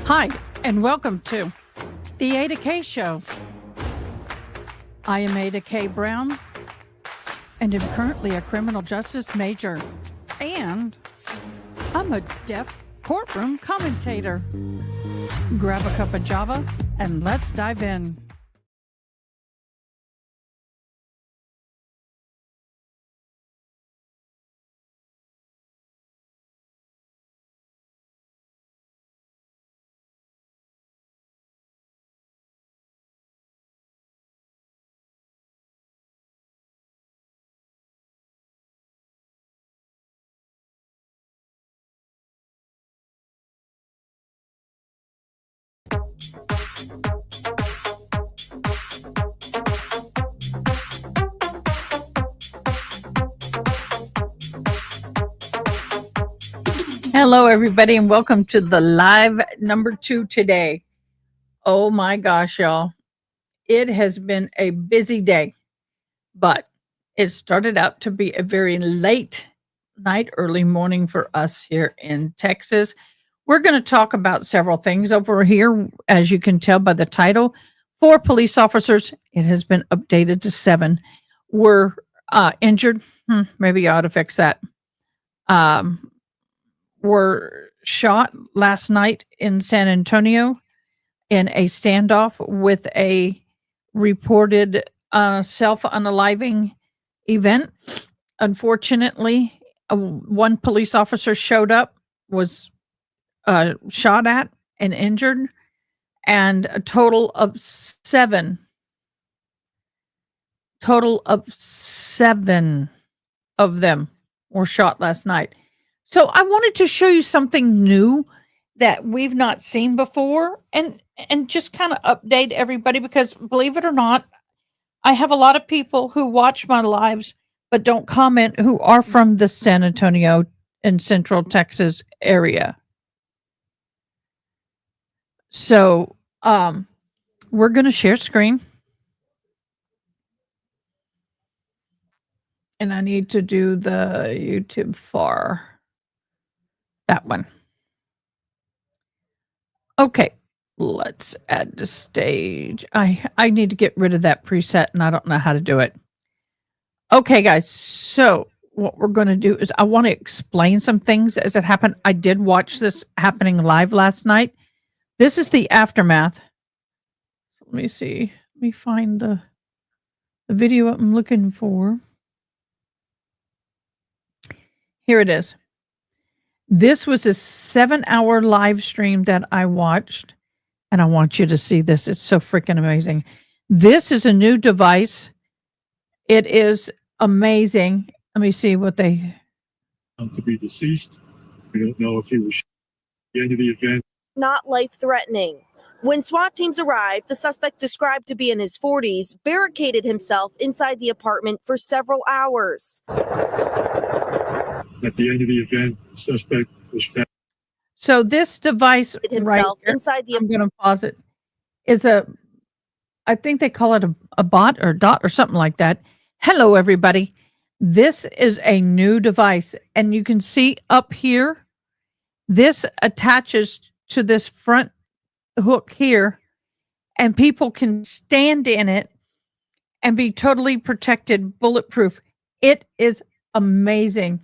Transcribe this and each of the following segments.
Hi, and welcome to the Ada K Show. I am Ada K. Brown, and am currently a criminal justice major, and I'm a deaf courtroom commentator. Grab a cup of Java, and let's dive in. Hello, everybody, and welcome to the live number 2 today. Oh my gosh, y'all. It has been a busy day, but it started out to be a very late night, early morning for us here in Texas. We're going to talk about several things over here, as you can tell by the title. 4 police officers, it has been updated to 7, were injured. Maybe you ought to fix that. Were shot last night in San Antonio in a standoff with a reported self-unaliving event. Unfortunately, one police officer showed up, was shot at and injured, and a total of 7 of them were shot last night. So I wanted to show you something new that we've not seen before, and just kind of update everybody, because believe it or not, I have a lot of people who watch my lives but don't comment who are from the San Antonio and Central Texas area. So we're going to share screen. And I need to do the YouTube for that one. Okay, let's add the stage. I need to get rid of that preset, and I don't know how to do it. Okay, guys, so what we're going to do is I want to explain some things as it happened. I did watch this happening live last night. This is the aftermath. So let me see. Let me find the video I'm looking for. Here it is. This was a 7-hour live stream that I watched, and I want you to see this. It's so freaking amazing. This is a new device. It is amazing. Let me see what they... To be deceased. We don't know if he was at the end of the event. Not life-threatening. When SWAT teams arrived, the suspect, described to be in his 40s, barricaded himself inside the apartment for several hours. At the end of the event, the suspect was found. So this device Himself right here, inside the... I'm going to pause it, is I think they call it a bot or dot or something like that. Hello, everybody. This is a new device, and you can see up here, this attaches to this front hook here, and people can stand in it and be totally protected, bulletproof. It is amazing.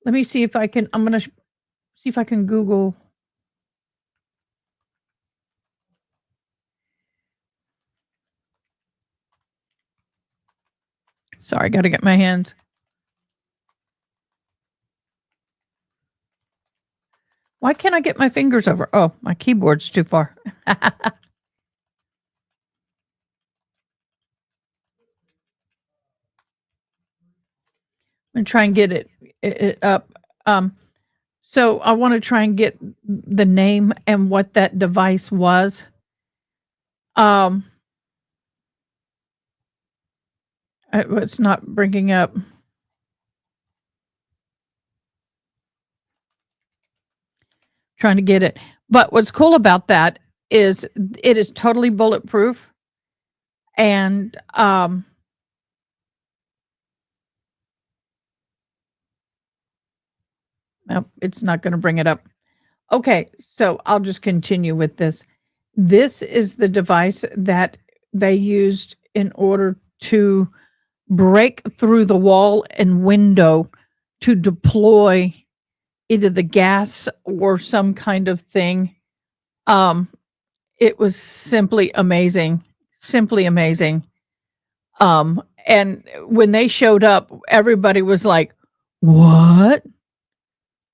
Let me see if I can, I'm going to see if I can Google. Sorry, got to get my hands. Why can't I get my fingers over? Oh, my keyboard's too far. I'm going to try and get it up. So I want to try and get the name and what that device was. It's not bringing up. Trying to get it. But what's cool about that is it is totally bulletproof. And nope, it's not going to bring it up. Okay, so I'll just continue with this. This is the device that they used in order to break through the wall and window to deploy either the gas or some kind of thing. Um, it was simply amazing, simply amazing. And when they showed up, everybody was like, "What?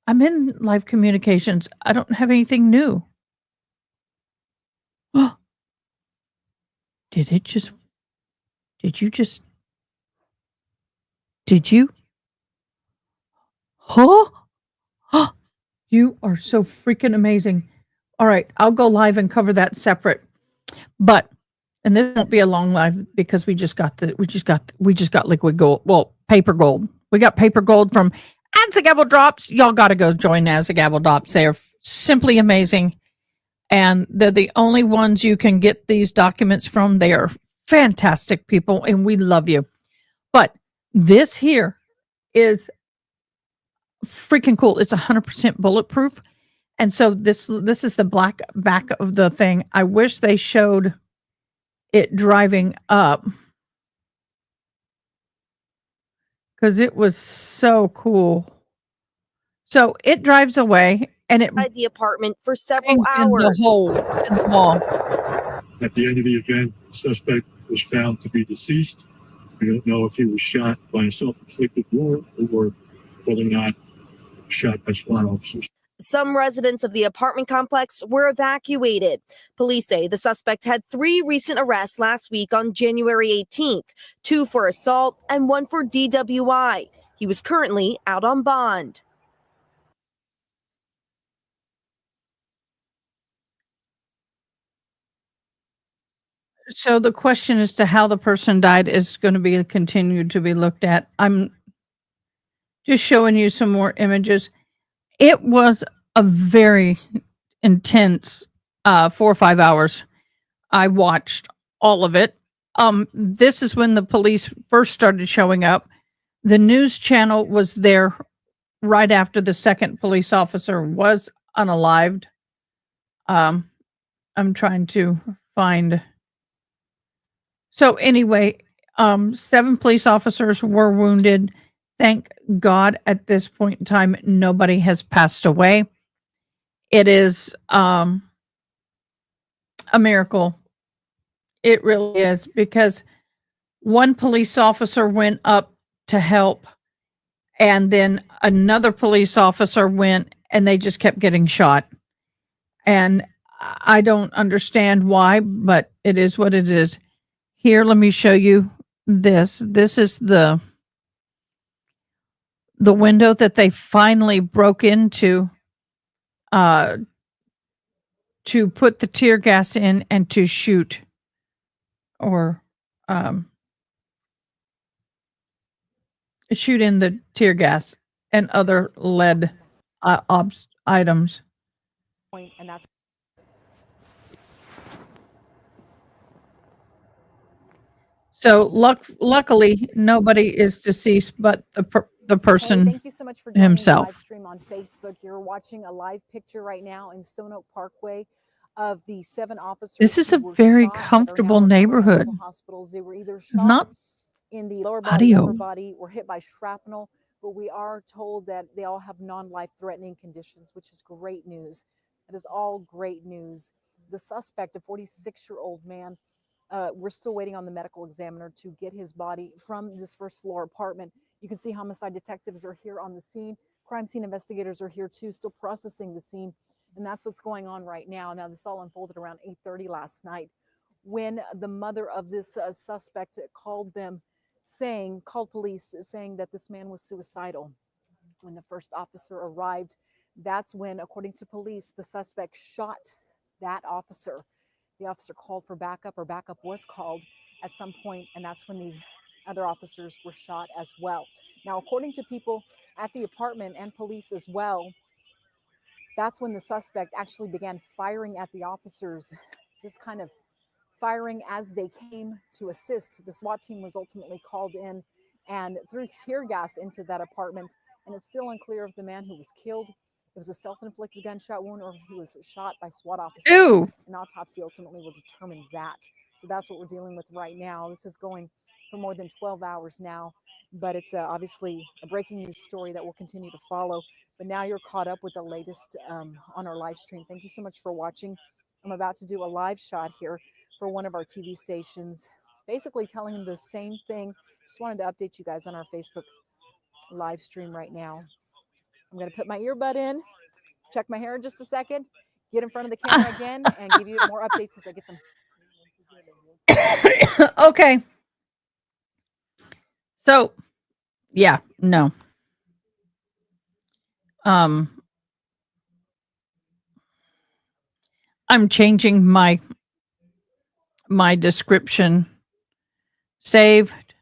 I'm in live communications. I don't have anything new." Did it just did you just did you? Huh? You are so freaking amazing. All right, I'll go live and cover that separate. But and this won't be a long live because we just got liquid gold. Well, paper gold. We got paper gold from Gavel Drops. Y'all got to go join Gavel Drops. They are simply amazing, and they're the only ones you can get these documents from. They are fantastic people, and we love you. But this here is freaking cool. It's 100% bulletproof. And so this is the black back of the thing. I wish they showed it driving up because it was so cool. So it drives away and it Inside the apartment for several brings in the hours. hole in the wall. At the end of the event, the suspect was found to be deceased. We don't know if he was shot by a self-inflicted wound or whether or not shot by SWAT officers. Some residents of the apartment complex were evacuated. Police say the suspect had 3 recent arrests last week on January 18th, 2 for assault and 1 for DWI. He was currently out on bond. So the question as to how the person died is going to be continued to be looked at. I'm just showing you some more images. It was a very intense 4 or 5 hours. I watched all of it. This is when the police first started showing up. The news channel was there right after the second police officer was unalived. I'm trying to find. So anyway, 7 police officers were wounded. Thank God at this point in time, nobody has passed away. It is a miracle. It really is because one police officer went up to help, and then another police officer went, and they just kept getting shot. And I don't understand why, but it is what it is. Here, let me show you this. This is the window that they finally broke into uh, to put the tear gas in and to shoot or shoot in the tear gas and other lead items. And that's So luckily, nobody is deceased, but the Hey, person thank you so much for joining the live himself. stream on Facebook. You're watching a live picture right now in Stone Oak Parkway of the 7 officers This is who a were very shot that are now comfortable recovering at neighborhood. local hospitals. They were either shot Not in the lower body, upper patio. body, or hit by shrapnel, but we are told that they all have non-life threatening conditions, which is great news. It is all great news. The suspect, a 46-year-old man, we're still waiting on the medical examiner to get his body from this first floor apartment. You can see homicide detectives are here on the scene. Crime scene investigators are here too, still processing the scene. And that's what's going on right now. Now, this all unfolded around 8:30 last night when the mother of this suspect called police saying that this man was suicidal. When the first officer arrived, that's when, according to police, the suspect shot that officer. The officer called for backup, or backup was called at some point, and that's when the other officers were shot as well. Now, according to people at the apartment and police as well, that's when the suspect actually began firing at the officers, just kind of firing as they came to assist. The SWAT team was ultimately called in and threw tear gas into that apartment, and it's still unclear if the man who was killed it was a self-inflicted gunshot wound or if he was shot by SWAT officers. Ew. An autopsy ultimately will determine that. So that's what we're dealing with right now. This is going for more than 12 hours now, but it's obviously a breaking news story that will continue to follow. But now you're caught up with the latest on our live stream. Thank you so much for watching. I'm about to do a live shot here for one of our TV stations, basically telling them the same thing. Just wanted to update you guys on our Facebook live stream right now. I'm going to put my earbud in, check my hair in just a second, get in front of the camera again, and give you more updates as I get them. Okay. So, yeah, no. I'm changing my description. Saved.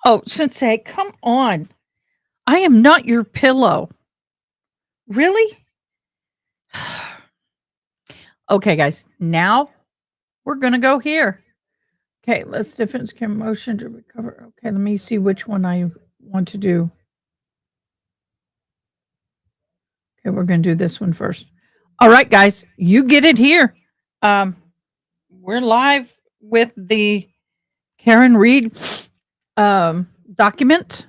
Oh, Sensei, come on. I am not your pillow. Really? Okay, guys. Now we're going to go here. Okay, let's defense can motion to recover. Okay, let me see which one I want to do. Okay, we're going to do this one first. All right, guys, you get it here. We're live with the Karen Reed document.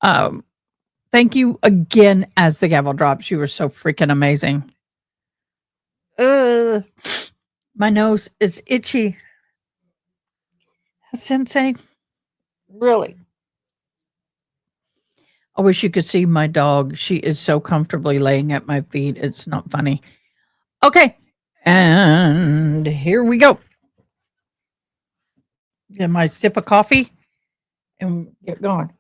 Thank you again as the gavel drops. You were so freaking amazing. My nose is itchy. Sensei, really? I wish you could see my dog. She is so comfortably laying at my feet. It's not funny. Okay. And here we go. Get my sip of coffee and get going.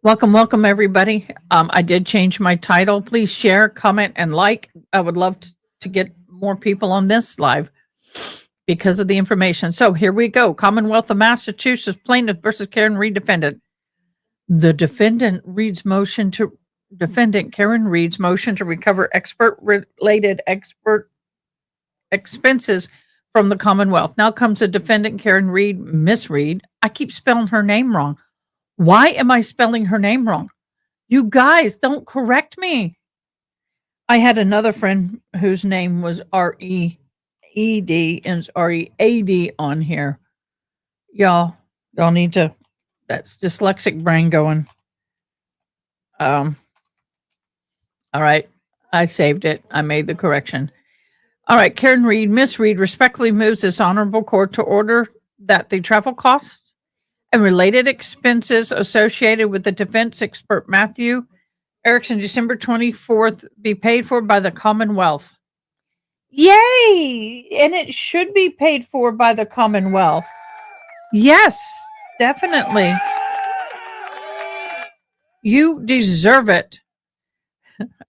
Welcome, everybody. I did change my title. Please share, comment, and like. I would love to get more people on this live because of the information. So here we go. Commonwealth of Massachusetts plaintiff versus Karen Reed defendant. The defendant Karen Reed's motion to recover expert-related expenses from the Commonwealth. Now comes the defendant Karen Reed, Miss Reed. I keep spelling her name wrong. Why am I spelling her name wrong? You guys don't correct me. I had another friend whose name was R-E-E-D and R-E-A-D on here. Y'all need to, that's dyslexic brain going. All right. I saved it. I made the correction. All right. Karen Reed, Miss Reed respectfully moves this honorable court to order that the travel costs and related expenses associated with the defense expert Matthew Erickson, December 24th, be paid for by the Commonwealth. Yay! And it should be paid for by the Commonwealth. Yes, definitely. You deserve it.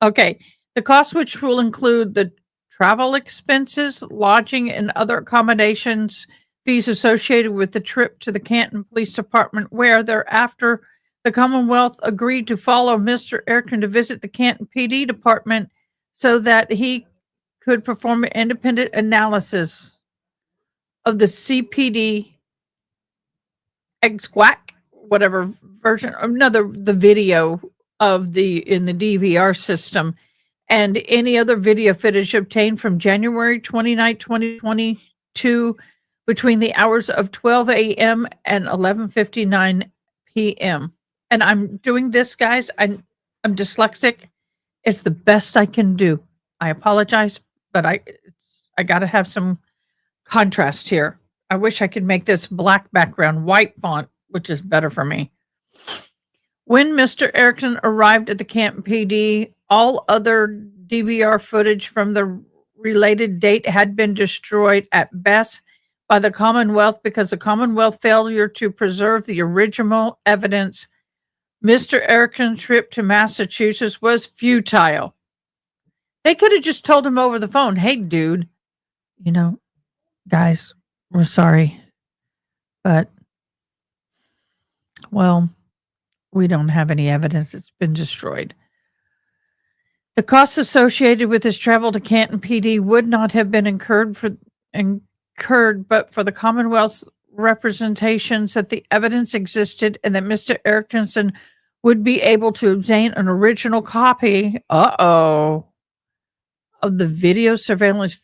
Okay. The cost, which will include the travel expenses, lodging, and other accommodations, fees associated with the trip to the Canton Police Department, where thereafter the Commonwealth agreed to follow Mr. Erickson to visit the Canton PD Department so that he could perform an independent analysis of the CPD exquack, whatever version, the video of in the DVR system, and any other video footage obtained from January 29, 2022 between the hours of 12 a.m. and 11:59 p.m. And I'm doing this, guys. I'm dyslexic. It's the best I can do. I apologize, but I got to have some contrast here. I wish I could make this black background white font, which is better for me. When Mr. Erickson arrived at the Canton PD, all other DVR footage from the related date had been destroyed at best by the Commonwealth because the Commonwealth failure to preserve the original evidence. Mr. Erickson's trip to Massachusetts was futile. They could have just told him over the phone, hey, dude, guys, we're sorry, but, well, we don't have any evidence. It's been destroyed. The costs associated with his travel to Canton PD would not have been incurred but for the Commonwealth's representations that the evidence existed and that Mr. Erickson would be able to obtain an original copy, of the video surveillance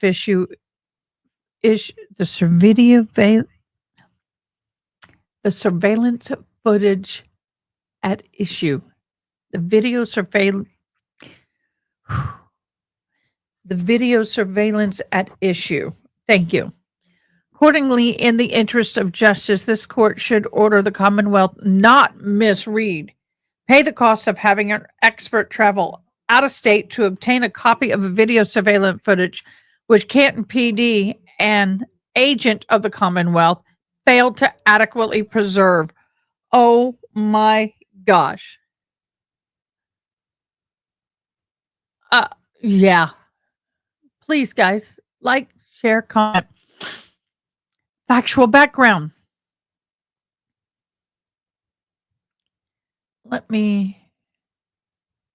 the surveillance footage at issue. The video surveillance at issue. Thank you. Accordingly, in the interest of justice, this court should order the Commonwealth not misread, pay the cost of having an expert travel out of state to obtain a copy of a video surveillance footage, which Canton PD, an agent of the Commonwealth, failed to adequately preserve. Oh my gosh. Yeah. Please, guys, like, share, comment. Factual background. Let me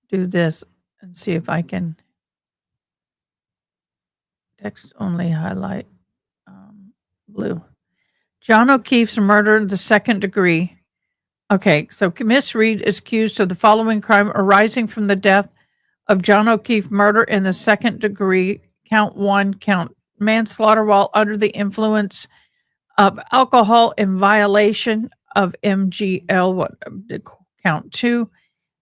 do this and see if I can text only highlight blue. John O'Keefe's murder in the second degree. Okay, so Miss Reed is accused of the following crime arising from the death of John O'Keefe, murder in the second degree, count 1, count manslaughter while under the influence of alcohol in violation of MGL, count 2,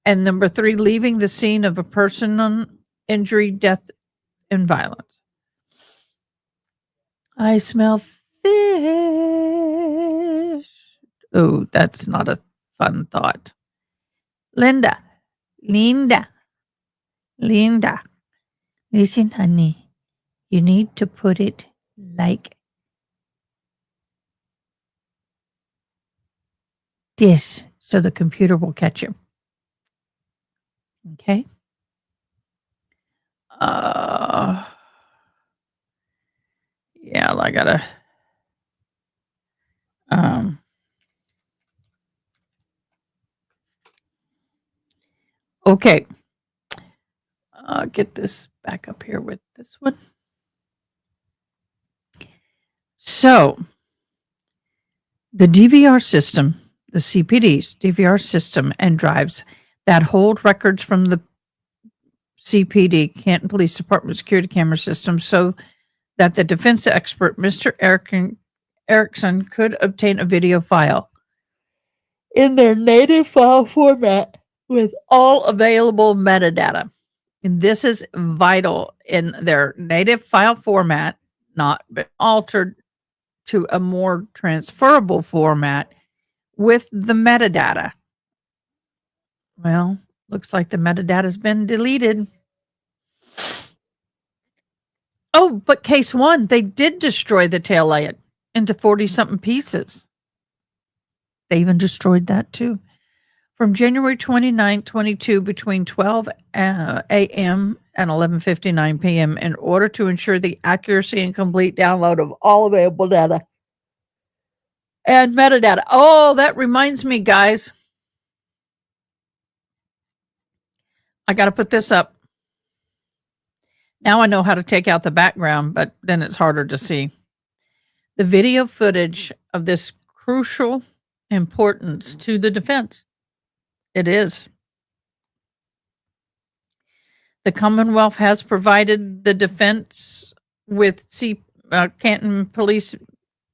and number 3, leaving the scene of a personal injury, death, and violence. I smell fish. Oh, that's not a fun thought. Linda. Listen, honey. You need to put it like this so the computer will catch you. Okay? Yeah, I gotta okay. Get this back up here with this one. So, the DVR system, the CPD's DVR system and drives that hold records from the CPD, Canton Police Department security camera system, so that the defense expert, Mr. Erickson, could obtain a video file in their native file format with all available metadata. And this is vital in their native file format, not altered to a more transferable format with the metadata. Well, looks like the metadata has been deleted. Oh, but case 1, they did destroy the tail light into 40-something pieces. They even destroyed that too. From January 29, 22, between 12 a.m. and 11:59 p.m. in order to ensure the accuracy and complete download of all available data and metadata. Oh, that reminds me, guys. I got to put this up. Now I know how to take out the background, but then it's harder to see. The video footage of this crucial importance to the defense. It is. The Commonwealth has provided the defense with Canton Police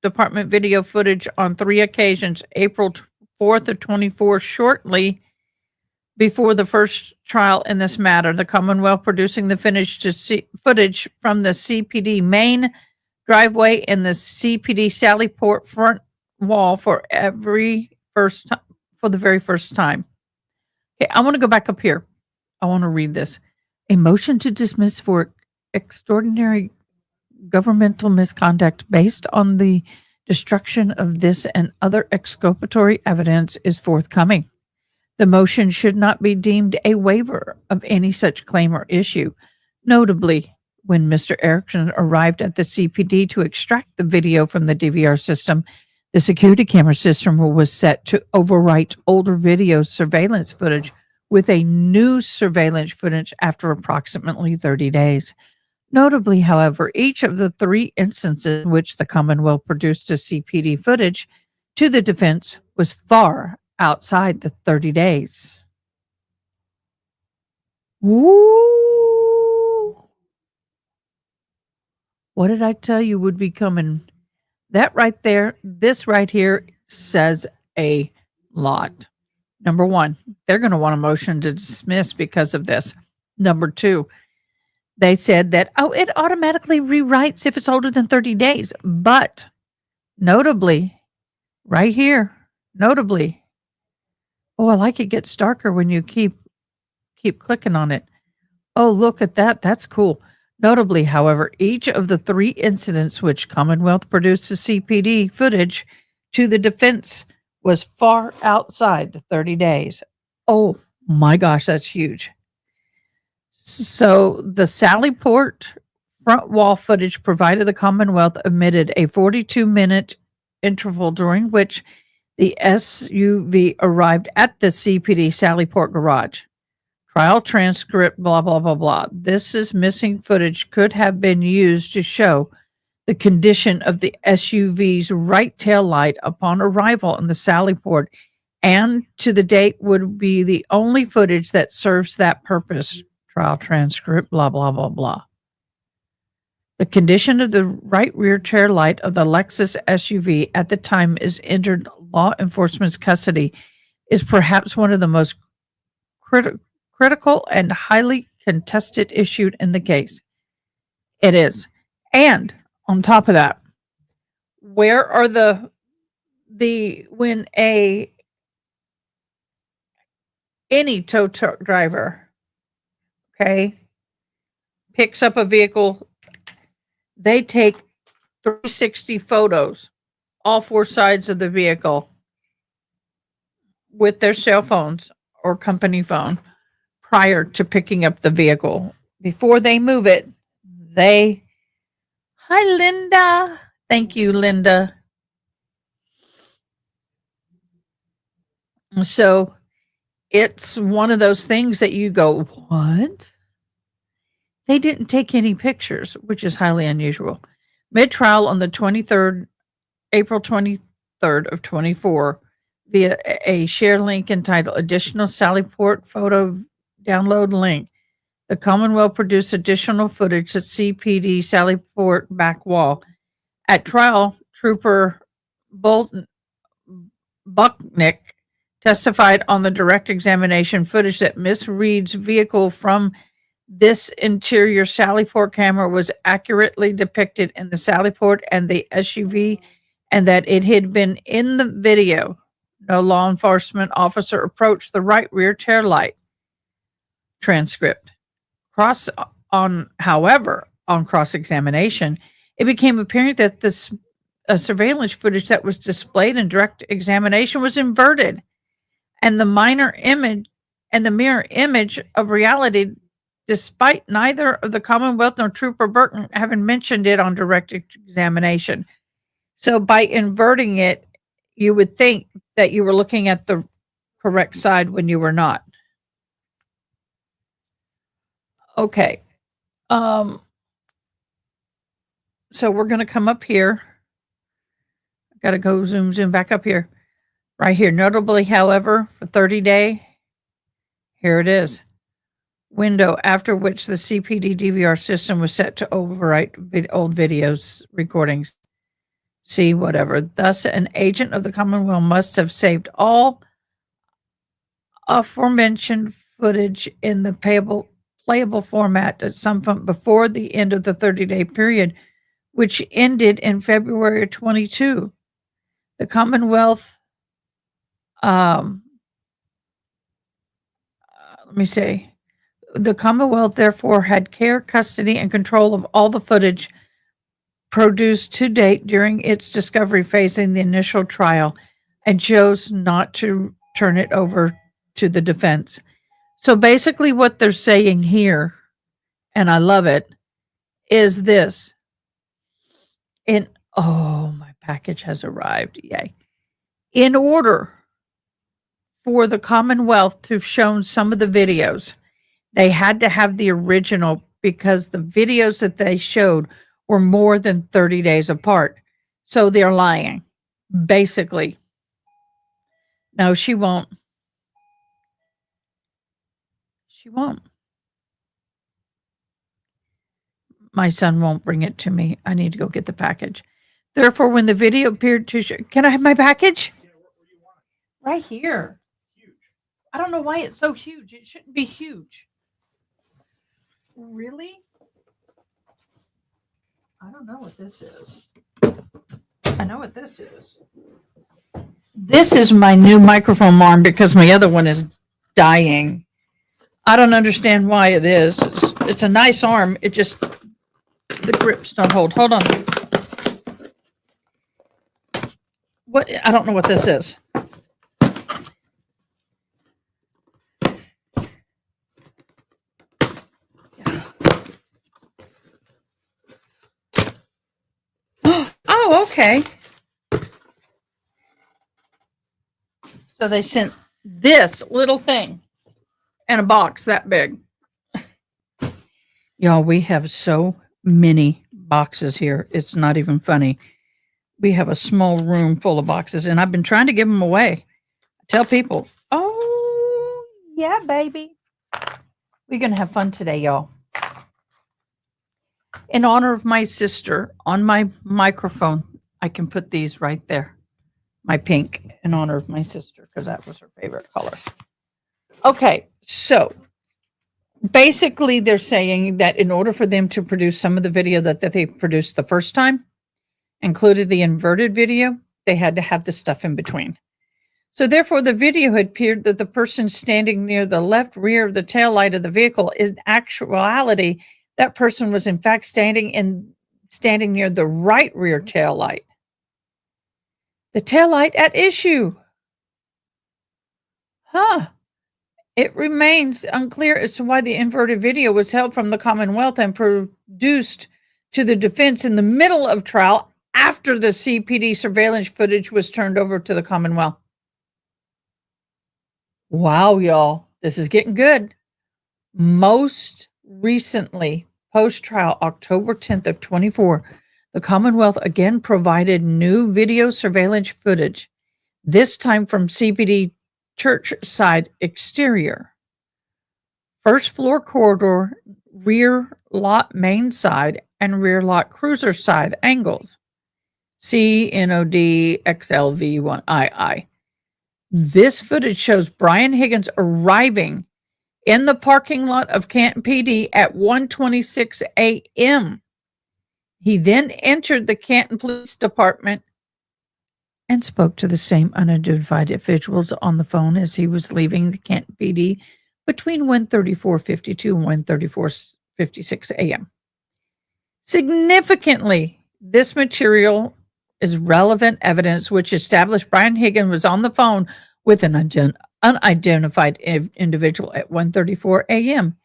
Department video footage on 3 occasions, April 4th of 24, shortly before the first trial in this matter. The Commonwealth producing the footage from the CPD main driveway and the CPD Sallyport front wall for the very first time. Okay, I want to go back up here. I want to read this. A motion to dismiss for extraordinary governmental misconduct based on the destruction of this and other exculpatory evidence is forthcoming. The motion should not be deemed a waiver of any such claim or issue. Notably, when Mr. Erickson arrived at the CPD to extract the video from the DVR system, the security camera system was set to overwrite older video surveillance footage with a new surveillance footage after approximately 30 days. Notably, however, each of the 3 instances in which the Commonwealth produced a CPD footage to the defense was far outside the 30 days. Ooh. What did I tell you would be coming? That right there, this right here says a lot. Number one, they're going to want a motion to dismiss because of this. Number two, they said that, oh, it automatically rewrites if it's older than 30 days. But notably, right here, notably, oh, I like it gets darker when you keep clicking on it. Oh, look at that. That's cool. Notably, however, each of the three incidents which Commonwealth produced the CPD footage to the defense was far outside the 30 days. Oh my gosh, that's huge. So the Sallyport front wall footage provided the Commonwealth omitted a 42-minute interval during which the SUV arrived at the CPD Sallyport garage. Trial transcript, blah, blah, blah, blah. This is missing footage could have been used to show the condition of the SUV's right tail light upon arrival in the Sallyport, and to the date would be the only footage that serves that purpose. Trial transcript, blah, blah, blah, blah. The condition of the right rear tail light of the Lexus SUV at the time is entered law enforcement's custody is perhaps one of the most critical and highly contested issue in the case. It is. And on top of that, where are the when any tow truck driver, okay, picks up a vehicle, they take 360 photos, all four sides of the vehicle with their cell phones or company phone prior to picking up the vehicle. Before they move it, hi, Linda. Thank you, Linda. So it's one of those things that you go, what? They didn't take any pictures, which is highly unusual. Mid-trial on the 23rd, April 23rd of 24, via a share link entitled Additional Sallyport Photo Download Link, the Commonwealth produced additional footage at CPD Sallyport back wall. At trial, Trooper Bucknick testified on the direct examination footage that Miss Reed's vehicle from this interior Sallyport camera was accurately depicted in the Sallyport and the SUV, and that it had been in the video. No law enforcement officer approached the right rear tail light. Transcript. However, on cross-examination, it became apparent that this surveillance footage that was displayed in direct examination was inverted, and the mirror image of reality, despite neither of the Commonwealth nor Trooper Burton having mentioned it on direct examination. So by inverting it, you would think that you were looking at the correct side when you were not. Okay. So we're going to come up here. Got to go zoom back up here. Right here. Notably, however, for 30-day, here it is. Window after which the CPD DVR system was set to overwrite old videos recordings. See, whatever. Thus, an agent of the Commonwealth must have saved all aforementioned footage in the playable format at some point before the end of the 30-day period, which ended in February of 22. The Commonwealth, let me say, the Commonwealth therefore had care, custody, and control of all the footage produced to date during its discovery phase in the initial trial, and chose not to turn it over to the defense. So basically what they're saying here, and I love it, is this. My package has arrived. Yay. In order for the Commonwealth to have shown some of the videos, they had to have the original, because the videos that they showed were more than 30 days apart. So they're lying, basically. No, she won't. She won't. My son won't bring it to me. I need to go get the package. Therefore, when the video appeared to show, can I have my package? Right here. I don't know why it's so huge. It shouldn't be huge. Really? I don't know what this is. I know what this is. This is my new microphone arm because my other one is dying. I don't understand why it is. It's a nice arm. It just, the grips don't hold. Hold on. What? I don't know what this is. Oh, okay. So they sent this little thing in a box that big. Y'all, we have so many boxes here. It's not even funny. We have a small room full of boxes, and I've been trying to give them away. I tell people, oh, yeah, baby. We're going to have fun today, y'all. In honor of my sister, on my microphone, I can put these right there. My pink, in honor of my sister, because that was her favorite color. Okay, so basically they're saying that in order for them to produce some of the video that they produced the first time, included the inverted video, they had to have the stuff in between. So therefore, the video had appeared that the person standing near the left rear of the tail light of the vehicle, in actuality, that person was in fact standing near the right rear tail light. The tail light at issue. It remains unclear as to why the inverted video was held from the Commonwealth and produced to the defense in the middle of trial after the CPD surveillance footage was turned over to the Commonwealth. Wow, y'all, this is getting good. Most recently, post-trial, October 10th of 24, the Commonwealth again provided new video surveillance footage, this time from CPD church side exterior, first floor corridor, rear lot main side, and rear lot cruiser side angles. CNOD XLV1II. This footage shows Brian Higgins arriving in the parking lot of Canton PD at 1:26 a.m. He then entered the Canton Police Department and spoke to the same unidentified individuals on the phone as he was leaving the Canton PD between 1:34:52 and 1:34:56 a.m. Significantly, this material is relevant evidence which established Brian Higgins was on the phone with an unidentified individual at 1:34 a.m.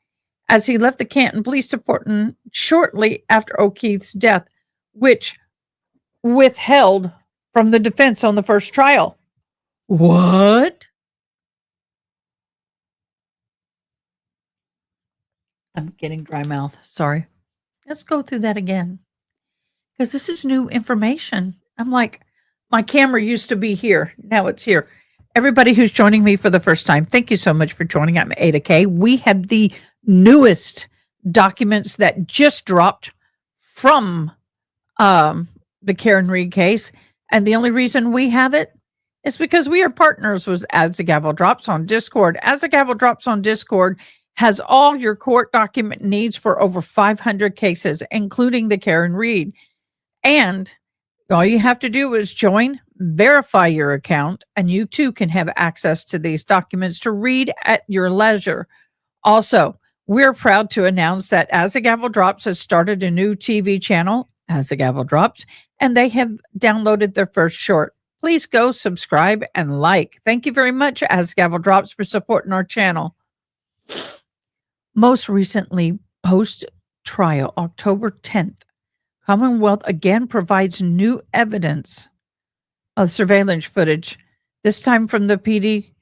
as he left the Canton Police Department shortly after O'Keefe's death, which withheld from the defense on the first trial. What? I'm getting dry mouth. Sorry. Let's go through that again, because this is new information. I'm like, my camera used to be here. Now it's here. Everybody who's joining me for the first time, thank you so much for joining. I'm Ada K. We have the newest documents that just dropped from the Karen Reed case. And the only reason we have it is because we are partners with As the Gavel Drops on Discord. As the Gavel Drops on Discord has all your court document needs for over 500 cases, including the Karen Reed. And all you have to do is join, verify your account, and you too can have access to these documents to read at your leisure. Also, we're proud to announce that As the Gavel Drops has started a new TV channel, As the Gavel Drops, and they have downloaded their first short. Please go subscribe and like. Thank you very much, As the Gavel Drops, for supporting our channel. Most recently, post-trial, October 10th, Commonwealth again provides new evidence of surveillance footage, this time from the PD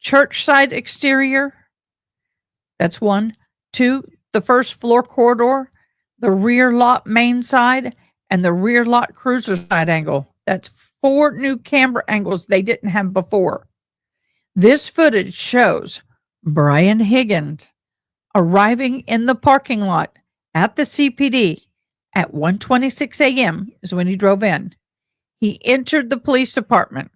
church side exterior. That's 1. 2, the first floor corridor, the rear lot main side, and the rear lot cruiser side angle. That's 4 new camera angles they didn't have before. This footage shows Brian Higgins arriving in the parking lot at the CPD At 1:26 a.m. is when he drove in. He entered the police department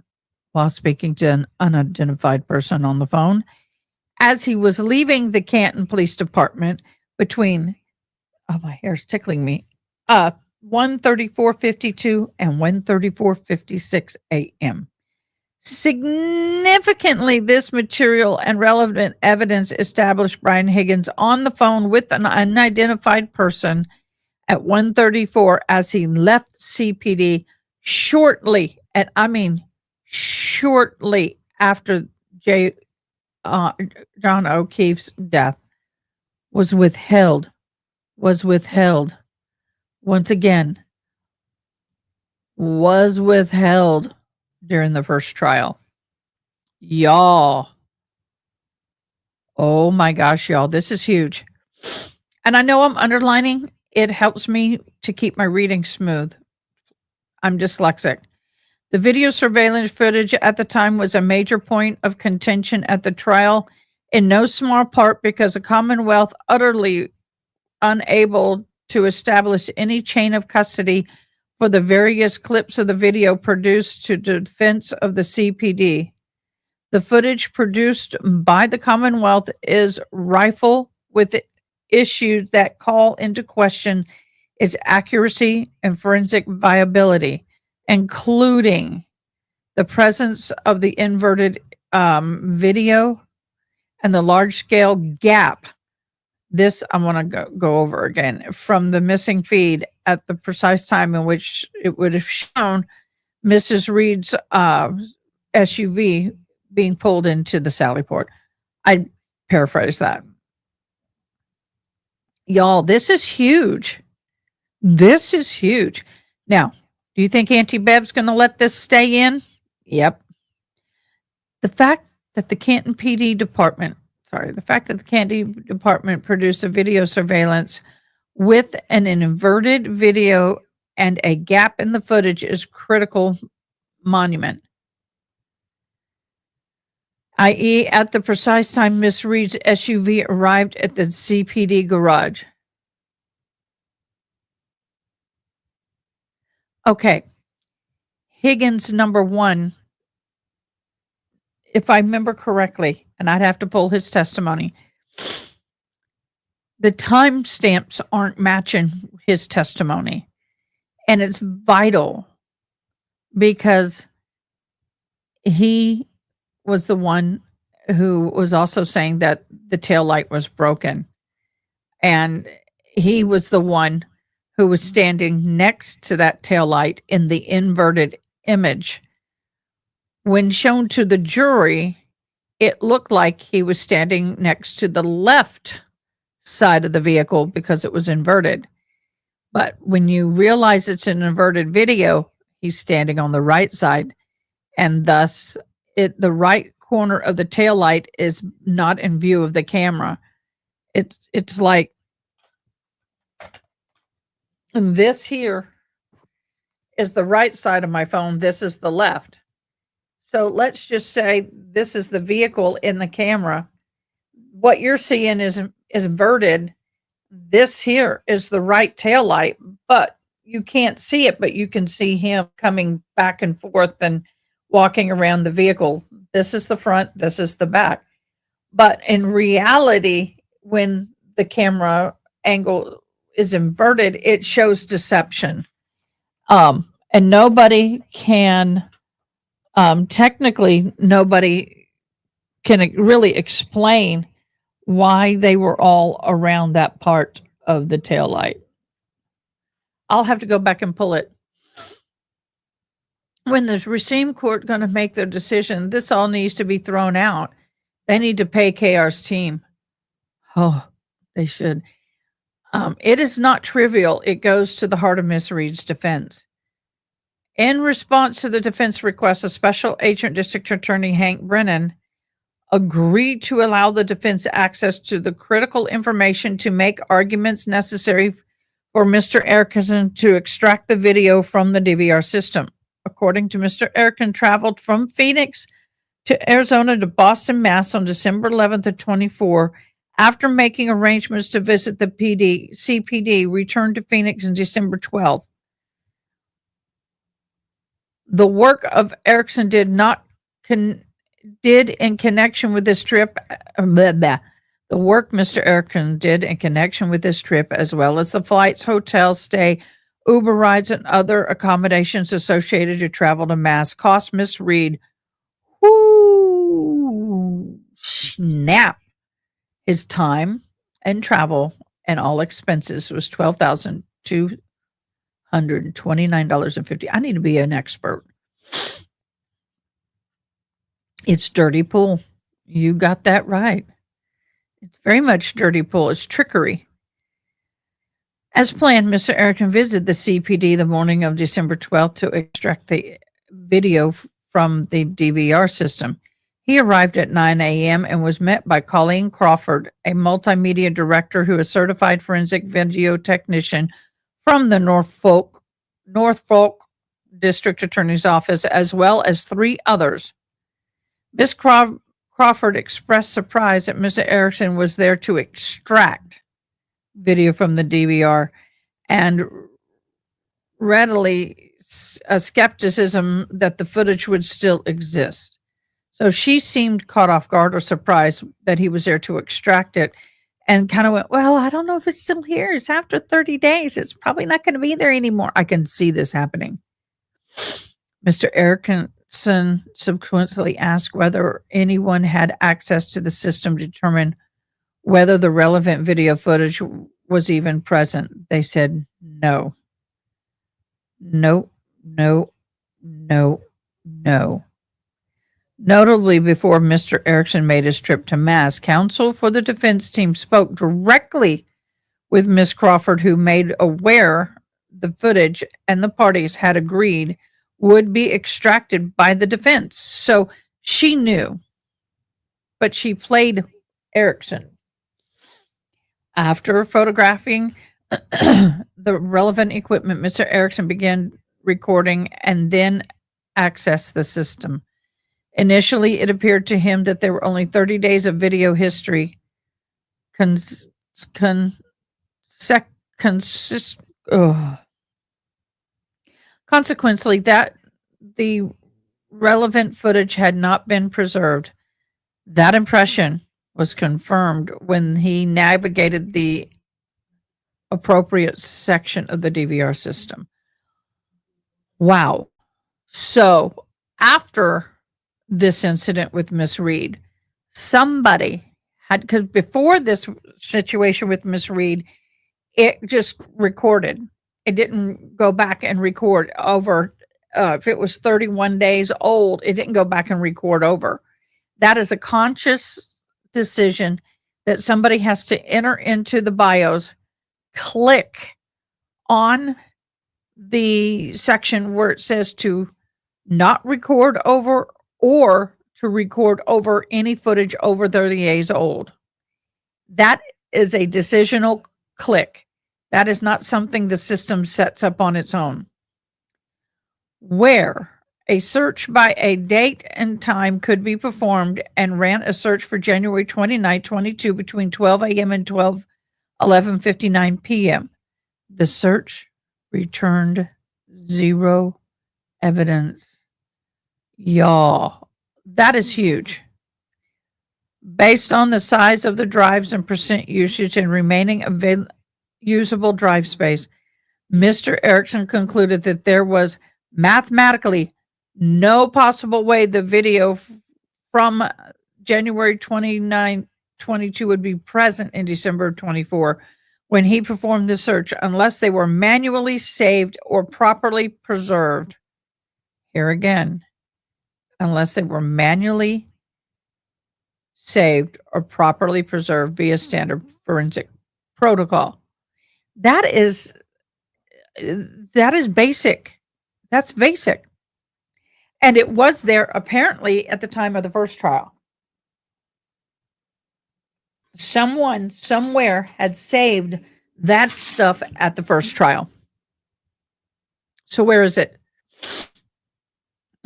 while speaking to an unidentified person on the phone. As he was leaving the Canton Police Department between, oh, my hair's tickling me, 1:34:52 and 1:34:56 a.m. Significantly, this material and relevant evidence established Brian Higgins on the phone with an unidentified person at 1:34 as he left CPD shortly, and I mean shortly after John O'Keefe's death was withheld. Once again, was withheld during the first trial. Y'all. Oh my gosh, y'all. This is huge. And I know I'm underlining. It helps me to keep my reading smooth. I'm dyslexic. The video surveillance footage at the time was a major point of contention at the trial, in no small part because the Commonwealth utterly unable to establish any chain of custody for the various clips of the video produced to defense of the CPD. The footage produced by the Commonwealth is rife with issues that call into question its accuracy and forensic viability, including the presence of the inverted video and the large-scale gap. This I want to go over again from the missing feed at the precise time in which it would have shown Mrs. Reed's SUV being pulled into the Sallyport. I paraphrase that. Y'all, this is huge. This is huge. Now, do you think Auntie Bev's going to let this stay in? Yep. The fact that the Canton department produced a video surveillance with an inverted video and a gap in the footage is critical monument. I.e., at the precise time Miss Reed's SUV arrived at the CPD garage. Okay. Higgins, number one, if I remember correctly, and I'd have to pull his testimony, the timestamps aren't matching his testimony. And it's vital because he was the one who was also saying that the tail light was broken. And he was the one who was standing next to that tail light in the inverted image. When shown to the jury, it looked like he was standing next to the left side of the vehicle because it was inverted. But when you realize it's an inverted video, he's standing on the right side, and thus the right corner of the tail light is not in view of the camera. It's like this here is the right side of my phone. This is the left. So let's just say this is the vehicle in the camera. What you're seeing is inverted. This here is the right tail light, but you can't see it, but you can see him coming back and forth and walking around the vehicle. This is the front, this is the back. But in reality, when the camera angle is inverted, it shows deception. And nobody can, technically, nobody can really explain why they were all around that part of the tail light. I'll have to go back and pull it. When the Racine court going to make their decision, this all needs to be thrown out. They need to pay KR's team. Oh, they should. It is not trivial. It goes to the heart of Miss Reed's defense. In response to the defense request, a special agent district attorney, Hank Brennan, agreed to allow the defense access to the critical information to make arguments necessary for Mr. Erickson to extract the video from the DVR system. According to Mr. Erickson, traveled from Phoenix to Arizona to Boston, Mass on December 11th of 24 After making arrangements to visit the CPD, returned to Phoenix on December 12th. The work of Erickson did in connection with this trip, the work Mr. Erickson did in connection with this trip, as well as the flights, hotel stay, Uber rides, and other accommodations associated to travel to Mass, cost Miss Reed, snap, his time and travel and all expenses was $12,229.50. I need to be an expert. It's dirty pool. You got that right. It's very much dirty pool. It's trickery. As planned, Mr. Erickson visited the CPD the morning of December 12th to extract the video from the DVR system. He arrived at 9 a.m. and was met by Colleen Crawford, a multimedia director who is certified forensic video technician from the Norfolk District Attorney's Office, as well as 3 others. Ms. Crawford expressed surprise that Mr. Erickson was there to extract video from the DVR and readily a skepticism that the footage would still exist. So she seemed caught off guard or surprised that he was there to extract it and kind of went, well, I don't know if it's still here. It's after 30 days. It's probably not going to be there anymore. I can see this happening. Mr. Erickson subsequently asked whether anyone had access to the system to determine whether the relevant video footage was even present. They said no. No, no, no, no. Notably, before Mr. Erickson made his trip to Mass, counsel for the defense team spoke directly with Ms. Crawford, who made aware the footage and the parties had agreed would be extracted by the defense. So she knew, but she played Erickson. After photographing the relevant equipment, Mr. Erickson began recording and then accessed the system. Initially, it appeared to him that there were only 30 days of video history. Consequently, that the relevant footage had not been preserved. That impression was confirmed when he navigated the appropriate section of the DVR system. Wow. So after this incident with Miss Reed, somebody had, because before this situation with Miss Reed, it just recorded. It didn't go back and record over. If it was 31 days old, it didn't go back and record over. That is a conscious decision that somebody has to enter into the BIOS, click on the section where it says to not record over or to record over any footage over 30 days old. That is a decisional click. That is not something the system sets up on its own. Where a search by a date and time could be performed and ran a search for January 29, 22 between 12 a.m. and 11:59 p.m. The search returned 0 evidence. Y'all, that is huge. Based on the size of the drives and percent usage and remaining usable drive space, Mr. Erickson concluded that there was mathematically no possible way the video from January 29, 22 would be present in December of 24 when he performed the search unless they were manually saved or properly preserved. Here again, unless they were manually saved or properly preserved via standard forensic protocol. That is basic. That's basic. And it was there apparently at the time of the first trial. Someone somewhere had saved that stuff at the first trial. So where is it?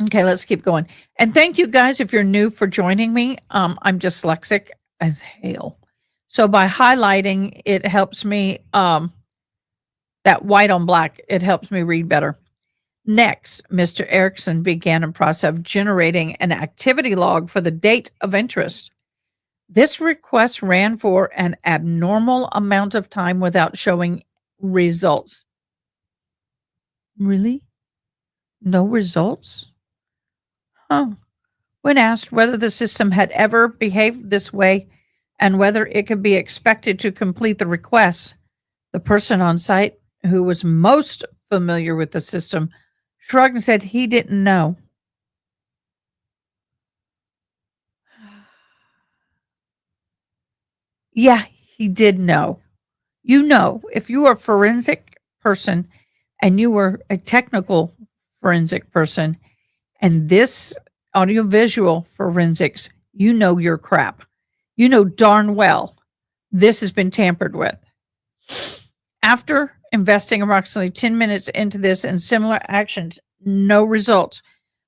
Okay, let's keep going. And thank you guys if you're new for joining me. I'm dyslexic as hell. So by highlighting, it helps me, that white on black, it helps me read better. Next, Mr. Erickson began a process of generating an activity log for the date of interest. This request ran for an abnormal amount of time without showing results. Really? No results? Huh. When asked whether the system had ever behaved this way and whether it could be expected to complete the request, the person on site who was most familiar with the system shrugged and said he didn't know. Yeah, he did know. You know, if you are a forensic person and you were a technical forensic person and this audiovisual forensics, you know your crap. You know darn well this has been tampered with. After investing approximately 10 minutes into this and similar actions, no results.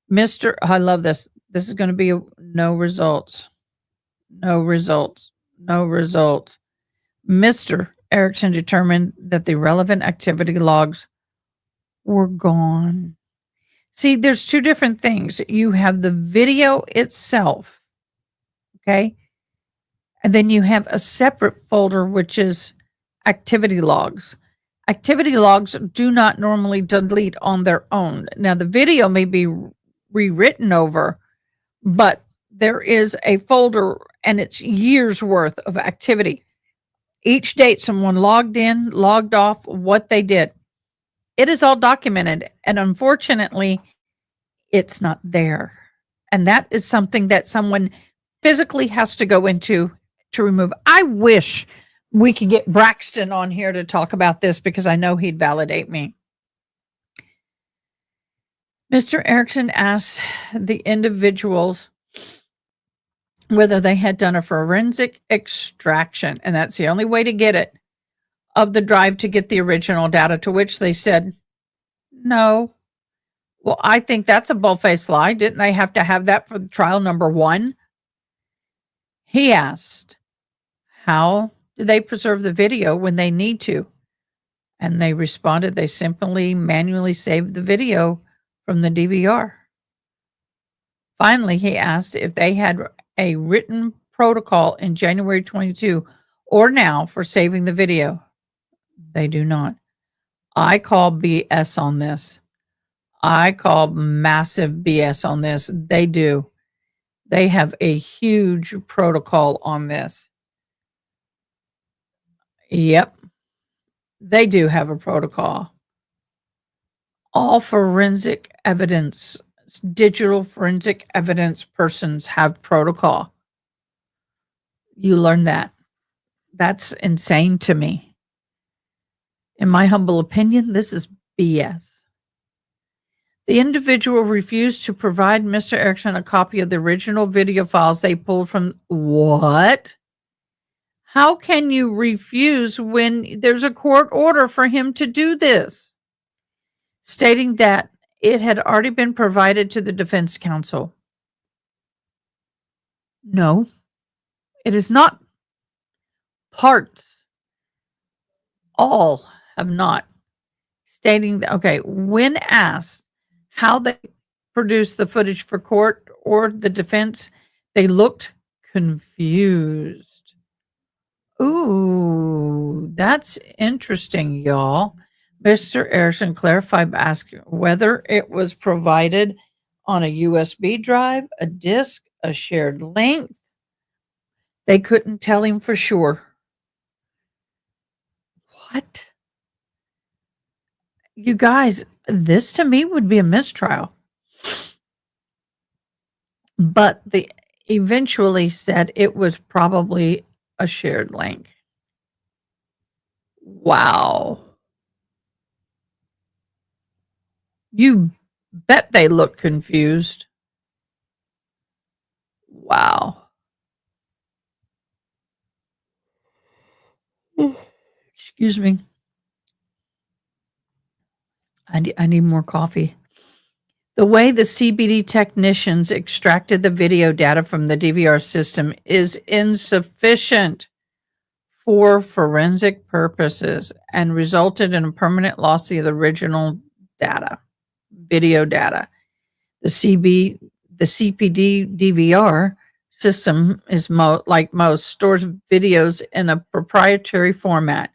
I love this. This is going to be no results. No results. No results. Mr. Erickson determined that the relevant activity logs were gone. See, there's two different things. You have the video itself, okay? And then you have a separate folder, which is activity logs. Activity logs do not normally delete on their own. Now, the video may be rewritten over, but there is a folder and it's years worth of activity. Each date someone logged in, logged off, what they did. It is all documented. And unfortunately, it's not there. And that is something that someone physically has to go into to remove. I wish we could get Braxton on here to talk about this because I know he'd validate me. Mr. Erickson asked the individuals whether they had done a forensic extraction, and that's the only way to get it, of the drive to get the original data, to which they said, no. Well, I think that's a bull-faced lie. Didn't they have to have that for trial number 1? He asked, how do they preserve the video when they need to? And they responded, they simply manually saved the video from the DVR. Finally, he asked if they had a written protocol in January 22 or now for saving the video. They do not. I call BS on this. I call massive BS on this. They do. They have a huge protocol on this. Yep. They do have a protocol. All forensic evidence, digital forensic evidence persons have protocol. You learn that. That's insane to me. In my humble opinion, this is BS. The individual refused to provide Mr. Erickson a copy of the original video files they pulled from. What? How can you refuse when there's a court order for him to do this? Stating that it had already been provided to the defense counsel. No, it is not. Parts, all have not. Stating that, okay, when asked how they produced the footage for court or the defense, they looked confused. Ooh, that's interesting, y'all. Mr. Erickson clarified by asking whether it was provided on a USB drive, a disk, a shared link. They couldn't tell him for sure. What? You guys, this to me would be a mistrial. But they eventually said it was probably a shared link. Wow. You bet they look confused. Wow. Excuse me. I need more coffee. The way the CBD technicians extracted the video data from the DVR system is insufficient. for forensic purposes and resulted in a permanent loss of the original data, video data. The CPD DVR system is like most stores videos in a proprietary format.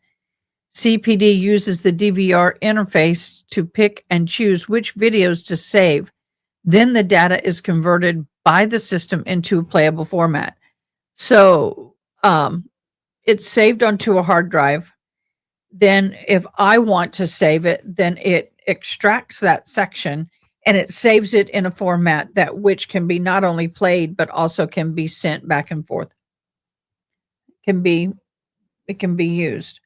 CPD uses the DVR interface to pick and choose which videos to save. Then the data is converted by the system into a playable format. So it's saved onto a hard drive. Then if I want to save it, then it extracts that section and it saves it in a format that which can be not only played but also can be sent back and forth. It can be used.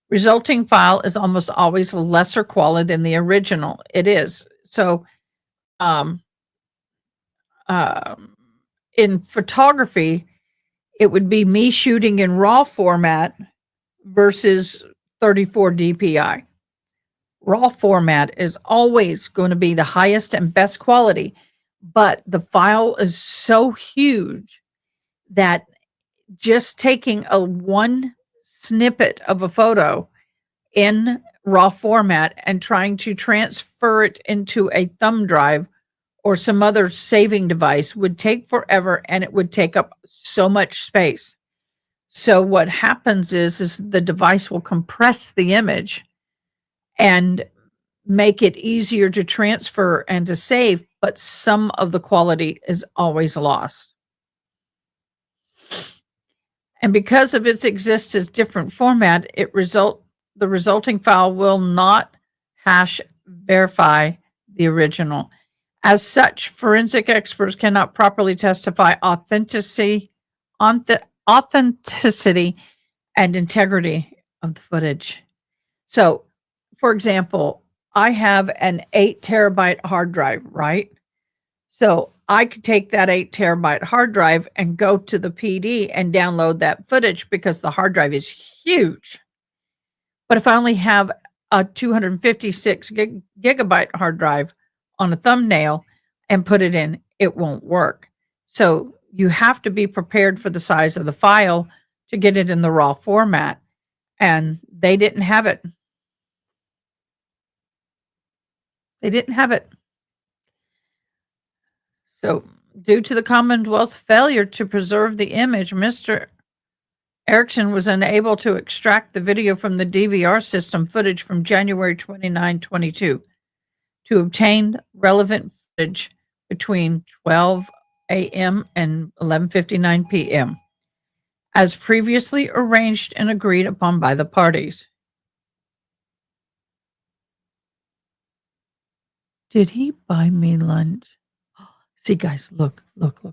Resulting file is almost always lesser quality than the original. It is. So um in photography, it would be me shooting in raw format versus 34 DPI. Raw format is always going to be the highest and best quality, but the file is so huge that just taking a one snippet of a photo in raw format and trying to transfer it into a thumb drive or some other saving device would take forever and it would take up so much space. So what happens is the device will compress the image and make it easier to transfer and to save, but some of the quality is always lost. And because of its existence as different format, the resulting file will not hash verify the original. As such, forensic experts cannot properly testify authenticity and integrity of the footage. So, for example, I have an 8 terabyte hard drive, right? So I could take that 8 terabyte hard drive and go to the PD and download that footage because the hard drive is huge. But if I only have a 256 gigabyte hard drive on a thumbnail and put it in, it won't work. So you have to be prepared for the size of the file to get it in the raw format. And they didn't have it. They didn't have it. So, due to the Commonwealth's failure to preserve the image, Mr. Erickson was unable to extract the video from the DVR system footage from January 29, 22 to obtain relevant footage between 12 a.m. and 11:59 p.m. as previously arranged and agreed upon by the parties. Did he buy me lunch? See, guys, look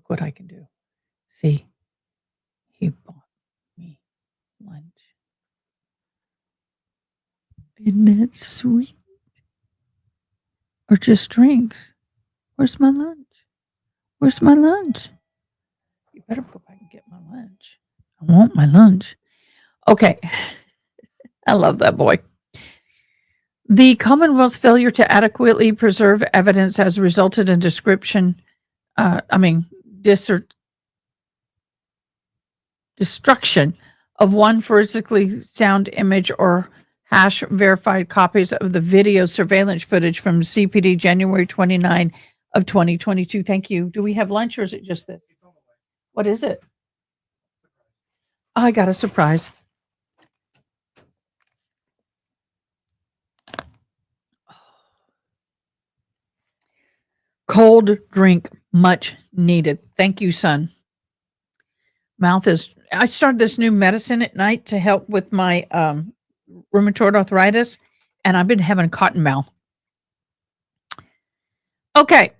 what I can do. See, he bought me lunch. Isn't that sweet? Or just drinks. Where's my lunch? Where's my lunch? You better go back and get my lunch. I want my lunch. Okay. I love that boy. The Commonwealth's failure to adequately preserve evidence has resulted in destruction of one forensically sound image or hash verified copies of the video surveillance footage from CPD January 29 of 2022. Thank you. Do we have lunch or is it just this? What is it? I got a surprise. Cold drink, much needed. Thank you, son. I started this new medicine at night to help with my rheumatoid arthritis, and I've been having cotton mouth. Okay,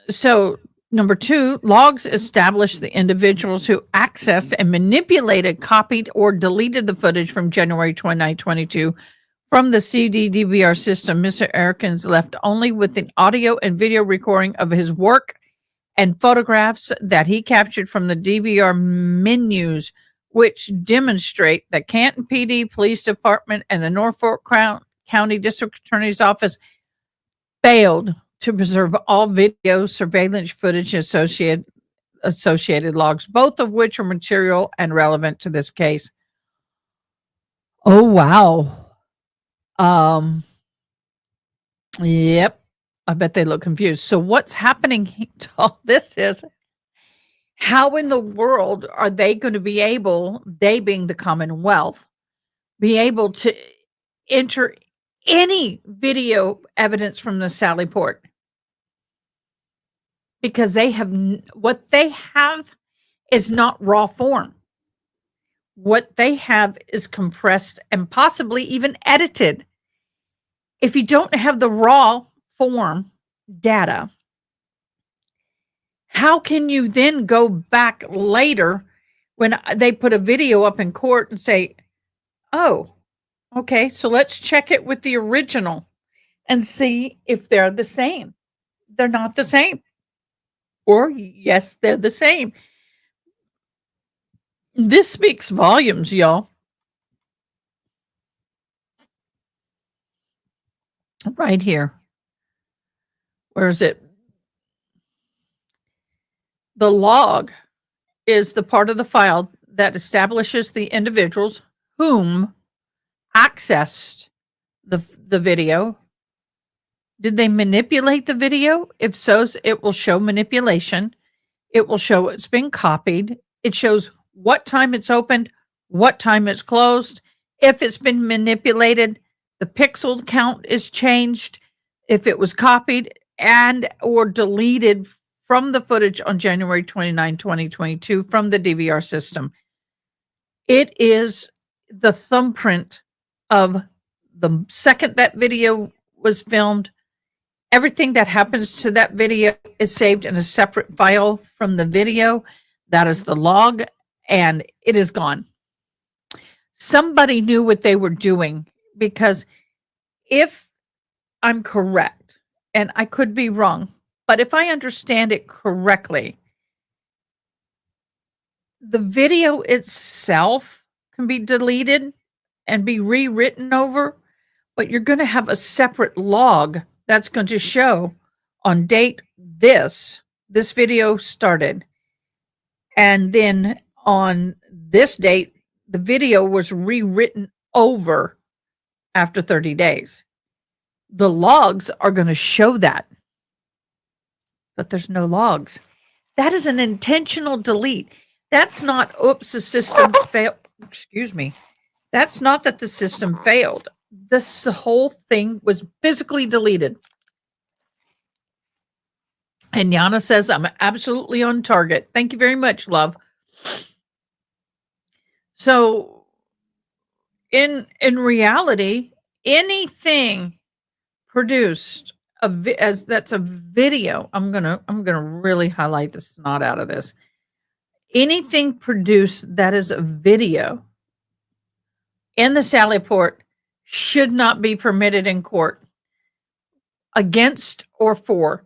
so number 2, logs established the individuals who accessed and manipulated, copied, or deleted the footage from January 29, 22 from the CD-DVR system. Mr. Erickson left only with an audio and video recording of his work and photographs that he captured from the DVR menus, which demonstrate that Canton PD Police Department and the Norfolk County District Attorney's Office failed to preserve all video surveillance footage associated logs, both of which are material and relevant to this case. Oh, wow. Um, yep. I bet they look confused. So what's happening to all this is how in the world are they going to be able, they being the Commonwealth, be able to enter any video evidence from the Sally Port? Because they have what they have is not raw form. What they have is compressed and possibly even edited. If you don't have the raw form data, how can you then go back later when they put a video up in court and say, oh, okay, so let's check it with the original and see if they're the same? They're not the same. Or, yes, they're the same. This speaks volumes, y'all. Right here. Where is it? The log is the part of the file that establishes the individuals whom accessed the video. Did they manipulate the video? If so, it will show manipulation. It will show it's been copied. It shows what time it's opened, what time it's closed. If it's been manipulated, the pixel count is changed. If it was copied and or deleted from the footage on January 29, 2022 from the DVR system. It is the thumbprint of the second that video was filmed. Everything that happens to that video is saved in a separate file from the video. That is the log, and it is gone. Somebody knew what they were doing, because if I'm correct, and I could be wrong, but if I understand it correctly, the video itself can be deleted and be rewritten over, but you're going to have a separate log that's going to show on date this video started, and then on this date the video was rewritten over after 30 days. The logs are going to show that, but there's no logs. That is an intentional delete. That's not, oops, the system failed. Excuse me. That's not that the system failed. The whole thing was physically deleted. And Yana says, I'm absolutely on target. Thank you very much, love. So in reality, anything produced as that's a video, I'm gonna really highlight the snot out of this. Anything produced that is a video in the Sally Port should not be permitted in court, against or for.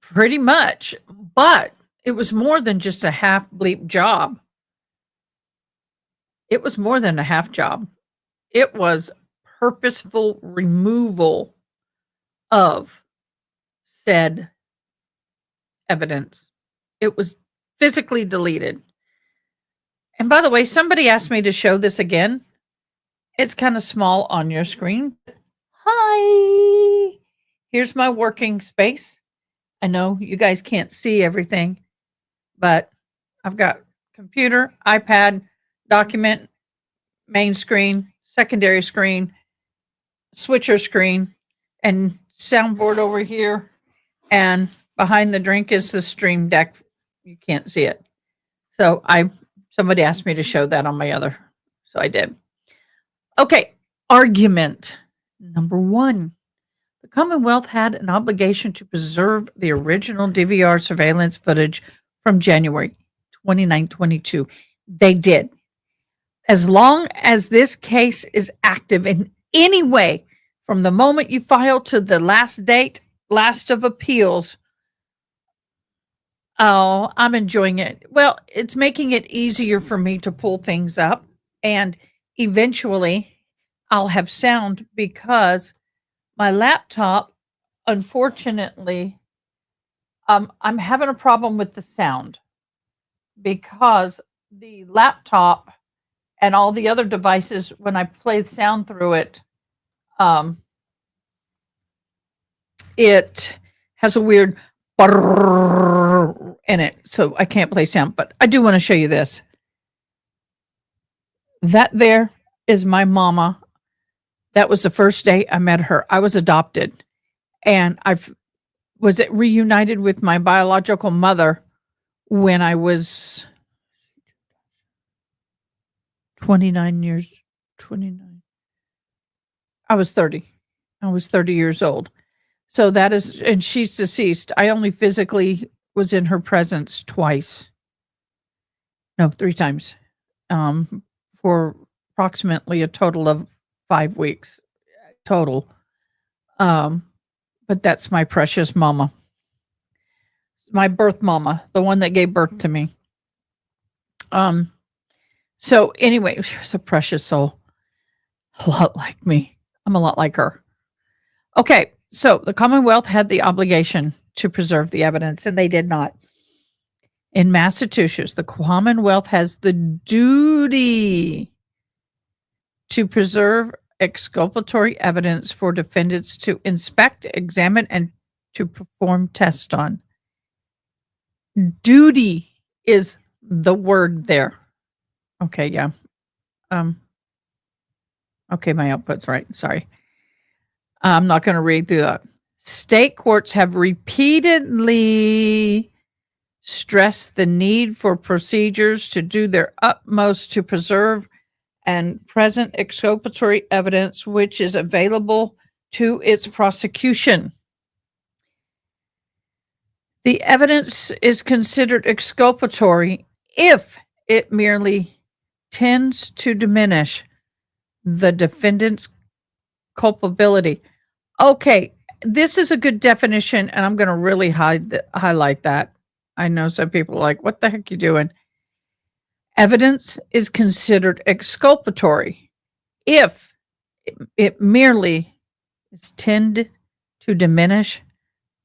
Pretty much, but it was more than just a half bleep job. It was more than a half job. It was purposeful removal of said evidence. It was physically deleted. And by the way, somebody asked me to show this again. It's kind of small on your screen. Hi. Here's my working space. I know you guys can't see everything, but I've got computer, iPad, document, main screen, secondary screen, switcher screen, and soundboard over here. And behind the drink is the stream deck. You can't see it. So somebody asked me to show that on my other, so I did. Okay, argument number 1. The Commonwealth had an obligation to preserve the original DVR surveillance footage from January 29, 22. They did. As long as this case is active in any way, from the moment you file to the last date, last of appeals, oh, I'm enjoying it. Well, it's making it easier for me to pull things up, and eventually I'll have sound, because my laptop, unfortunately, I'm having a problem with the sound. because the laptop and all the other devices, when I played sound through it, it has a weird in it, so I can't play sound. But I do want to show you this. That there is my mama. That was the first day I met her. I was adopted, and I was reunited with my biological mother when I was 29. I was 30. I was 30 years old. So that is, and she's deceased. I only physically was in her presence twice. No, 3 times. For approximately a total of 5 weeks total. But that's my precious mama. My birth mama, the one that gave birth to me. So anyway, she's a precious soul. A lot like me. I'm a lot like her. Okay, so the Commonwealth had the obligation to preserve the evidence, and they did not. In Massachusetts, the Commonwealth has the duty to preserve exculpatory evidence for defendants to inspect, examine, and to perform tests on. Duty is the word there. Okay, yeah. Okay, my output's right. Sorry. I'm not going to read through that. State courts have repeatedly stressed the need for procedures to do their utmost to preserve and present exculpatory evidence which is available to its prosecution. The evidence is considered exculpatory if it merely tends to diminish the defendant's culpability. Okay, this is a good definition, and I'm going to really highlight that. I know some people are like, what the heck are you doing? Evidence is considered exculpatory if it merely is tend to diminish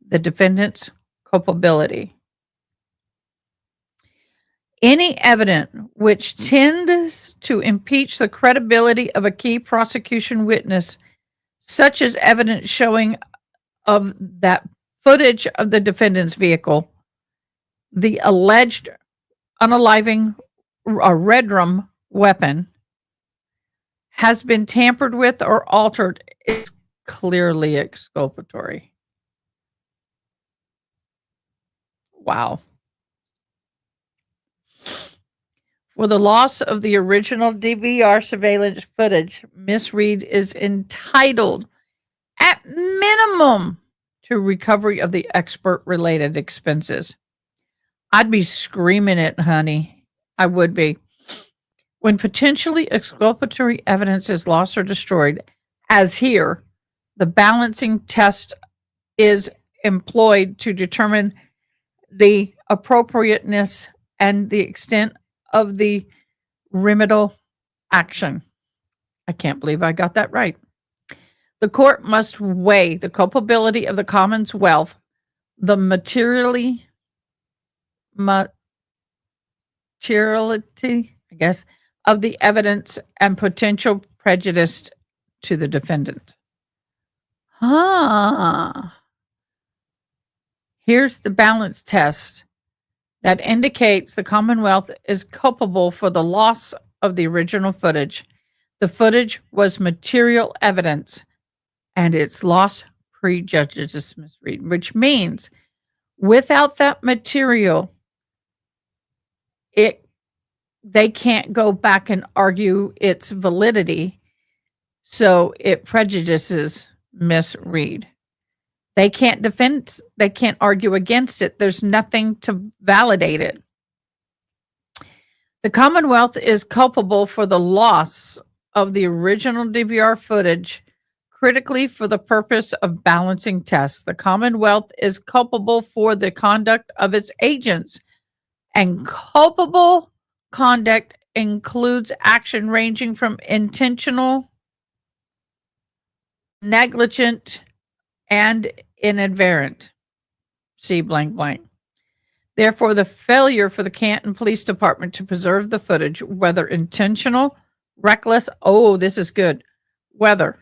the defendant's culpability. Any evidence which tends to impeach the credibility of a key prosecution witness, such as evidence showing of that footage of the defendant's vehicle, the alleged unaliving or red rum weapon has been tampered with or altered, is clearly exculpatory. Wow. For the loss of the original DVR surveillance footage, Miss Reed is entitled, at minimum, to recovery of the expert-related expenses. I'd be screaming it, honey. I would be. When potentially exculpatory evidence is lost or destroyed, as here, the balancing test is employed to determine the appropriateness and the extent of the remedial action. I can't believe I got that right. The court must weigh the culpability of the Commonwealth, the materiality, I guess, of the evidence and potential prejudice to the defendant. Here's the balance test that indicates the Commonwealth is culpable for the loss of the original footage. The footage was material evidence, and its loss prejudges Miss Reed, which means without that material, they can't go back and argue its validity, so it prejudices Miss Reed. They can't they can't argue against it. There's nothing to validate it. The Commonwealth is culpable for the loss of the original DVR footage, critically for the purpose of balancing tests. The Commonwealth is culpable for the conduct of its agents, and culpable conduct includes action ranging from intentional, negligent, and inadvertent. See blank blank. Therefore, the failure for the Canton Police Department to preserve the footage, whether intentional, reckless, oh, this is good, whether,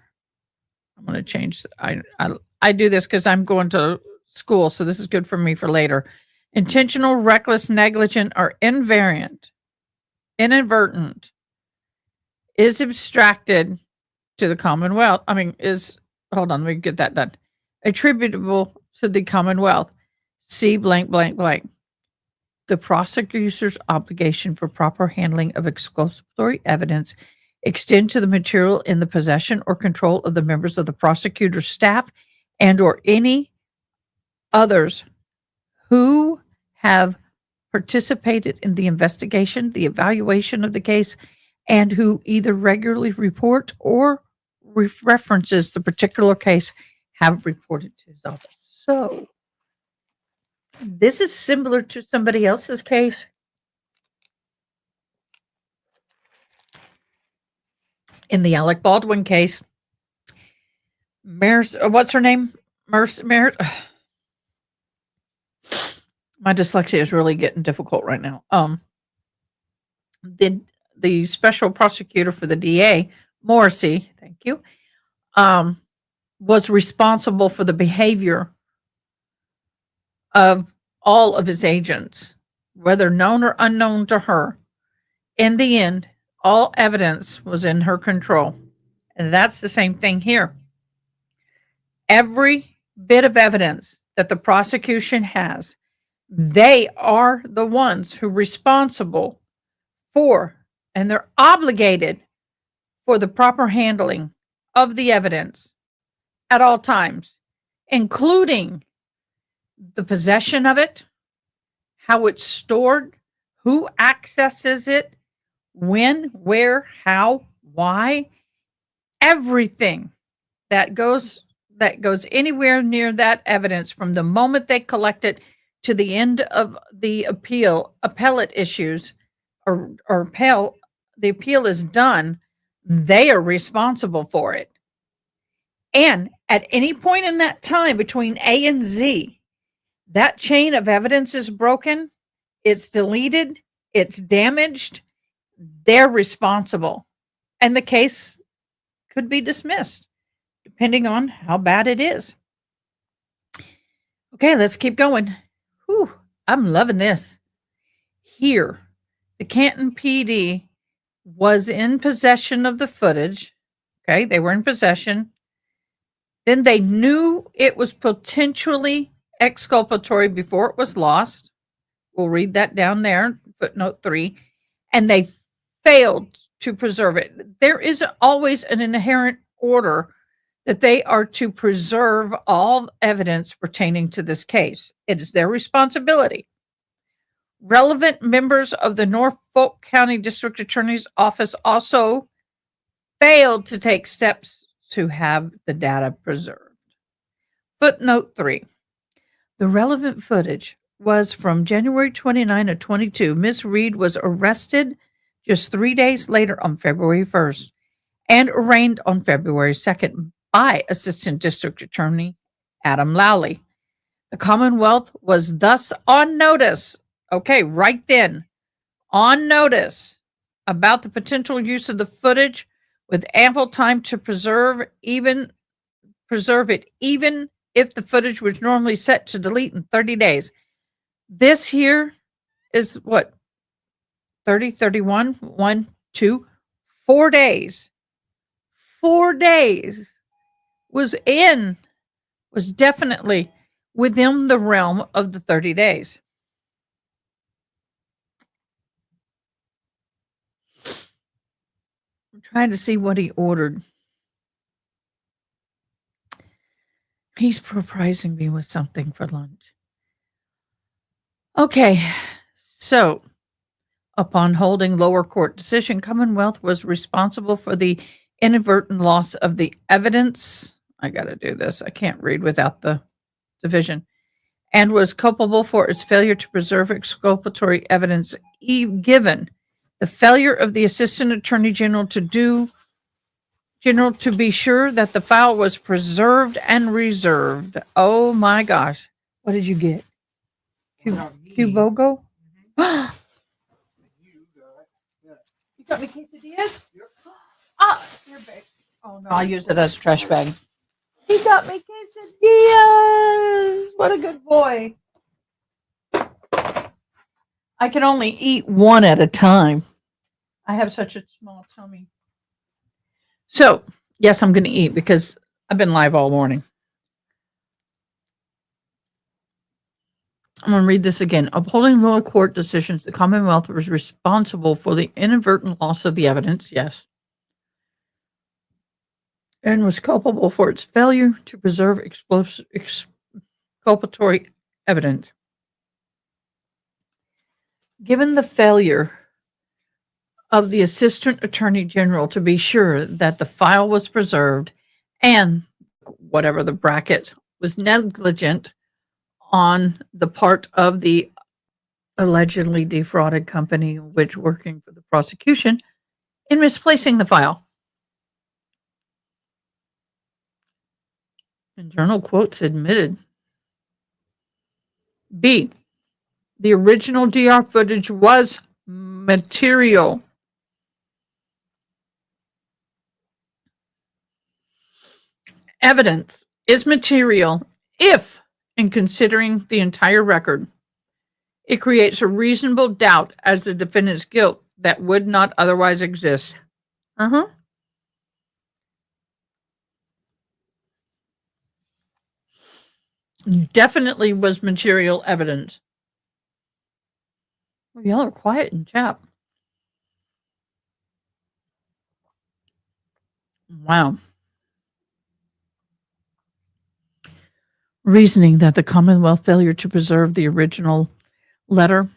I'm going to change, I do this because I'm going to school, so this is good for me for later. Intentional, reckless, negligent, or inadvertent is abstracted to the Commonwealth. Hold on, let me get that done. Attributable to the Commonwealth. See blank, blank, blank. The prosecutor's obligation for proper handling of exculpatory evidence extend to the material in the possession or control of the members of the prosecutor's staff and or any others who have participated in the investigation, the evaluation of the case, and who either regularly report or references the particular case have reported to his office. So this is similar to somebody else's case. In the Alec Baldwin case, what's her name? My dyslexia is really getting difficult right now. The special prosecutor for the DA, Morrissey, thank you, was responsible for the behavior of all of his agents, whether known or unknown to her. In the end, all evidence was in her control. And that's the same thing here. Every bit of evidence that the prosecution has, they are the ones who are responsible for, and they're obligated for the proper handling of the evidence at all times, including the possession of it, how it's stored, who accesses it, when, where, how, why, everything that goes anywhere near that evidence from the moment they collect it to the end of the appellate issues the appeal is done, they are responsible for it. And at any point in that time between A and Z, that chain of evidence is broken, it's deleted, it's damaged, they're responsible. And the case could be dismissed, depending on how bad it is. Okay, let's keep going. Whew, I'm loving this. Here, the Canton PD was in possession of the footage. Okay, they were in possession. Then they knew it was potentially exculpatory before it was lost. We'll read that down there, footnote 3. And they failed to preserve it. There is always an inherent order that they are to preserve all evidence pertaining to this case. It is their responsibility. Relevant members of the Norfolk County District Attorney's Office also failed to take steps to have the data preserved. Footnote 3. The relevant footage was from January 29 of 22. Ms. Reed was arrested just 3 days later on February 1st and arraigned on February 2nd by Assistant District Attorney Adam Lowley. The Commonwealth was thus on notice, okay, right then, on notice about the potential use of the footage with ample time to preserve it, even if the footage was normally set to delete in 30 days. This here is what, 30, 31, 1, 2, 4 days. 4 days was definitely within the realm of the 30 days. I'm trying to see what he ordered. He's surprising me with something for lunch. Okay, so upon holding lower court decision, Commonwealth was responsible for the inadvertent loss of the evidence. I got to do this. I can't read without the division. And was culpable for its failure to preserve exculpatory evidence, given the failure of the Assistant Attorney General to be sure that the file was preserved and reserved. Oh my gosh. What did you get? Cubogo. You got me quesadillas? Yep. Ah, here, babe. Oh no, I use it as a trash bag. He got me quesadillas. What a good boy. I can only eat one at a time. I have such a small tummy. So, yes, I'm going to eat because I've been live all morning. I'm going to read this again. Upholding lower court decisions, the Commonwealth was responsible for the inadvertent loss of the evidence, yes, and was culpable for its failure to preserve exculpatory evidence. Given the failure of the Assistant Attorney General to be sure that the file was preserved and whatever the bracket was negligent on the part of the allegedly defrauded company which working for the prosecution in misplacing the file. Internal quotes admitted. B. The original DR footage was material. Evidence is material if, in considering the entire record, it creates a reasonable doubt as to the defendant's guilt that would not otherwise exist. Definitely was material evidence. Well, y'all are quiet in chat. Wow. Reasoning that the Commonwealth failure to preserve the original letter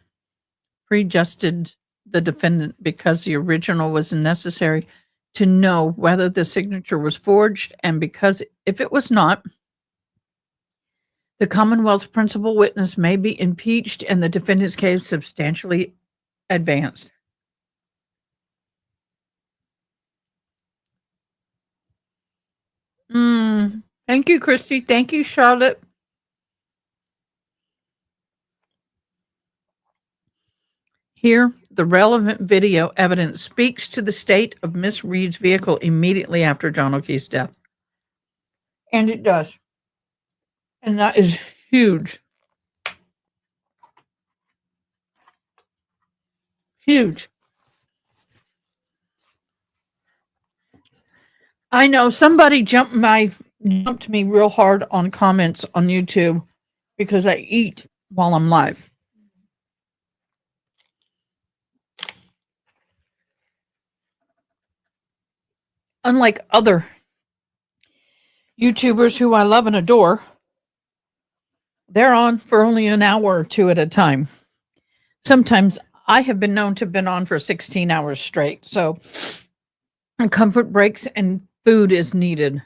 prejudged the defendant because the original was necessary to know whether the signature was forged, and because if it was not, the Commonwealth's principal witness may be impeached and the defendant's case substantially advanced. Thank you, Christy. Thank you, Charlotte. Here, the relevant video evidence speaks to the state of Miss Reed's vehicle immediately after John O'Keefe's death. And it does. And that is huge. Huge. I know somebody jumped me real hard on comments on YouTube because I eat while I'm live. Unlike other YouTubers who I love and adore, they're on for only an hour or two at a time. Sometimes I have been known to have been on for 16 hours straight. So comfort breaks and food is needed.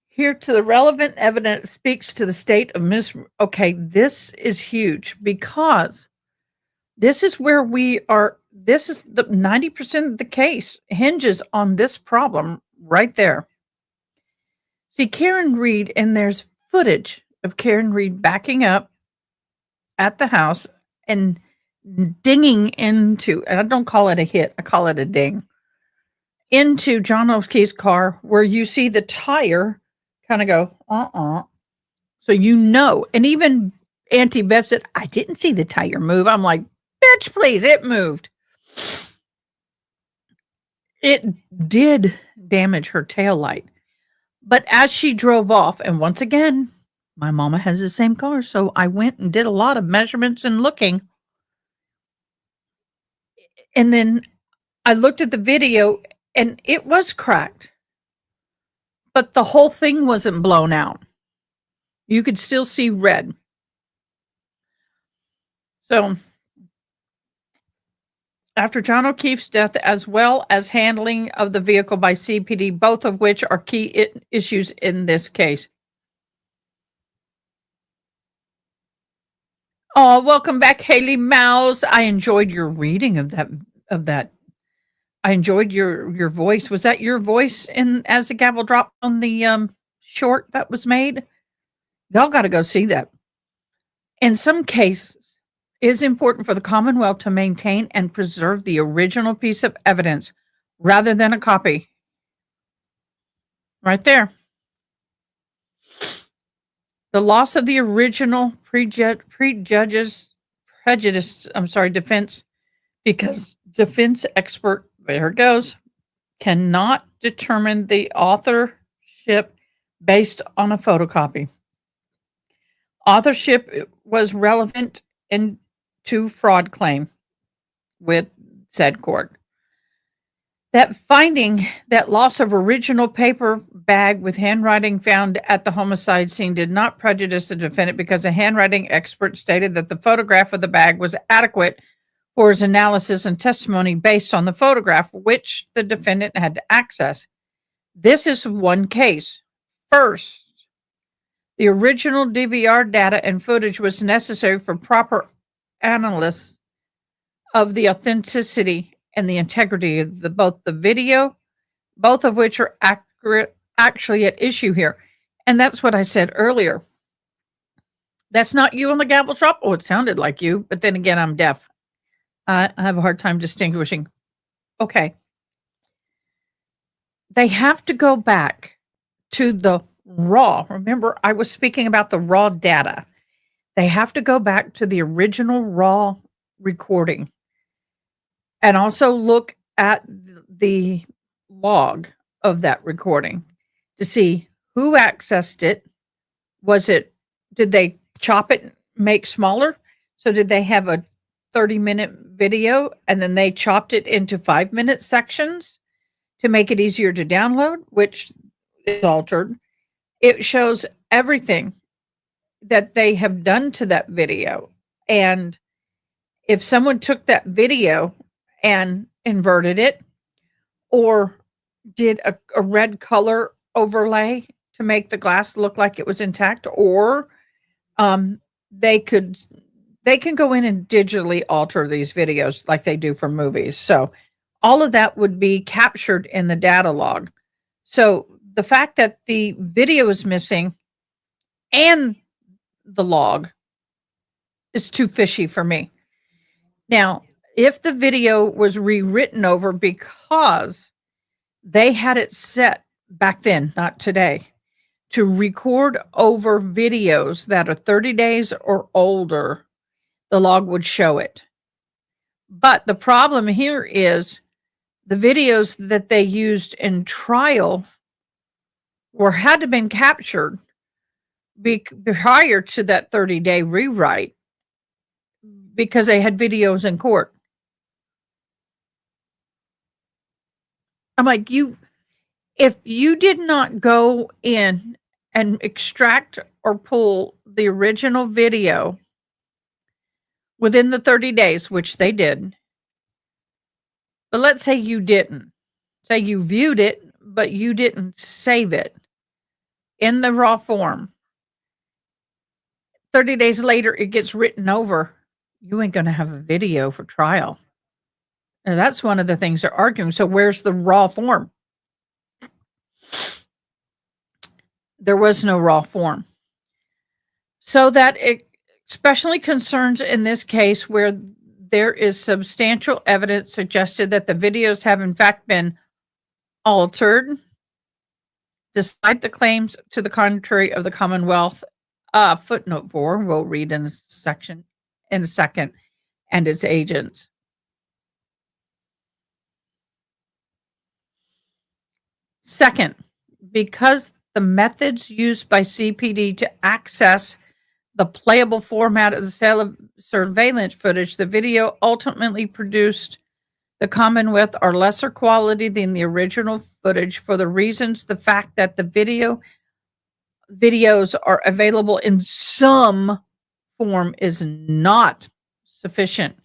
Here to the relevant evidence speaks to the state of Okay, this is huge because this is where we are. This is the 90% of the case hinges on this problem right there. See, Karen Reed, and there's footage of Karen Reed backing up at the house and dinging into, and I don't call it a hit, I call it a ding, into John O'Keefe's car where you see the tire kind of go, So you know, and even Auntie Beth said, I didn't see the tire move. I'm like, bitch, please, it moved. It did damage her taillight. But as she drove off, and once again, my mama has the same car, so I went and did a lot of measurements and looking. And then I looked at the video, and it was cracked. But the whole thing wasn't blown out. You could still see red. So, after John O'Keefe's death, as well as handling of the vehicle by CPD, both of which are key issues in this case. Oh, welcome back, Haley Mouse. I enjoyed your reading of that. I enjoyed your voice. Was that your voice as the gavel dropped on the short that was made? Y'all got to go see that. In some cases, it is important for the Commonwealth to maintain and preserve the original piece of evidence rather than a copy. Right there. The loss of the original defense, because defense expert, there it goes, cannot determine the authorship based on a photocopy. Authorship was relevant to fraud claim with said court. That finding that loss of original paper bag with handwriting found at the homicide scene did not prejudice the defendant because a handwriting expert stated that the photograph of the bag was adequate for his analysis and testimony based on the photograph, which the defendant had to access. This is one case. First, the original DVR data and footage was necessary for proper analysis of the authenticity and the integrity of both the video, both of which are actually at issue here. And that's what I said earlier. That's not you on the gavel shop. Oh, it sounded like you, but then again, I'm deaf. I have a hard time distinguishing. Okay. They have to go back to the raw. Remember, I was speaking about the raw data. They have to go back to the original raw recording and also look at the log of that recording to see who accessed it. Did they chop it, make smaller? So did they have a 30-minute video and then they chopped it into 5-minute sections to make it easier to download, which is altered? It shows everything that they have done to that video. And if someone took that video and inverted it or did a red color overlay to make the glass look like it was intact, or they can go in and digitally alter these videos like they do for movies. So all of that would be captured in the data log. So the fact that the video is missing and the log is too fishy for me. Now, if the video was rewritten over because they had it set back then, not today, to record over videos that are 30 days or older, the log would show it. But the problem here is the videos that they used in trial had to been captured prior to that 30-day rewrite because they had videos in court. I'm like, if you did not go in and extract or pull the original video within the 30 days, which they did, but let's say you didn't. Say you viewed it, but you didn't save it in the raw form. 30 days later, it gets written over. You ain't going to have a video for trial. And that's one of the things they're arguing. So where's the raw form? There was no raw form. So that it especially concerns in this case where there is substantial evidence suggested that the videos have in fact been altered, despite the claims to the contrary of the Commonwealth. Footnote 4, we'll read in a second, and its agents. Second, because the methods used by CPD to access the playable format of the surveillance footage, the video ultimately produced the Commonwealth are lesser quality than the original footage for the reasons the fact that the videos are available in some form is not sufficient.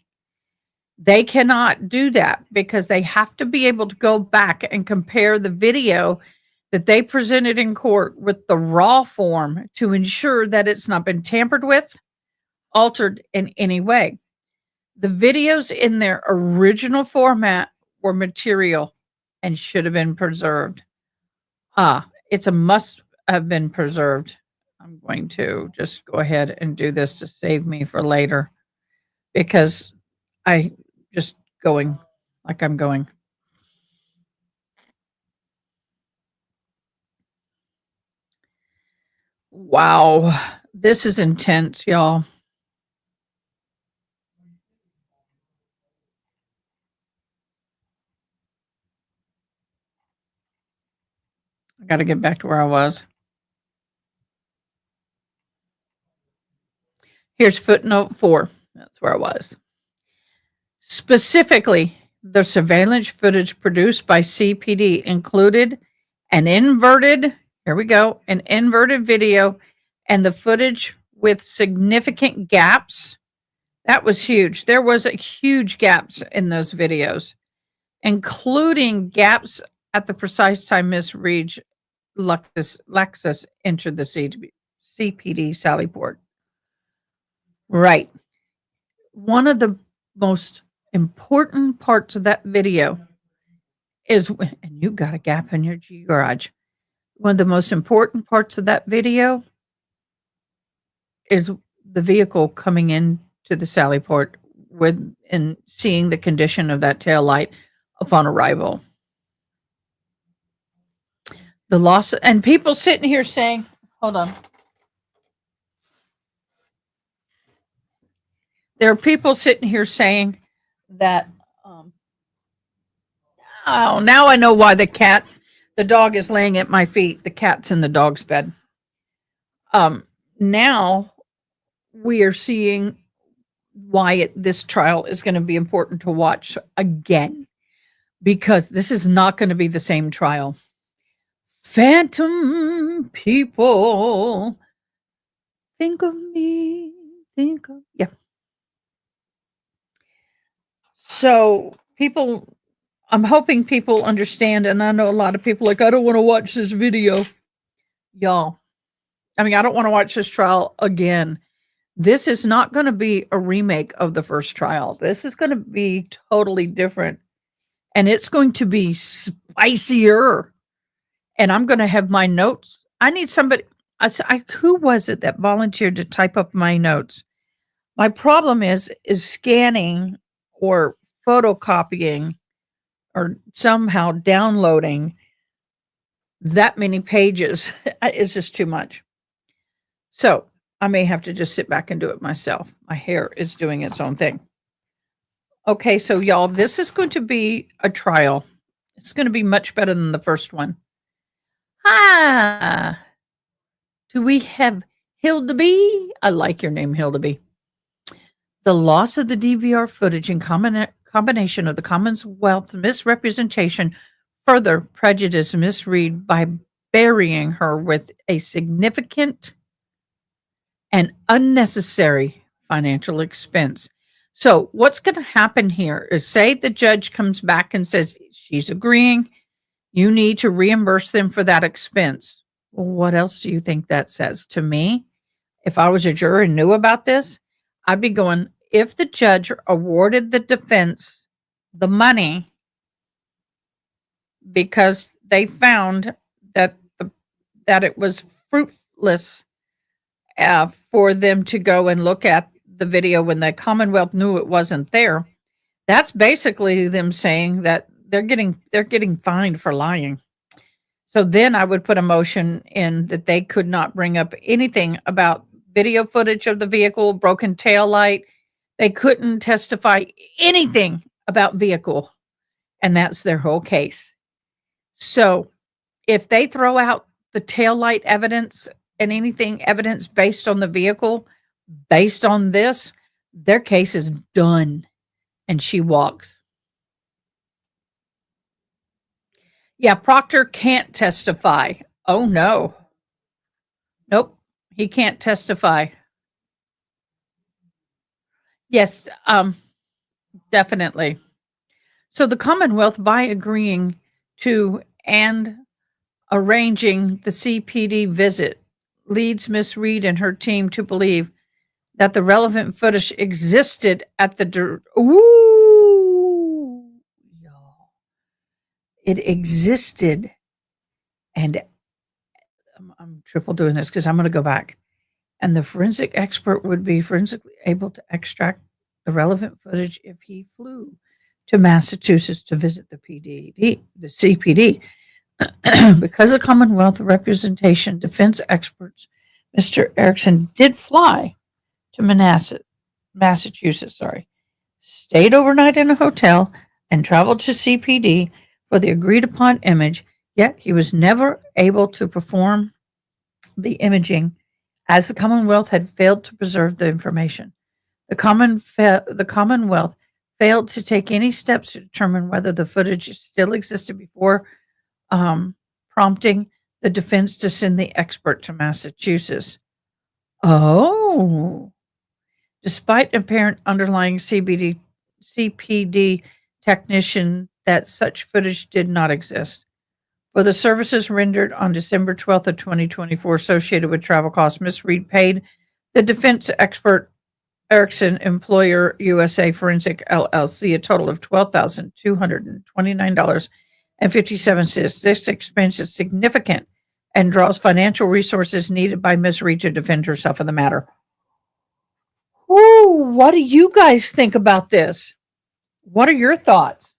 They cannot do that because they have to be able to go back and compare the video that they presented in court with the raw form to ensure that it's not been tampered with, altered in any way. The videos in their original format were material and should have been preserved. It's a must have been preserved. I'm going to just go ahead and do this to save me for later because I just going like I'm going. Wow. This is intense, y'all. I got to get back to where I was. Here's footnote 4. That's where I was. Specifically, the surveillance footage produced by CPD included an inverted, here we go, an inverted video and the footage with significant gaps. That was huge. There was a huge gaps in those videos, including gaps at the precise time Miss Reed Lexus entered the CPD Sally Port. Right. One of the most important parts of that video is, and you got a gap in your garage. One of the most important parts of that video is the vehicle coming in to the Sally Port with and seeing the condition of that tail light upon arrival. The loss, and people sitting here saying, hold on. There are people sitting here saying that, oh, now I know why the dog is laying at my feet. The cat's in the dog's bed. Now we are seeing why this trial is going to be important to watch again, because this is not going to be the same trial. Phantom people, think of me, yeah. So people, I'm hoping people understand, and I know a lot of people like, I don't want to watch this video. Y'all, I mean, I don't want to watch this trial again. This is not going to be a remake of the first trial. This is going to be totally different. And it's going to be spicier. And I'm going to have my notes. I need somebody. Who was it that volunteered to type up my notes? My problem is scanning or photocopying or somehow downloading that many pages is just too much. So I may have to just sit back and do it myself. My hair is doing its own thing. Okay, so y'all, this is going to be a trial. It's going to be much better than the first one. Do we have Hilda? I like your name, Hilda. The loss of the DVR footage in combination of the Commonwealth's misrepresentation further prejudiced Miss Reed by burying her with a significant and unnecessary financial expense. So what's going to happen here is, say the judge comes back and says she's agreeing, you need to reimburse them for that expense. Well, what else do you think that says to me? If I was a juror and knew about this, I'd be going, if the judge awarded the defense the money because they found that it was fruitless for them to go and look at the video when the Commonwealth knew it wasn't there, that's basically them saying that they're getting fined for lying. So then I would put a motion in that they could not bring up anything about video footage of the vehicle, broken tail light. They couldn't testify anything about vehicle, and that's their whole case. So if they throw out the tail light evidence and anything evidence based on the vehicle, based on this, their case is done. And she walks. Yeah, Proctor can't testify. Oh, no. Nope, he can't testify. Yes, definitely. So the Commonwealth, by agreeing to and arranging the CPD visit, leads Miss Reed and her team to believe that the relevant footage existed at the it existed, and I'm triple doing this because I'm going to go back. And the forensic expert would be forensically able to extract the relevant footage if he flew to Massachusetts to visit the CPD. Because of Commonwealth representation, defense experts, Mr. Erickson did fly to Massachusetts, stayed overnight in a hotel, and traveled to CPD for the agreed upon image, yet he was never able to perform the imaging as the Commonwealth had failed to preserve the information. The Commonwealth failed to take any steps to determine whether the footage still existed before prompting the defense to send the expert to Massachusetts. Oh. Despite apparent underlying CPD technician that such footage did not exist. For the services rendered on December 12th of 2024 associated with travel costs, Ms. Reed paid the defense expert Erickson Employer USA Forensic LLC a total of $12,229.57. This expense is significant and draws financial resources needed by Ms. Reed to defend herself in the matter. Ooh, what do you guys think about this? What are your thoughts?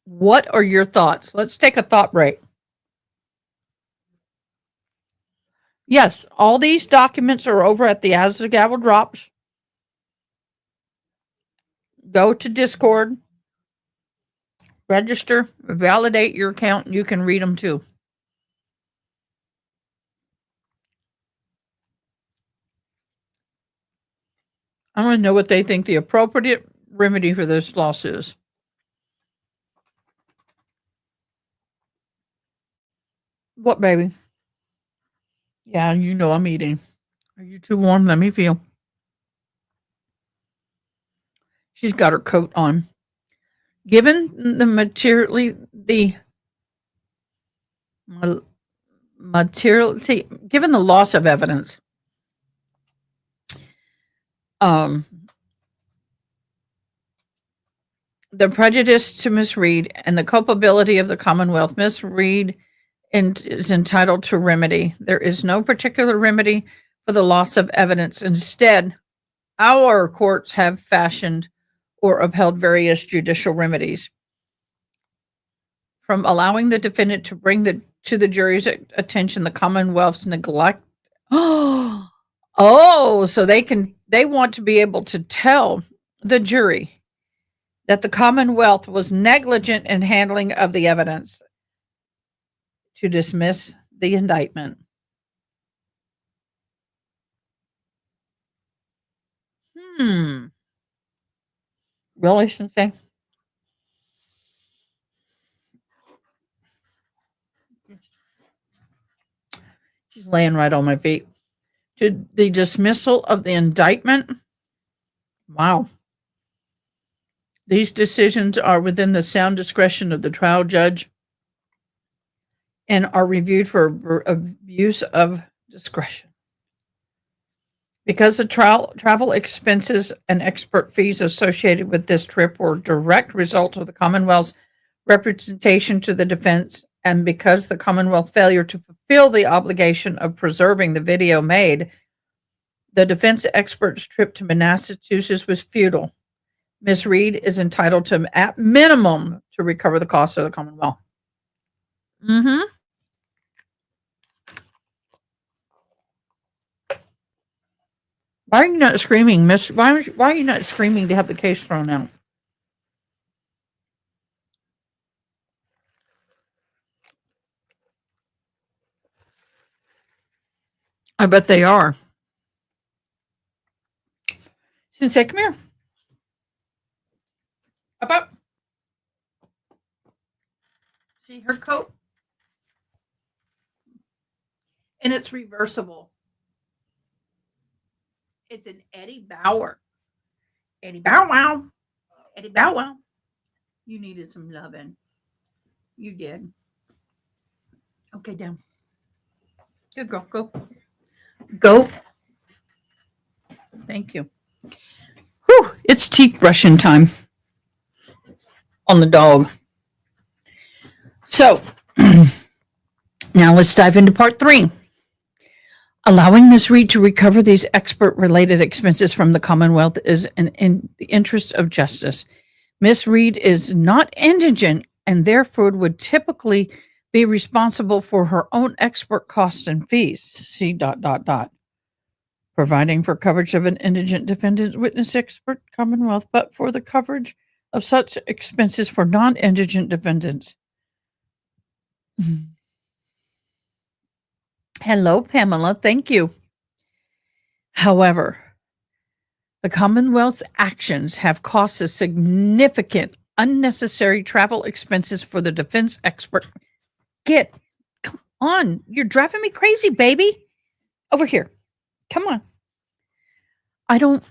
What are your thoughts? Let's take a thought break. Yes, all these documents are over at the As the Gavel Drops. Go to Discord, register, validate your account, and you can read them too. I want to know what they think the appropriate remedy for this loss is. What, baby? Yeah, you know I'm eating. Are you too warm? Let me feel. She's got her coat on. Given the materiality, given the loss of evidence, the prejudice to Miss Reed and the culpability of the Commonwealth, Miss Reed is entitled to remedy. There is no particular remedy for the loss of evidence. Instead, our courts have fashioned or upheld various judicial remedies, from allowing the defendant to bring to the jury's attention the Commonwealth's neglect. Oh, so they want to be able to tell the jury that the Commonwealth was negligent in handling of the evidence to dismiss the indictment. Really, Sensei? She's laying right on my feet. To the dismissal of the indictment? Wow. These decisions are within the sound discretion of the trial judge and are reviewed for abuse of discretion. Because the travel expenses and expert fees associated with this trip were direct result of the Commonwealth's representation to the defense, and because the Commonwealth failure to fulfill the obligation of preserving the video made, the defense expert's trip to Massachusetts was futile. Ms. Reed is entitled to, at minimum, to recover the cost of the Commonwealth. Why are you not screaming, Miss? Why are you not screaming to have the case thrown out? I bet they are. Sensei, come here. Up, up. See her coat? And it's reversible. It's an Eddie Bauer. Eddie Bow Wow. Eddie Bow Wow. You needed some loving. You did. Okay, down. Good girl. Go. Go. Thank you. Whew, it's teeth brushing time on the dog. So, Now let's dive into part 3. Allowing Ms. Reed to recover these expert-related expenses from the Commonwealth is in the interest of justice. Ms. Reed is not indigent and therefore would typically be responsible for her own expert costs and fees. See ... Providing for coverage of an indigent defendant witness expert Commonwealth, but for the coverage of such expenses for non-indigent defendants. Hello, Pamela. Thank you. However, the Commonwealth's actions have cost us significant unnecessary travel expenses for the defense expert. Come on. You're driving me crazy, baby. Over here. Come on. I don't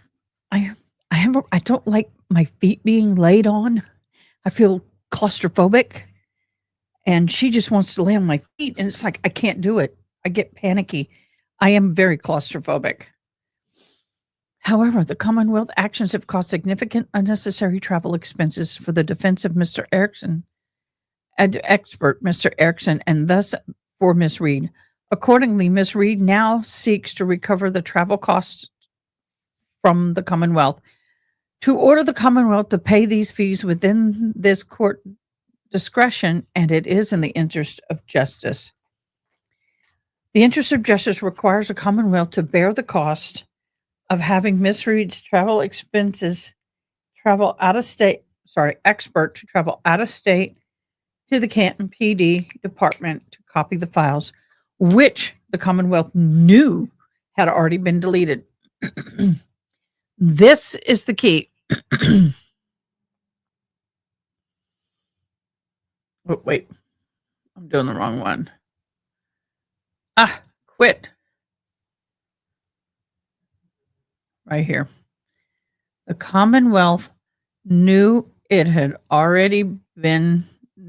like my feet being laid on. I feel claustrophobic. And she just wants to lay on my feet. And it's like, I can't do it. I get panicky. I am very claustrophobic. However, the Commonwealth actions have caused significant unnecessary travel expenses for the defense of Mr. Erickson, expert Mr. Erickson, and thus for Ms. Reed. Accordingly, Ms. Reed now seeks to recover the travel costs from the Commonwealth. To order the Commonwealth to pay these fees within this court discretion, and it is in the interest of justice. The interest of justice requires the Commonwealth to bear the cost of having Ms. Reed's travel expenses expert to travel out of state to the Canton PD department to copy the files, which the Commonwealth knew had already been deleted. This is the key. Oh, wait. I'm doing the wrong one. Quit. Right here. The Commonwealth knew it had already been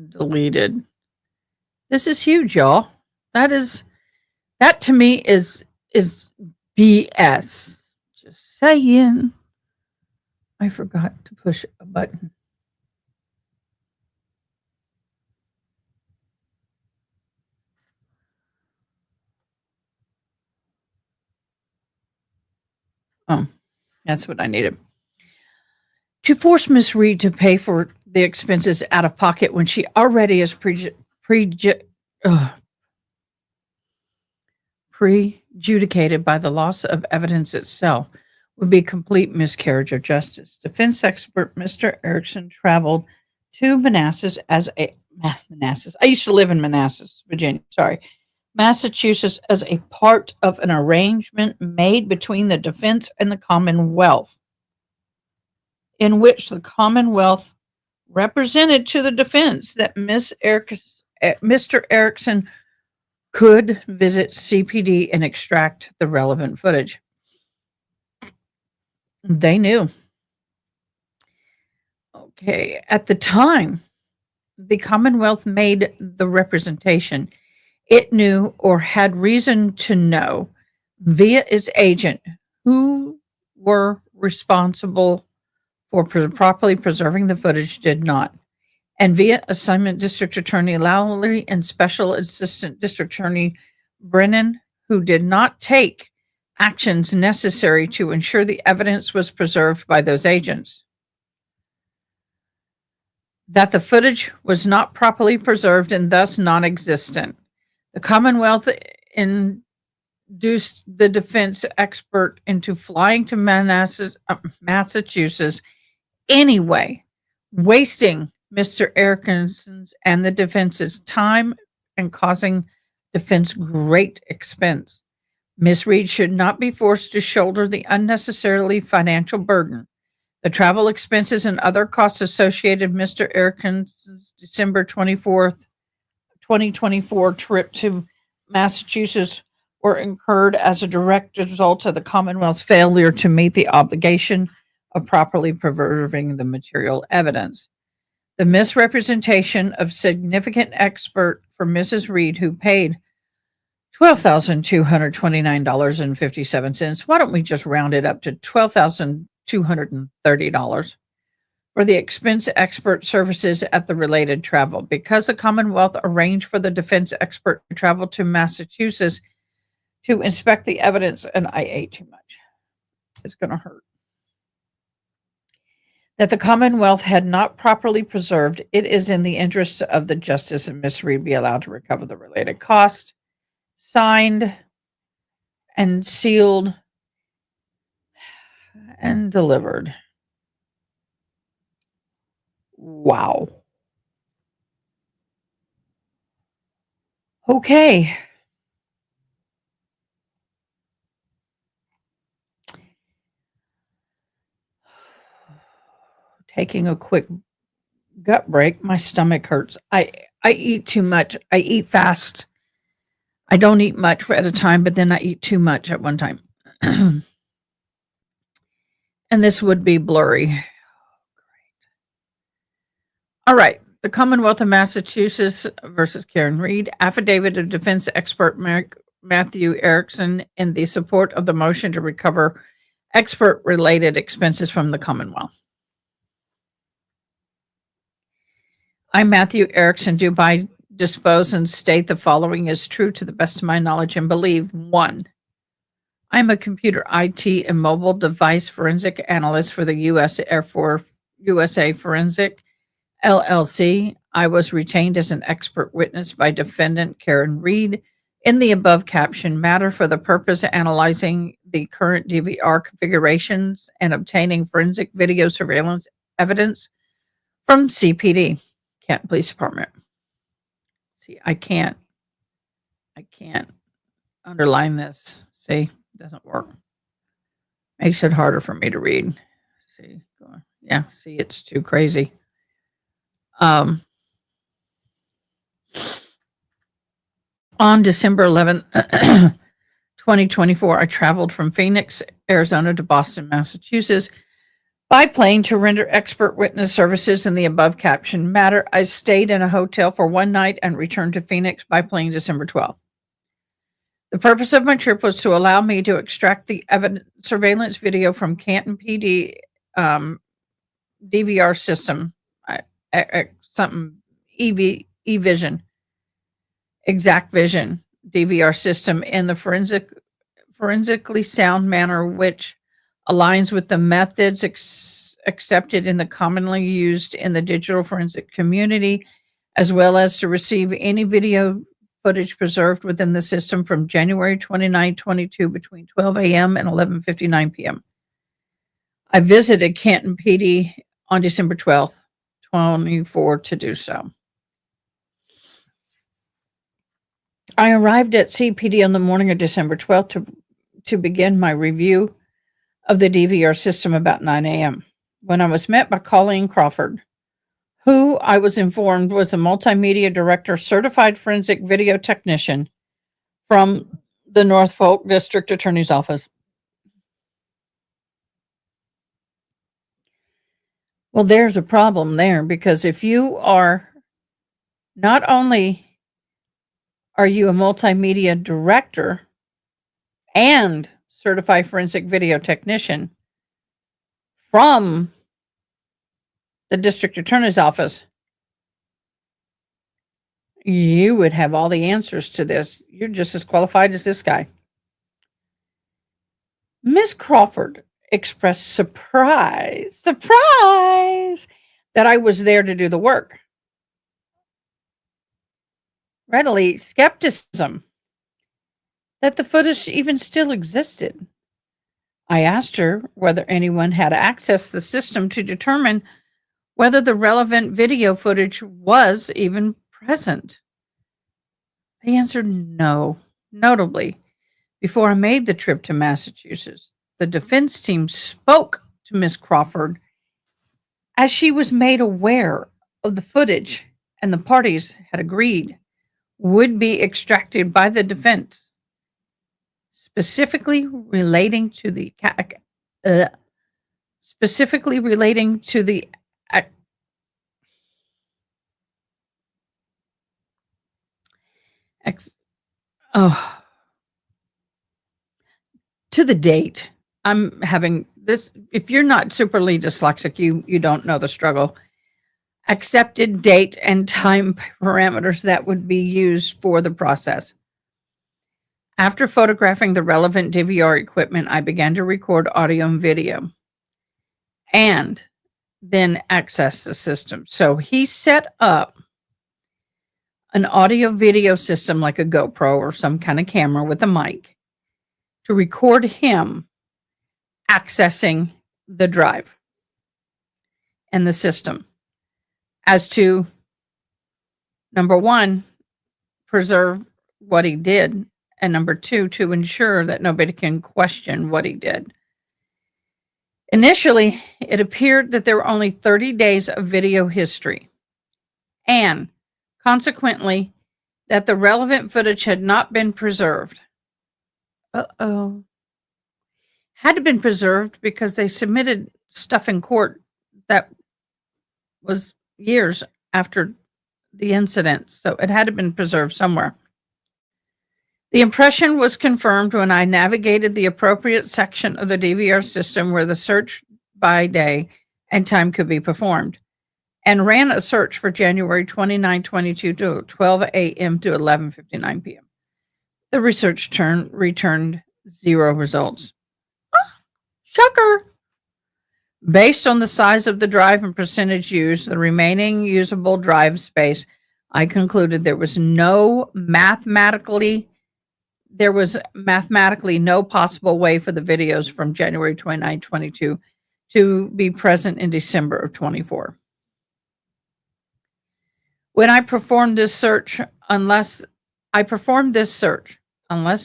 deleted. This is huge, y'all. That to me is BS. Just saying. I forgot to push a button. Oh, that's what I needed. To force Miss Reed to pay for the expenses out of pocket when she already is prejudicated by the loss of evidence itself would be a complete miscarriage of justice. Defense expert Mr. Erickson traveled to Manassas I used to live in Manassas, Virginia. Massachusetts as a part of an arrangement made between the defense and the Commonwealth, in which the Commonwealth represented to the defense that Mr. Erickson could visit CPD and extract the relevant footage. They knew. Okay, at the time the Commonwealth made the representation, it knew or had reason to know via its agent who were responsible for properly preserving the footage did not. And via assignment District Attorney Lowry and Special Assistant District Attorney Brennan, who did not take actions necessary to ensure the evidence was preserved by those agents. That the footage was not properly preserved and thus non-existent. The Commonwealth induced the defense expert into flying to Massachusetts anyway, wasting Mr. Erickson's and the defense's time and causing defense great expense. Ms. Reed should not be forced to shoulder the unnecessarily financial burden. The travel expenses and other costs associated with Mr. Erickson's December 24th, 2024 trip to Massachusetts were incurred as a direct result of the Commonwealth's failure to meet the obligation of properly preserving the material evidence. The misrepresentation of significant expert for Mrs. Reed, who paid $12,229.57. Why don't we just round it up to $12,230 for the expense expert services at the related travel. Because the Commonwealth arranged for the defense expert to travel to Massachusetts to inspect the evidence, and I ate too much. It's going to hurt. That the Commonwealth had not properly preserved, it is in the interest of the justice and Miss Reed be allowed to recover the related cost. Signed and sealed and delivered. Wow. Okay. Taking a quick gut break. My stomach hurts. I eat too much. I eat fast. I don't eat much at a time, but then I eat too much at one time. And this would be blurry. All right. The Commonwealth of Massachusetts versus Karen Reed. Affidavit of defense expert Matthew Erickson in the support of the motion to recover expert related expenses from the Commonwealth. I, Matthew Erickson, do by dispose and state the following is true to the best of my knowledge and believe. 1. I'm a computer IT and mobile device forensic analyst for the U.S. Air Force USA Forensic LLC. I was retained as an expert witness by defendant Karen Reed in the above captioned matter for the purpose of analyzing the current DVR configurations and obtaining forensic video surveillance evidence from CPD, Canton Police Department. See, I can't underline this. See, it doesn't work. Makes it harder for me to read. See, yeah, see, it's too crazy. On December 11th, 2024, I traveled from Phoenix, Arizona to Boston, Massachusetts by plane to render expert witness services in the above captioned matter. I stayed in a hotel for one night and returned to Phoenix by plane December 12th. The purpose of my trip was to allow me to extract the surveillance video from Canton PD DVR system, something eVision, Exact Vision DVR system in the forensically sound manner, which aligns with the methods accepted in the commonly used in the digital forensic community, as well as to receive any video footage preserved within the system from January 29, 22 between 12 a.m. and 11:59 p.m. I visited Canton PD on December 12th, 24 to do so. I arrived at CPD on the morning of December 12th to begin my review of the DVR system about 9 a.m. when I was met by Colleen Crawford, who I was informed was a multimedia director, certified forensic video technician from the Norfolk District Attorney's Office. Well, there's a problem there, because if you are, not only are you a multimedia director and certified forensic video technician from the district attorney's office, you would have all the answers to this. You're just as qualified as this guy. Miss Crawford expressed surprise that I was there to do the work. Readily skepticism that the footage even still existed. I asked her whether anyone had accessed the system to determine whether the relevant video footage was even present. They answered no. Notably, before I made the trip to Massachusetts, the defense team spoke to Miss Crawford as she was made aware of the footage, and the parties had agreed would be extracted by the defense, specifically relating to the to the date I'm having this. If you're not superly dyslexic, you don't know the struggle. Accepted date and time parameters that would be used for the process. After photographing the relevant DVR equipment, I began to record audio and video and then access the system. So he set up an audio video system like a GoPro or some kind of camera with a mic to record him accessing the drive and the system as to number one, preserve what he did, and number two, to ensure that nobody can question what he did. Initially, it appeared that there were only 30 days of video history, and consequently, that the relevant footage had not been preserved. Uh-oh. Had been preserved because they submitted stuff in court that was years after the incident, so it had been preserved somewhere. The impression was confirmed when I navigated the appropriate section of the DVR system where the search by day and time could be performed, and ran a search for January 29, 22 to 12 a.m. to 11:59 p.m. The research returned 0 results. Shocker! Based on the size of the drive and percentage used, the remaining usable drive space, I concluded there was mathematically no possible way for the videos from January 29, 22 to be present in December of 24. When I performed this search, unless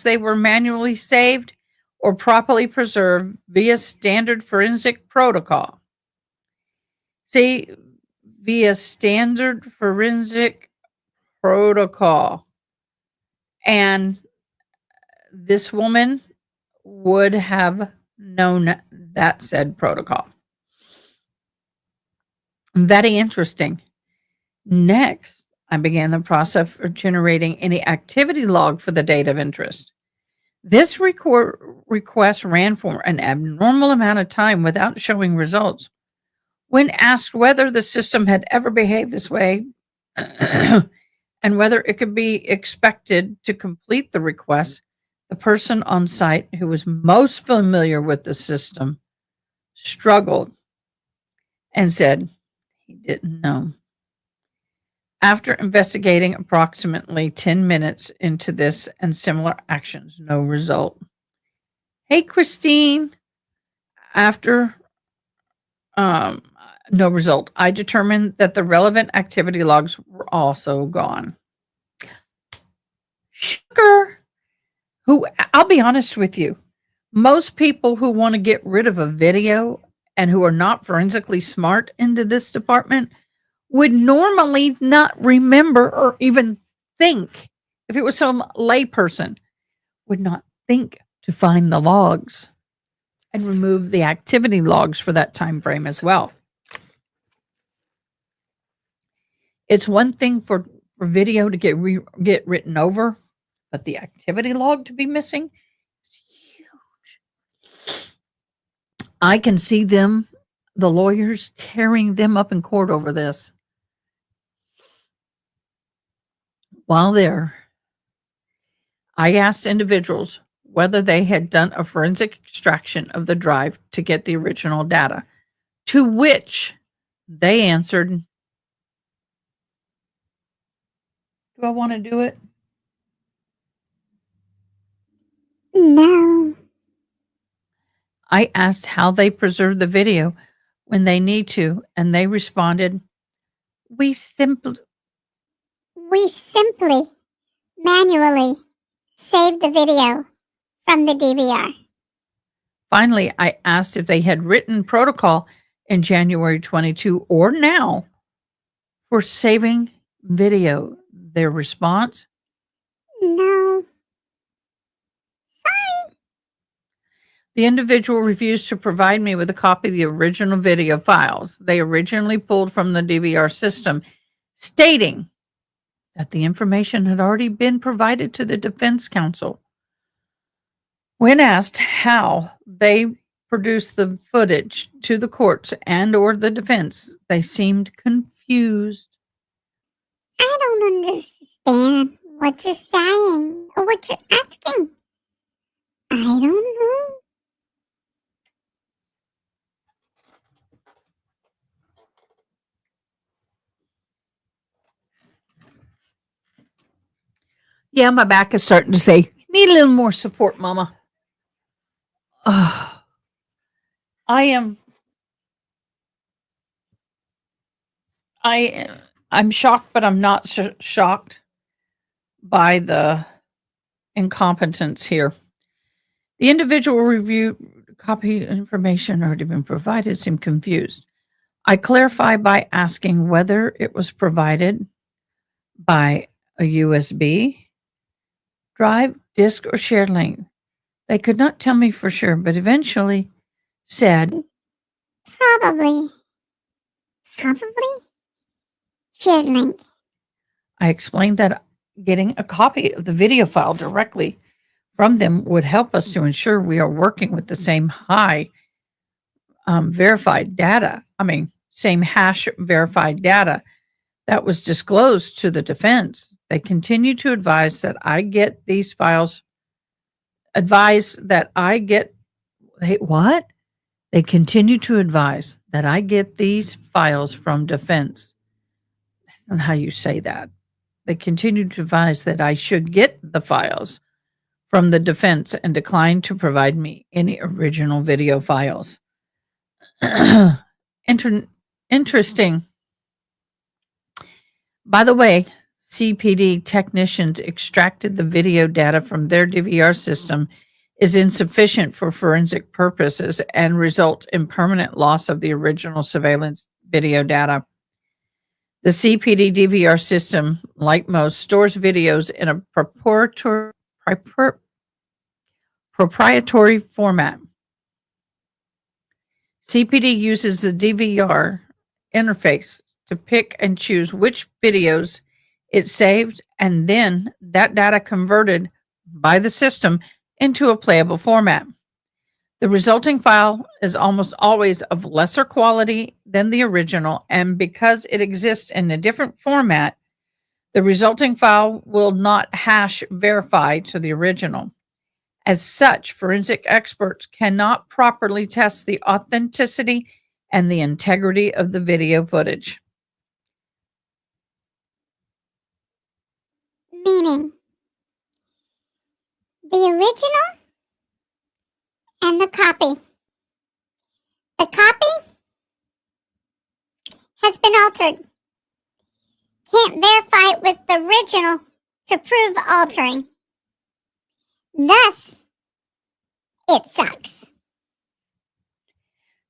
they were manually saved or properly preserved via standard forensic protocol. See, via standard forensic protocol. And this woman would have known that said protocol. Very interesting. Next, I began the process of generating any activity log for the date of interest. This request ran for an abnormal amount of time without showing results. When asked whether the system had ever behaved this way and whether it could be expected to complete the request, the person on site who was most familiar with the system struggled and said he didn't know. After investigating approximately 10 minutes into this and similar actions, no result. Hey, Christine. After no result, I determined that the relevant activity logs were also gone. Sugar. I'll be honest with you. Most people who want to get rid of a video and who are not forensically smart into this department would normally not remember or even think, if it was some layperson, would not think to find the logs and remove the activity logs for that time frame as well. It's one thing for video to get written over, but the activity log to be missing is huge. I can see the lawyers tearing them up in court over this. While there, I asked individuals whether they had done a forensic extraction of the drive to get the original data, to which they answered, "Do I want to do it?" No. I asked how they preserve the video when they need to, and they responded, We simply manually save the video from the DVR. Finally, I asked if they had written protocol in January 22 or now for saving video. Their response, No. the individual refused to provide me with a copy of the original video files they originally pulled from the DVR system, stating that the information had already been provided to the defense counsel. When asked how they produce the footage to the courts and or the defense, they seemed confused. I don't understand what you're saying or what you're asking. I don't know. Yeah, my back is starting to say, need a little more support, Mama. Ugh. I'm shocked, but I'm not shocked by the incompetence here. The individual review copy information already been provided seemed confused. I clarify by asking whether it was provided by a USB drive, disk, or shared link. They could not tell me for sure, but eventually said, Probably. Shared link. I explained that getting a copy of the video file directly from them would help us to ensure we are working with the same verified data. Same hash verified data that was disclosed to the defense. They continue to advise that I get these files. What? They continue to advise that I get these files from defense. That's not how you say that. They continue to advise that I should get the files from the defense and decline to provide me any original video files. Interesting. By the way, CPD technicians extracted the video data from their DVR system is insufficient for forensic purposes and results in permanent loss of the original surveillance video data. The CPD DVR system, like most, stores videos in a proprietary format. CPD uses the DVR interface to pick and choose which videos it saved, and then that data converted by the system into a playable format. The resulting file is almost always of lesser quality than the original, and because it exists in a different format, the resulting file will not hash verify to the original. As such, forensic experts cannot properly test the authenticity and the integrity of the video footage. Meaning, the original and the copy. The copy has been altered. Can't verify it with the original to prove altering. Thus, it sucks.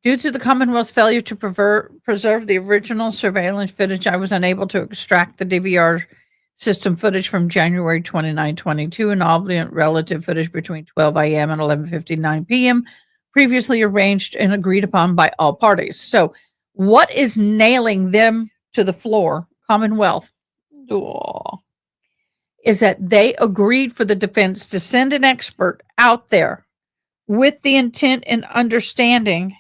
Due to the Commonwealth's failure to preserve the original surveillance footage, I was unable to extract the DVR system footage from January 29, 22, and all the relative footage between 12 a.m. and 11:59 p.m., previously arranged and agreed upon by all parties. So, what is nailing them to the floor, Commonwealth, is that they agreed for the defense to send an expert out there with the intent and understanding.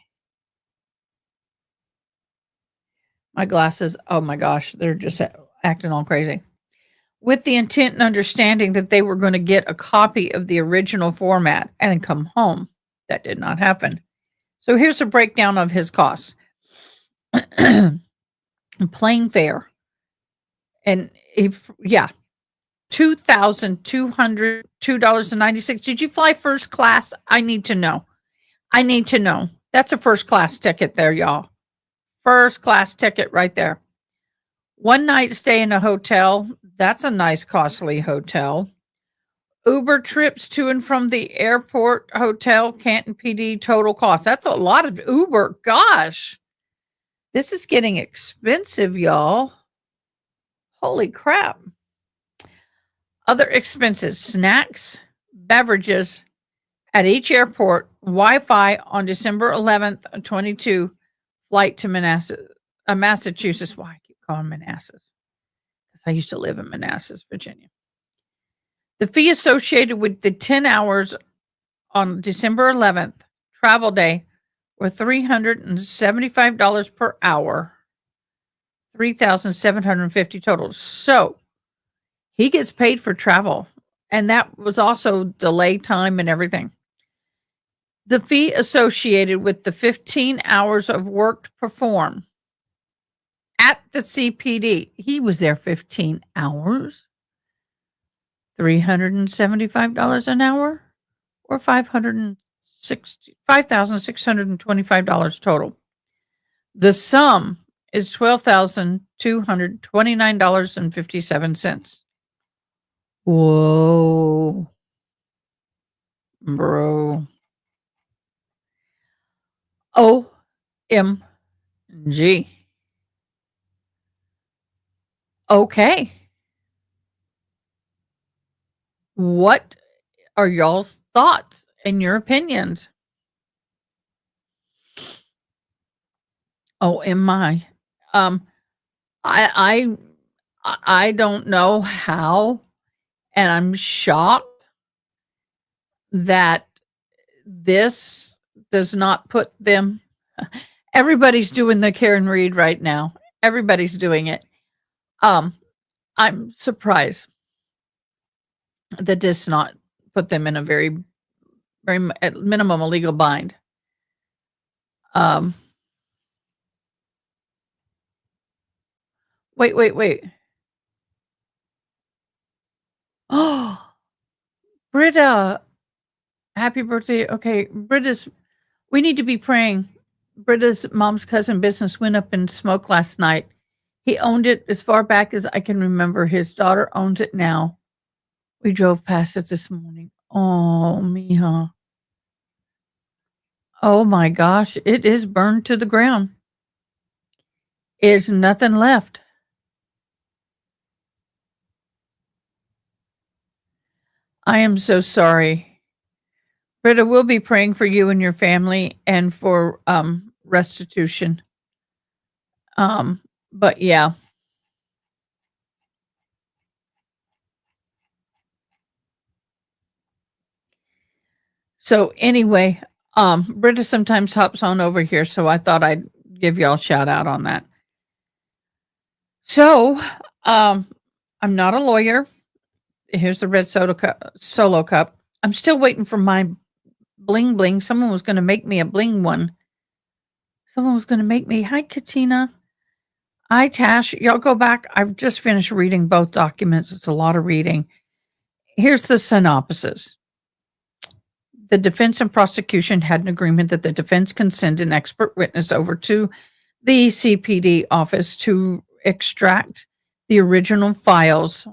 My glasses, oh my gosh, they're just acting all crazy. With the intent and understanding that they were going to get a copy of the original format and come home. That did not happen. So here's a breakdown of his costs. Plane fare. And $2,202.96. Did you fly first class? I need to know. That's a first class ticket there, y'all. First class ticket right there. One night stay in a hotel. That's a nice, costly hotel. Uber trips to and from the airport, hotel, Canton PD, total cost. That's a lot of Uber. Gosh, this is getting expensive, y'all. Holy crap. Other expenses, snacks, beverages at each airport, Wi-Fi on December 11th, 22, flight to Massachusetts. Why I keep calling Manassas? Because I used to live in Manassas, Virginia. The fee associated with the 10 hours on December 11th, travel day, were $375 per hour, 3,750 total. So he gets paid for travel, and that was also delay time and everything. The fee associated with the 15 hours of work performed at the CPD, he was there 15 hours, $375 an hour, or $5,625 total. The sum is $12,229.57. Whoa, bro. OMG. Okay. What are y'all's thoughts and your opinions? Oh, am I? Um, I I don't know how, and I'm shocked that this does not put them. Everybody's doing the Karen Reed right now. Everybody's doing it. Um, I'm surprised that does not put them in a very at minimum a legal bind. Um, wait. Oh, Britta, happy birthday. Okay, we need to be praying. Britta's mom's cousin business went up in smoke last night. He owned it as far back as I can remember. His daughter owns it now. We drove past it this morning. Oh, Mija. Oh my gosh, it is burned to the ground. There's nothing left. I am so sorry. Britta, we'll be praying for you and your family and for restitution. But yeah. So anyway, Britta sometimes hops on over here, so I thought I'd give y'all a shout out on that. So, I'm not a lawyer. Here's the red solo cup. I'm still waiting for my bling bling. Someone was going to make me a bling one. Someone was going to make me. Hi, Katina. Hi, Tash. Y'all go back. I've just finished reading both documents. It's a lot of reading. Here's the synopsis. The defense and prosecution had an agreement that the defense can send an expert witness over to the CPD office to extract the original files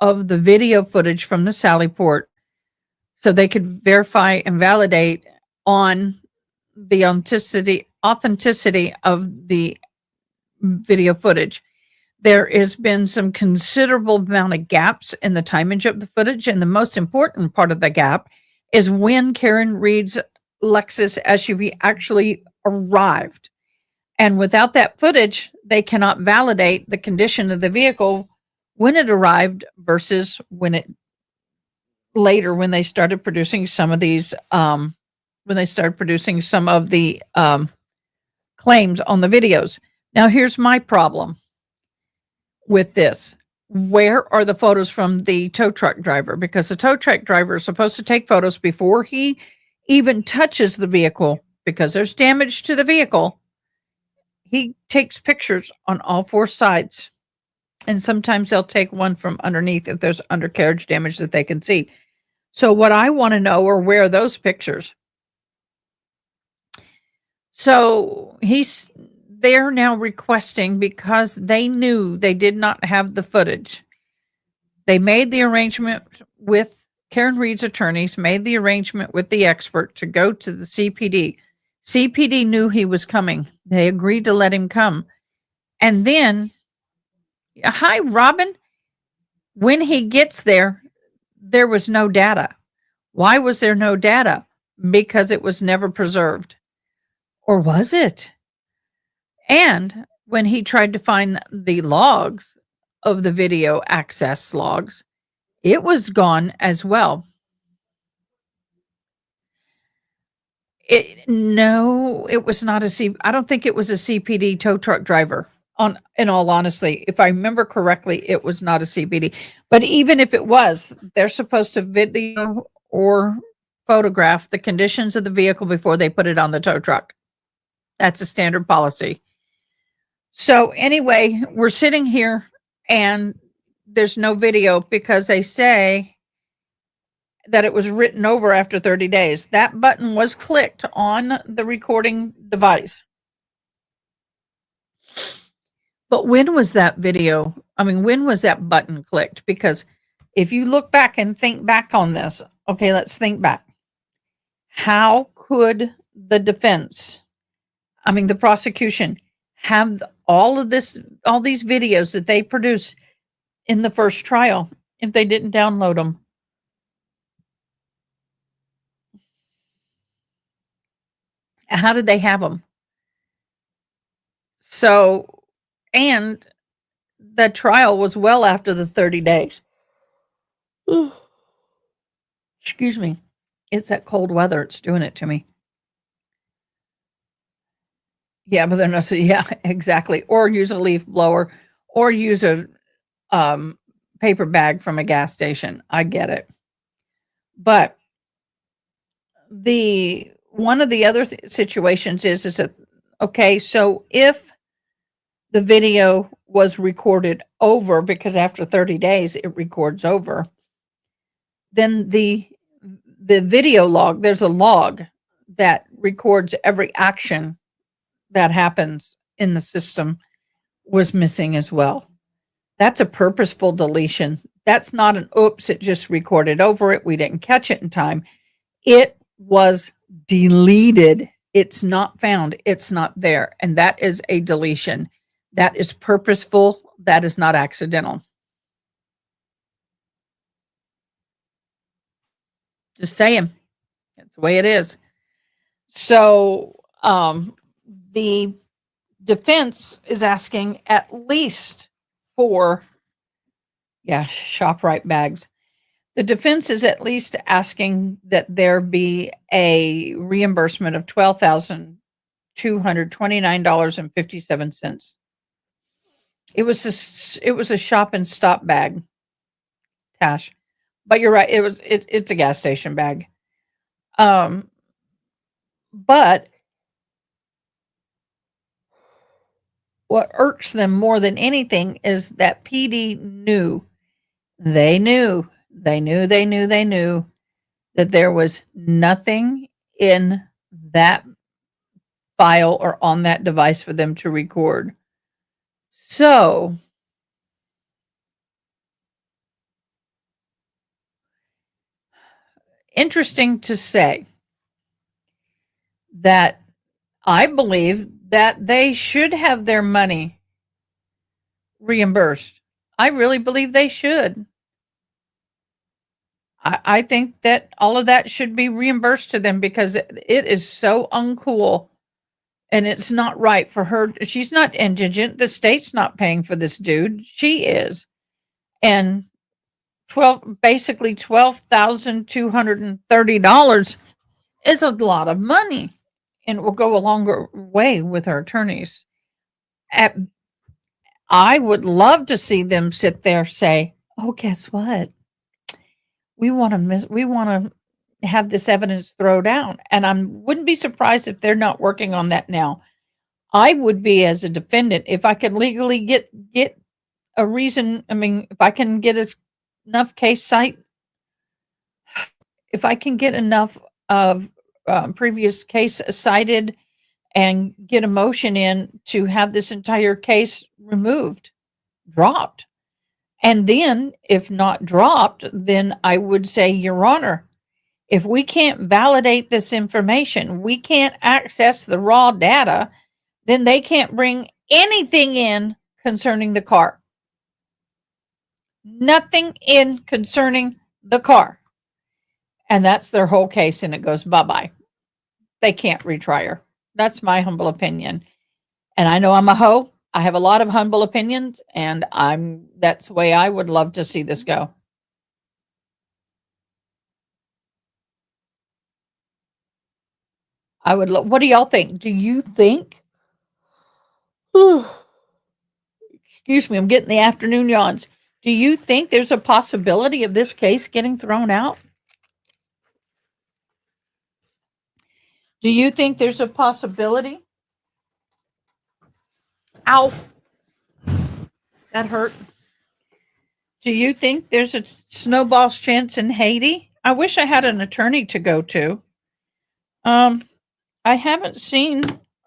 of the video footage from the Sally Port so they could verify and validate on the authenticity of the video footage. There has been some considerable amount of gaps in the timage of the footage, and the most important part of the gap is when Karen Reed's Lexus SUV actually arrived. And without that footage, they cannot validate the condition of the vehicle when it arrived versus when it later when they started producing some of these claims on the videos. Now here's my problem with this. Where are the photos from the tow truck driver? Because the tow truck driver is supposed to take photos before he even touches the vehicle because there's damage to the vehicle. He takes pictures on all four sides. And sometimes they'll take one from underneath if there's undercarriage damage that they can see. So what I want to know are where are those pictures? So they're now requesting because they knew they did not have the footage. They made the arrangement with Karen Reed's attorneys, made the arrangement with the expert to go to the CPD. CPD knew he was coming. They agreed to let him come. And then, hi, Robin. When he gets there, there was no data. Why was there no data? Because it was never preserved. Or was it? And when he tried to find the logs of the video access logs, it was gone as well. No, it was not I don't think it was a CPD tow truck driver. In all honesty, if I remember correctly, it was not a CPD. But even if it was, they're supposed to video or photograph the conditions of the vehicle before they put it on the tow truck. That's a standard policy. So anyway, we're sitting here and there's no video because they say that it was written over after 30 days. That button was clicked on the recording device. But when was that video? I mean, when was that button clicked? Because if you look back and think back on this, okay, let's think back. How could the defense, the prosecution, have all these videos that they produced in the first trial if they didn't download them? How did they have them? So, and the trial was well after the 30 days. Excuse me. It's that cold weather. It's doing it to me. Yeah, but they're not. Yeah, exactly. Or use a leaf blower, or use a paper bag from a gas station. I get it. But one of the other situations is that, okay, so if the video was recorded over, because after 30 days it records over, then the video log, there's a log that records every action that happens in the system, was missing as well. That's a purposeful deletion. That's not an oops, it just recorded over it. We didn't catch it in time. It was deleted. It's not found. It's not there. And that is a deletion. That is purposeful. That is not accidental. Just saying. That's the way it is. So the defense is asking at least for, ShopRite bags. The defense is at least asking that there be a reimbursement of $12,229.57. It was a shop and stop bag, Tash. But you're right. It's a gas station bag. But what irks them more than anything is that PD knew. They knew that there was nothing in that file or on that device for them to record. So interesting to say that I believe that they should have their money reimbursed. I really believe they should. I think that all of that should be reimbursed to them because it is so uncool and it's not right for her. She's not indigent. The state's not paying for this dude. She is. And basically $12,230 is a lot of money and it will go a longer way with her attorneys. I would love to see them sit there say, "Oh, guess what? We want to have this evidence thrown down." And I wouldn't be surprised if they're not working on that now. I would be as a defendant if I could legally get a reason. If I can get enough case cite, if I can get enough of previous case cited and get a motion in to have this entire case dropped. And then, if not dropped, then I would say, Your Honor, if we can't validate this information, we can't access the raw data, then they can't bring anything in concerning the car. Nothing in concerning the car. And that's their whole case, and it goes bye-bye. They can't retry her. That's my humble opinion. And I know I'm a hoe. I have a lot of humble opinions, and that's the way I would love to see this go. I would what do y'all think? Do you think excuse me, I'm getting the afternoon yawns. Do you think there's a possibility of this case getting thrown out? Do you think there's a possibility? Ow, that hurt. Do you think there's a snowball's chance in Haiti? I wish I had an attorney to go to. I haven't seen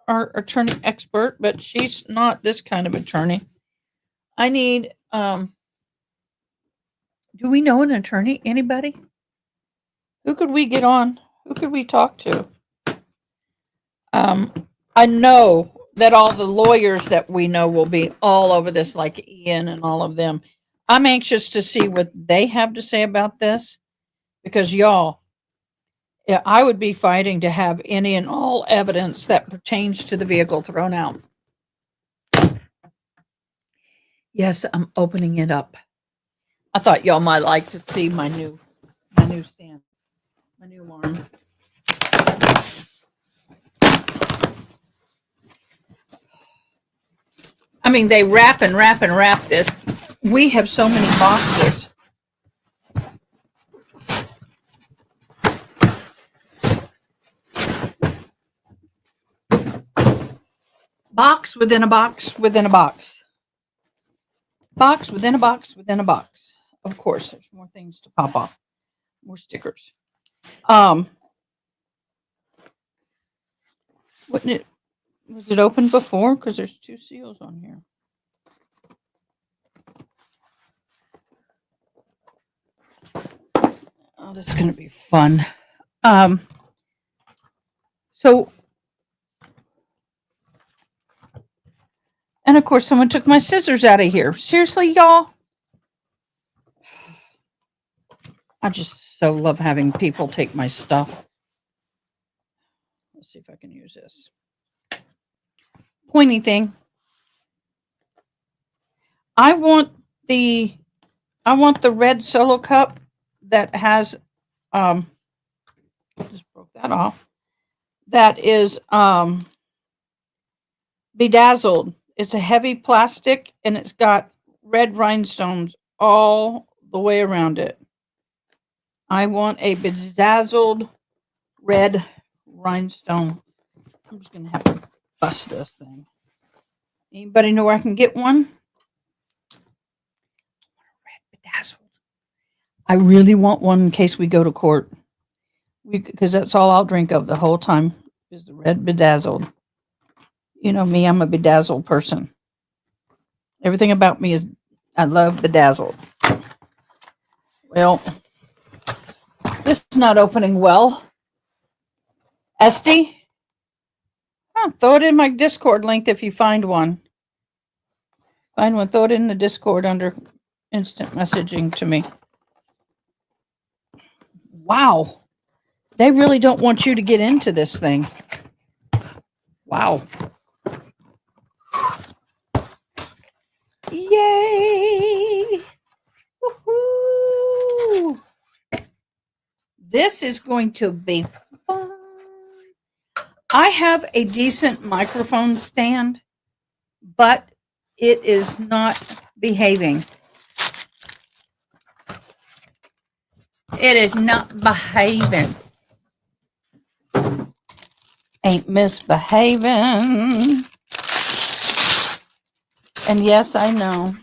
our attorney expert, but she's not this kind of attorney. I need, do we know an attorney? Anybody? Who could we get on? Who could we talk to? I know that all the lawyers that we know will be all over this, like Ian and all of them. I'm anxious to see what they have to say about this because y'all, yeah, I would be fighting to have any and all evidence that pertains to the vehicle thrown out. Yes, I'm opening it up. I thought y'all might like to see my new stand, my new alarm. I mean, they wrap and wrap and wrap this. We have so many boxes. Box within a box within a box. Box within a box within a box. Of course, there's more things to pop off. More stickers. Wouldn't it? Was it open before? Because there's 2 seals on here. Oh, this is going to be fun. So, and of course, someone took my scissors out of here. Seriously, y'all? I just so love having people take my stuff. Let's see if I can use this pointy thing. I want the red Solo cup that has just broke that off. That is bedazzled. It's a heavy plastic and it's got red rhinestones all the way around it. I want a bedazzled red rhinestone. I'm just gonna have to bust this thing. Anybody know where I can get one? Red bedazzled. I really want one in case we go to court. Because that's all I'll drink of the whole time is the red bedazzled. You know me, I'm a bedazzled person. Everything about me is, I love bedazzled. Well, this is not opening well. Esty? Throw it in my Discord link if you find one. Find one, throw it in the Discord under instant messaging to me. Wow. They really don't want you to get into this thing. Wow. Yay! Woohoo! This is going to be fun. I have a decent microphone stand, but it is not behaving. It is not behaving. Ain't misbehaving. And yes, I know.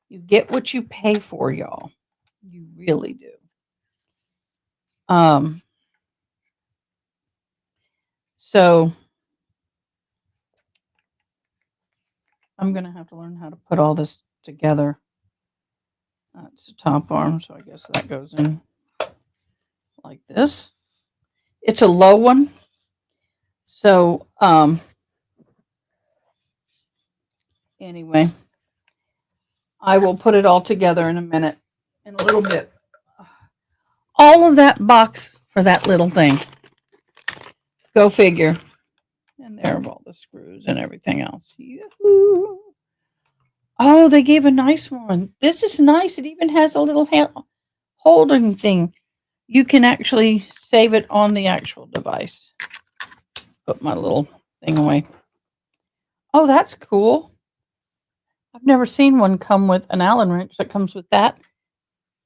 You get what you pay for, y'all. You really do. So I'm going to have to learn how to put all this together. That's the top arm, so I guess that goes in like this. It's a low one. So, anyway, I will put it all together in a minute, in a little bit. All of that box for that little thing. Go figure. And there are all the screws and everything else. Yahoo! Oh, they gave a nice one. This is nice. It even has a little holding thing. You can actually save it on the actual device. put my little thing away. Oh, that's cool. I've never seen one come with an Allen wrench that comes with that.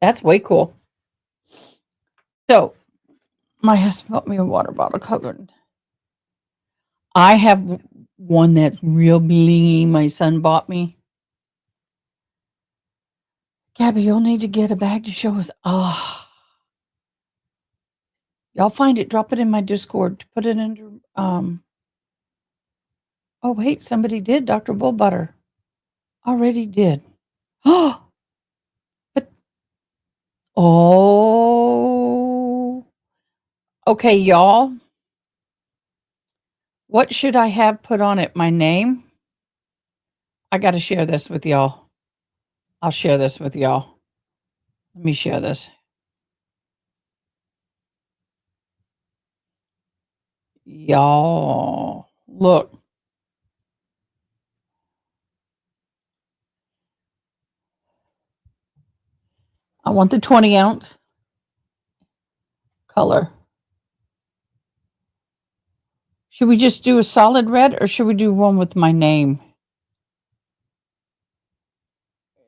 That's way cool. So, my husband bought me a water bottle cover. I have one that's real blingy. My son bought me. Gabby, you'll need to get a bag to show us. Y'all find it. Drop it in my Discord. Put it under. Oh wait, somebody did. Dr. Bullbutter already did. Oh, but oh. Okay, y'all. What should I have put on it? My name? I got to share this with y'all. I'll share this with y'all. Let me share this. Y'all, look. I want the 20-ounce color. Should we just do a solid red or should we do one with my name?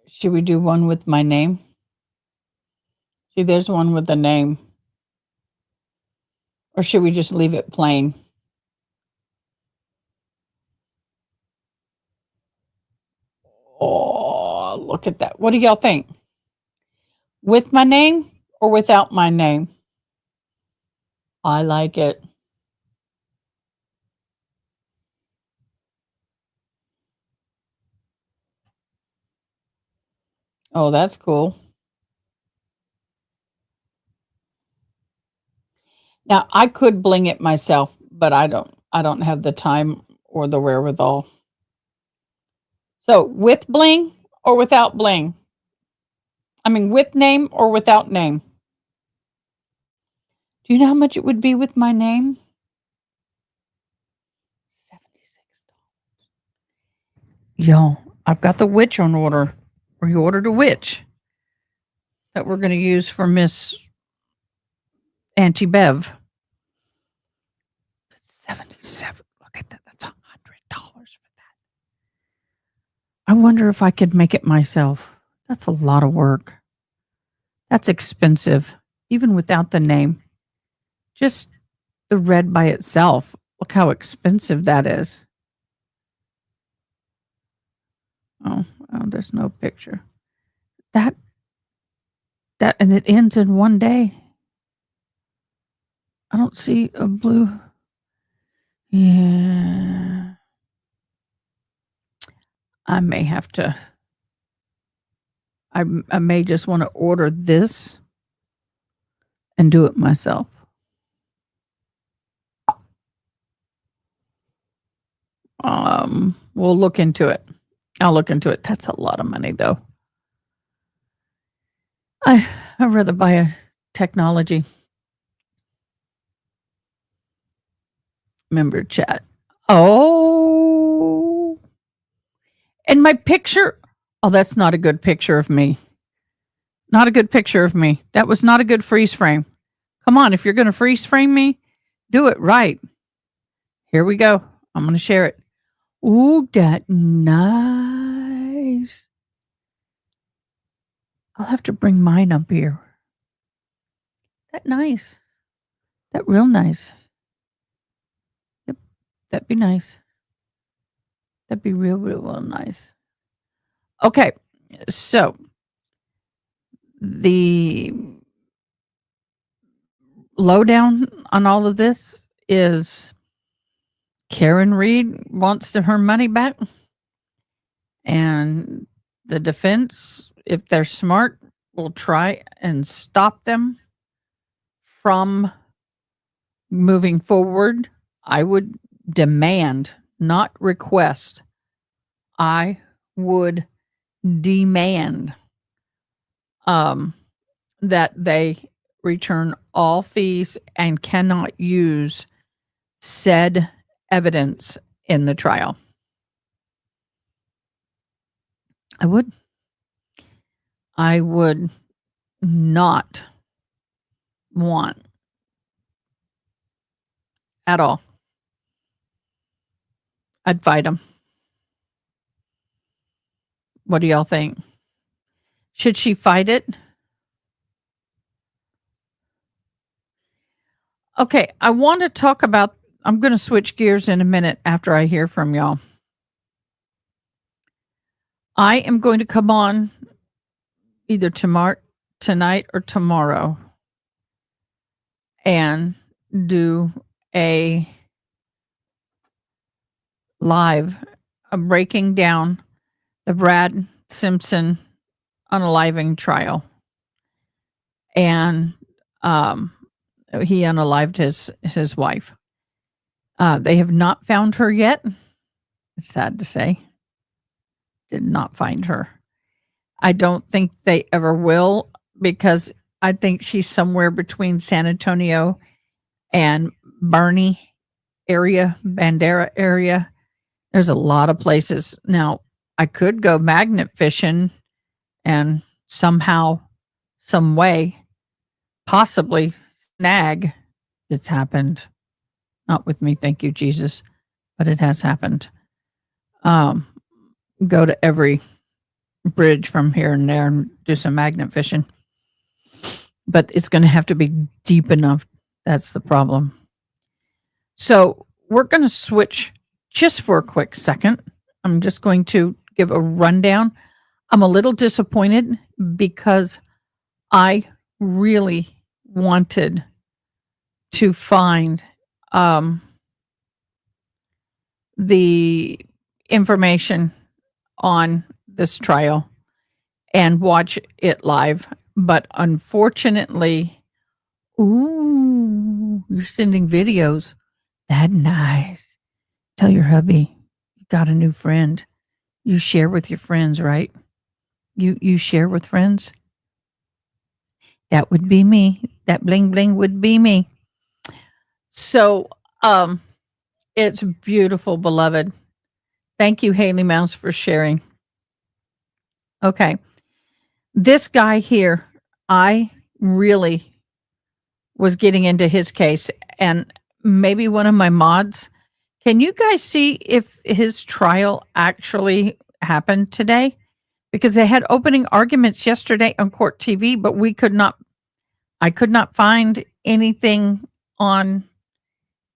Should we do one with my name? See, there's one with the name. Or should we just leave it plain? Oh, look at that. What do y'all think? With my name or without my name? I like it. Oh, that's cool. Now, I could bling it myself, but I don't have the time or the wherewithal. So, with bling or without bling? I mean, with name or without name? Do you know how much it would be with my name? $76. Yo, I've got the witch on order. We ordered a witch that we're going to use for Miss Auntie Bev. 77. Look at that. That's $100 for that. I wonder if I could make it myself. That's a lot of work. That's expensive, even without the name. Just the red by itself. Look how expensive that is. Oh, there's no picture. That and it ends in one day. I don't see a blue. Yeah. I may have to. I may just want to order this and do it myself. We'll look into it. I'll look into it. That's a lot of money, though. I'd rather buy a technology. Member chat. Oh. And my picture. Oh, that's not a good picture of me. Not a good picture of me. That was not a good freeze frame. Come on, if you're going to freeze frame me, do it right. Here we go. I'm going to share it. Ooh, that nice. I'll have to bring mine up here. That nice. That real nice. Yep, that'd be nice. That'd be real, real nice. Okay, so the lowdown on all of this is Karen Reed wants her money back. And the defense, if they're smart, will try and stop them from moving forward. I would demand, not request. I would demand that they return all fees and cannot use said evidence in the trial. I would not want at all I'd fight him. What do y'all think? Should she fight it? Okay, I want to talk about, I'm going to switch gears in a minute after I hear from y'all. I am going to come on either tonight or tomorrow and do a live breaking down the Brad Simpson unaliving trial. And he unalived his wife. They have not found her yet. It's sad to say. Did not find her. I don't think they ever will, because I think she's somewhere between San Antonio and Barney area, Bandera area. There's a lot of places. Now, I could go magnet fishing and somehow, some way, possibly snag. It's happened. Not with me, thank you, Jesus, but it has happened. Go to every bridge from here and there and do some magnet fishing. But it's going to have to be deep enough. That's the problem. So we're going to switch just for a quick second. I'm just going to give a rundown. I'm a little disappointed because I really wanted to find the information on this trial and watch it live. But unfortunately, ooh, you're sending videos. That's nice. Tell your hubby you got a new friend. You share with your friends, right? You share with friends? That would be me. That bling bling would be me. So, it's beautiful, beloved. Thank you, Haley Mouse, for sharing. Okay. This guy here, I really was getting into his case, and maybe one of my mods. Can you guys see if his trial actually happened today? Because they had opening arguments yesterday on Court TV, but I could not find anything on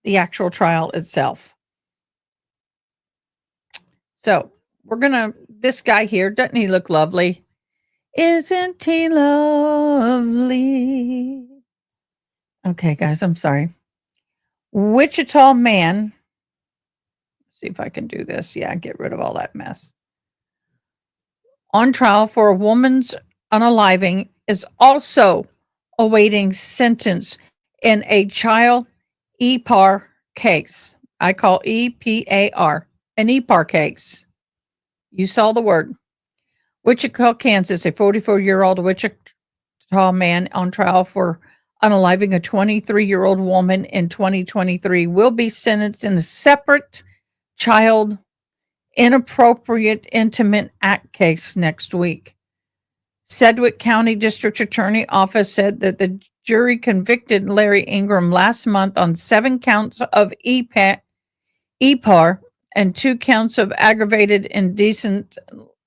the actual trial itself. So this guy here, doesn't he look lovely? Isn't he lovely? Okay, guys, I'm sorry. Wichita man. Let's see if I can do this. Yeah, get rid of all that mess. On trial for a woman's unaliving is also awaiting sentence in a child EPAR case. I call EPAR, an EPAR case. You saw the word. Wichita, Kansas, a 44-year-old Wichita man on trial for unaliving a 23-year-old woman in 2023 will be sentenced in a separate child inappropriate intimate act case next week. Sedgwick County District Attorney Office said that the jury convicted Larry Ingram last month on 7 counts of EPAR and 2 counts of aggravated indecent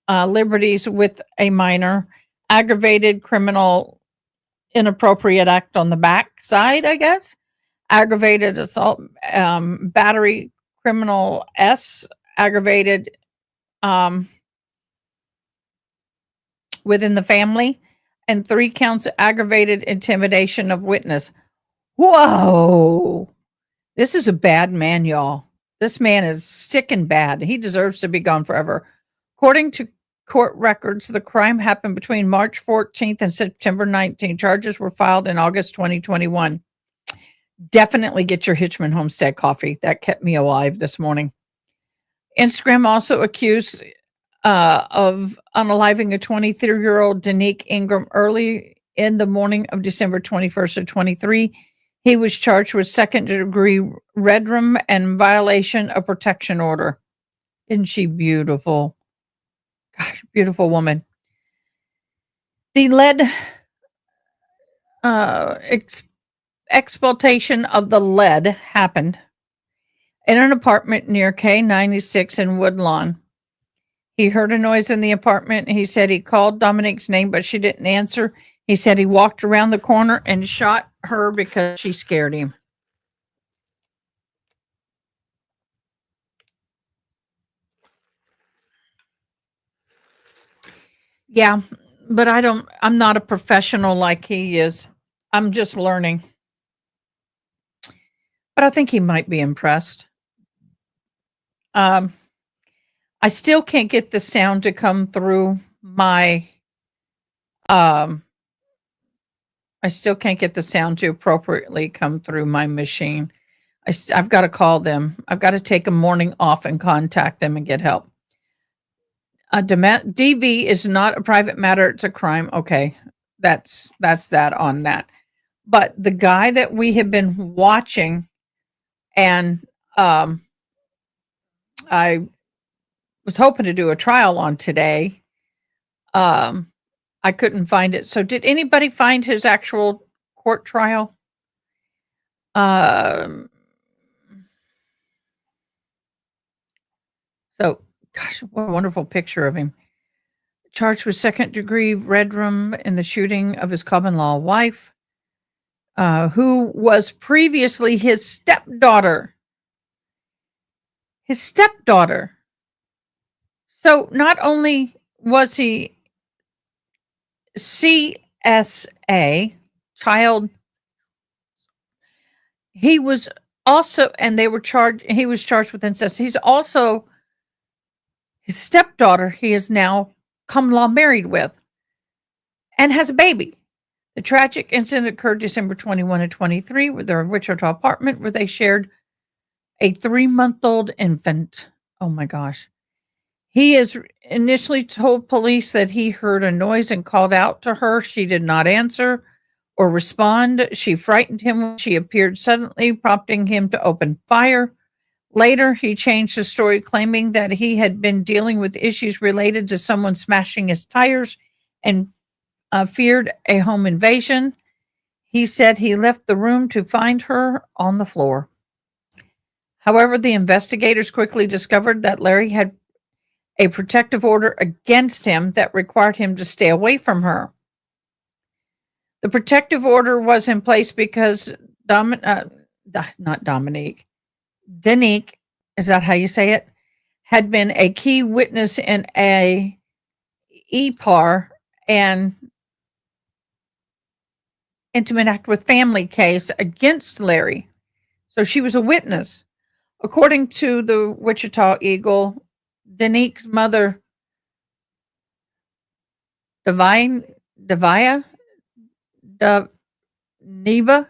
liberties with a minor, aggravated criminal inappropriate act on the back side, I guess, aggravated assault, battery criminal S, aggravated within the family, and 3 counts of aggravated intimidation of witness. Whoa! This is a bad man, y'all. This man is sick and bad. He deserves to be gone forever. According to court records, the crime happened between March 14th and September 19th. Charges were filed in August 2021. Definitely get your Hitchman Homestead coffee. That kept me alive this morning. Instagram also accused of unaliving a 23-year-old Danique Ingram early in the morning of December 21st of 23. He was charged with second-degree redrum and violation of protection order. Isn't she beautiful? Gosh, beautiful woman. The lead exploitation of the lead happened in an apartment near K96 in Woodlawn. He heard a noise in the apartment. He said he called Dominique's name, but she didn't answer. He said he walked around the corner and shot her because she scared him. Yeah, but I'm not a professional like he is. I'm just learning. But I think he might be impressed. Um, I still can't get the sound to come through my um I still can't get the sound to appropriately come through my machine. I've got to call them. I've got to take a morning off and contact them and get help. DV is not a private matter; it's a crime. Okay, that's that on that. But the guy that we have been watching, and I was hoping to do a trial on today. I couldn't find it. So, did anybody find his actual court trial? Um, so, gosh, what a wonderful picture of him. Charged with second degree red room in the shooting of his common law wife, who was previously his stepdaughter. His stepdaughter. So, not only was he CSA, child, he was also, and he was charged with incest. He's also his stepdaughter, he is now common law married with and has a baby. The tragic incident occurred December 21 and 23 with their Wichita apartment where they shared a 3-month-old infant. Oh my gosh. He has initially told police that he heard a noise and called out to her. She did not answer or respond. She frightened him when she appeared suddenly, prompting him to open fire. Later, he changed his story, claiming that he had been dealing with issues related to someone smashing his tires and feared a home invasion. He said he left the room to find her on the floor. However, the investigators quickly discovered that Larry had a protective order against him that required him to stay away from her. The protective order was in place because not Dominique, Denique, is that how you say it? Had been a key witness in a EPAR and intimate act with family case against Larry. So she was a witness. According to the Wichita Eagle, Denique's mother, Davia, Daniva,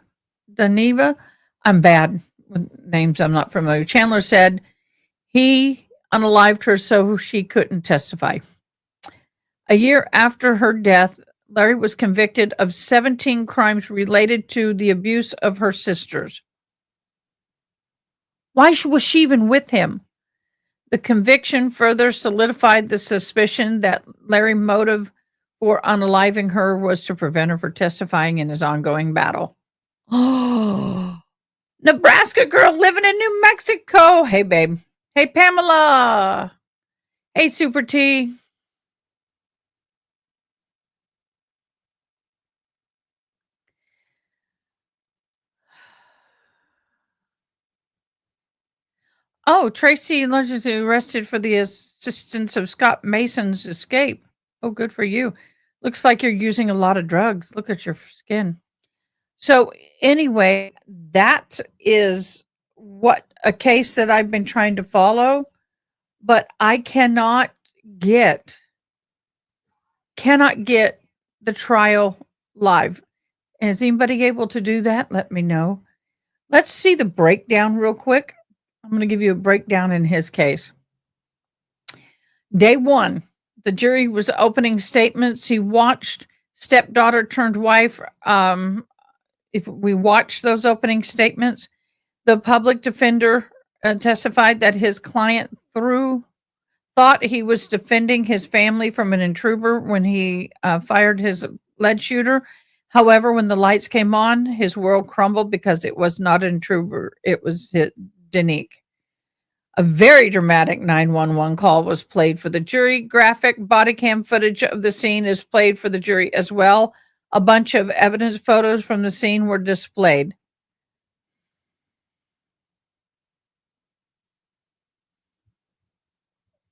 I'm bad with names I'm not familiar. Chandler said he unalived her so she couldn't testify. A year after her death, Larry was convicted of 17 crimes related to the abuse of her sisters. Why was she even with him? The conviction further solidified the suspicion that Larry's motive for unaliving her was to prevent her from testifying in his ongoing battle. Oh, Nebraska girl living in New Mexico. Hey, babe. Hey, Pamela. Hey, Super T. Oh, Tracy allegedly arrested for the assistance of Scott Mason's escape. Oh, good for you. Looks like you're using a lot of drugs. Look at your skin. So, anyway, that is what a case that I've been trying to follow, but I cannot get the trial live. And is anybody able to do that? Let me know. Let's see the breakdown real quick. I'm going to give you a breakdown in his case. Day 1, the jury was opening statements. He watched stepdaughter turned wife. If we watch those opening statements, the public defender testified that his client thought he was defending his family from an intruder when he fired his lead shooter. However, when the lights came on, his world crumbled because it was not an intruder. It was Denique. A very dramatic 911 call was played for the jury. Graphic body cam footage of the scene is played for the jury as well. A bunch of evidence photos from the scene were displayed.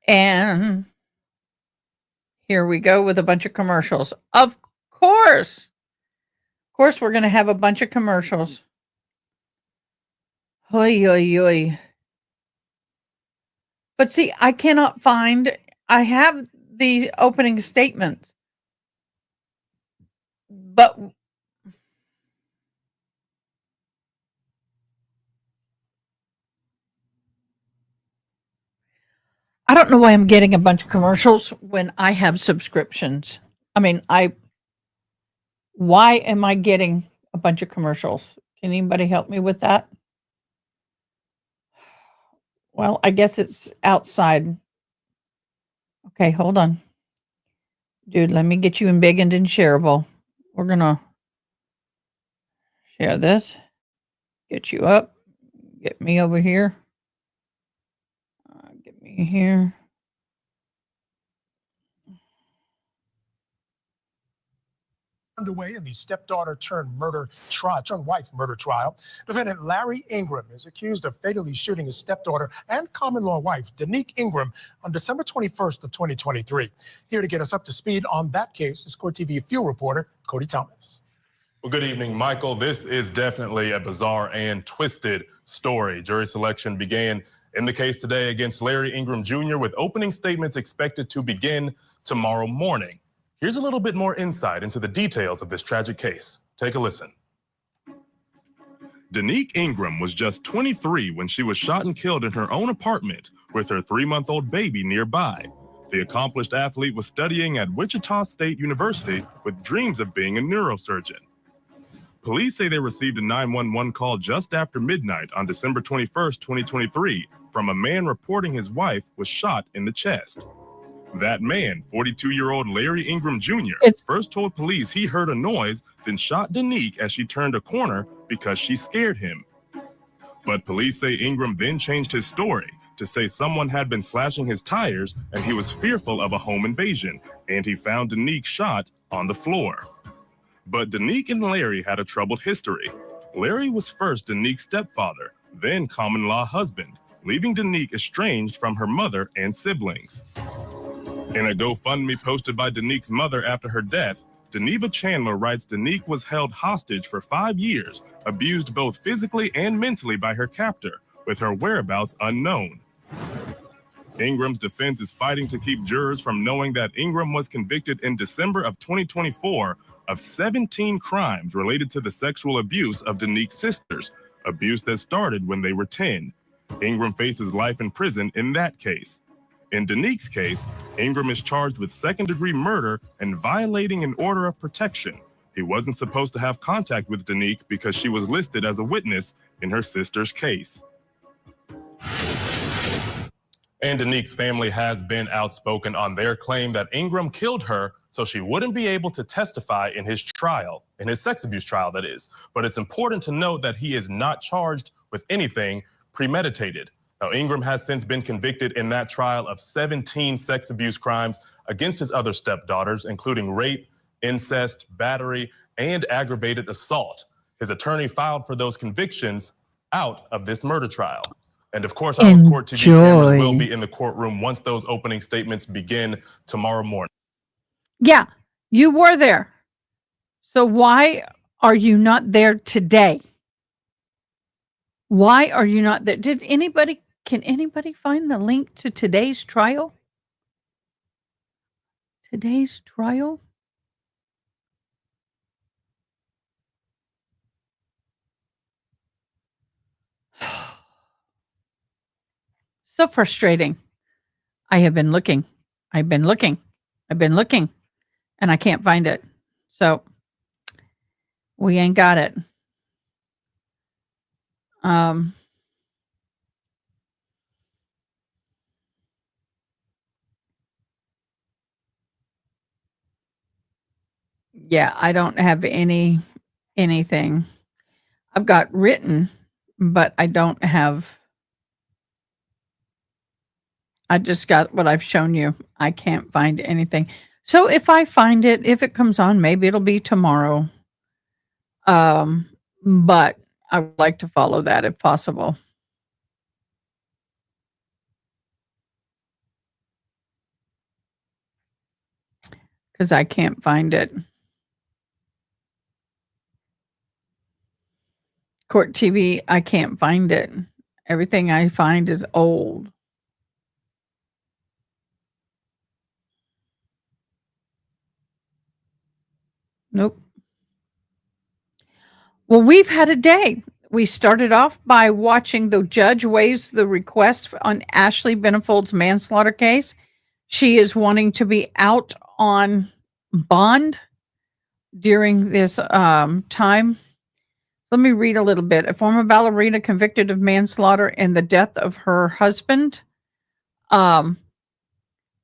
And here we go with a bunch of commercials. Of course. Of course, we're going to have a bunch of commercials. Oy, oy, oy. But see, I cannot find, I have the opening statements, but I don't know why I'm getting a bunch of commercials when I have subscriptions. I mean, why am I getting a bunch of commercials? Can anybody help me with that? Well, I guess it's outside. Okay, hold on. Dude, let me get you embiggened and shareable. We're going to share this. Get you up. Get me over here. Get me here. Underway in the stepdaughter turned wife murder trial. Defendant Larry Ingram is accused of fatally shooting his stepdaughter and common law wife, Danique Ingram, on December 21st of 2023. Here to get us up to speed on that case is Court TV field reporter Cody Thomas. Well, good evening, Michael. This is definitely a bizarre and twisted story. Jury selection began in the case today against Larry Ingram Jr. with opening statements expected to begin tomorrow morning. Here's a little bit more insight into the details of this tragic case. Take a listen. Danique Ingram was just 23 when she was shot and killed in her own apartment with her 3-month-old baby nearby. The accomplished athlete was studying at Wichita State University with dreams of being a neurosurgeon. Police say they received a 911 call just after midnight on December 21st, 2023, from a man reporting his wife was shot in the chest. That man, 42-year-old Larry Ingram Jr., first told police he heard a noise, then shot Danique as she turned a corner because she scared him. But police say Ingram then changed his story to say someone had been slashing his tires and he was fearful of a home invasion, and he found Danique shot on the floor. But Danique and Larry had a troubled history. Larry was first Danique's stepfather, then common law husband, leaving Danique estranged from her mother and siblings. In a GoFundMe posted by Danique's mother after her death, Deneva Chandler writes Danique was held hostage for 5 years, abused both physically and mentally by her captor, with her whereabouts unknown. Ingram's defense is fighting to keep jurors from knowing that Ingram was convicted in December of 2024 of 17 crimes related to the sexual abuse of Danique's sisters, abuse that started when they were 10. Ingram faces life in prison in that case. In Danique's case, Ingram is charged with second-degree murder and violating an order of protection. He wasn't supposed to have contact with Danique because she was listed as a witness in her sister's case. And Danique's family has been outspoken on their claim that Ingram killed her so she wouldn't be able to testify in his trial, in his sex abuse trial, that is. But it's important to note that he is not charged with anything premeditated. Now, Ingram has since been convicted in that trial of 17 sex abuse crimes against his other stepdaughters, including rape, incest, battery, and aggravated assault. His attorney filed for those convictions out of this murder trial. And of course, our Court TV cameras will be in the courtroom once those opening statements begin tomorrow morning. Yeah, you were there. So why are you not there today? Why are you not there? Can anybody find the link to today's trial? Today's trial? So frustrating. I have been looking. I've been looking, and I can't find it. So we ain't got it. Yeah, I don't have anything. I've got written, but I don't have I just got what I've shown you. I can't find anything. So if I find it, if it comes on, maybe it'll be tomorrow. But I would like to follow that if possible. Because I can't find it. Court TV, I can't find it. Everything I find is old. Nope. Well, we've had a day. We started off by watching the judge waives the request on Ashley Benefold's manslaughter case. She is wanting to be out on bond during this time. Let me read a little bit. A former ballerina convicted of manslaughter in the death of her husband.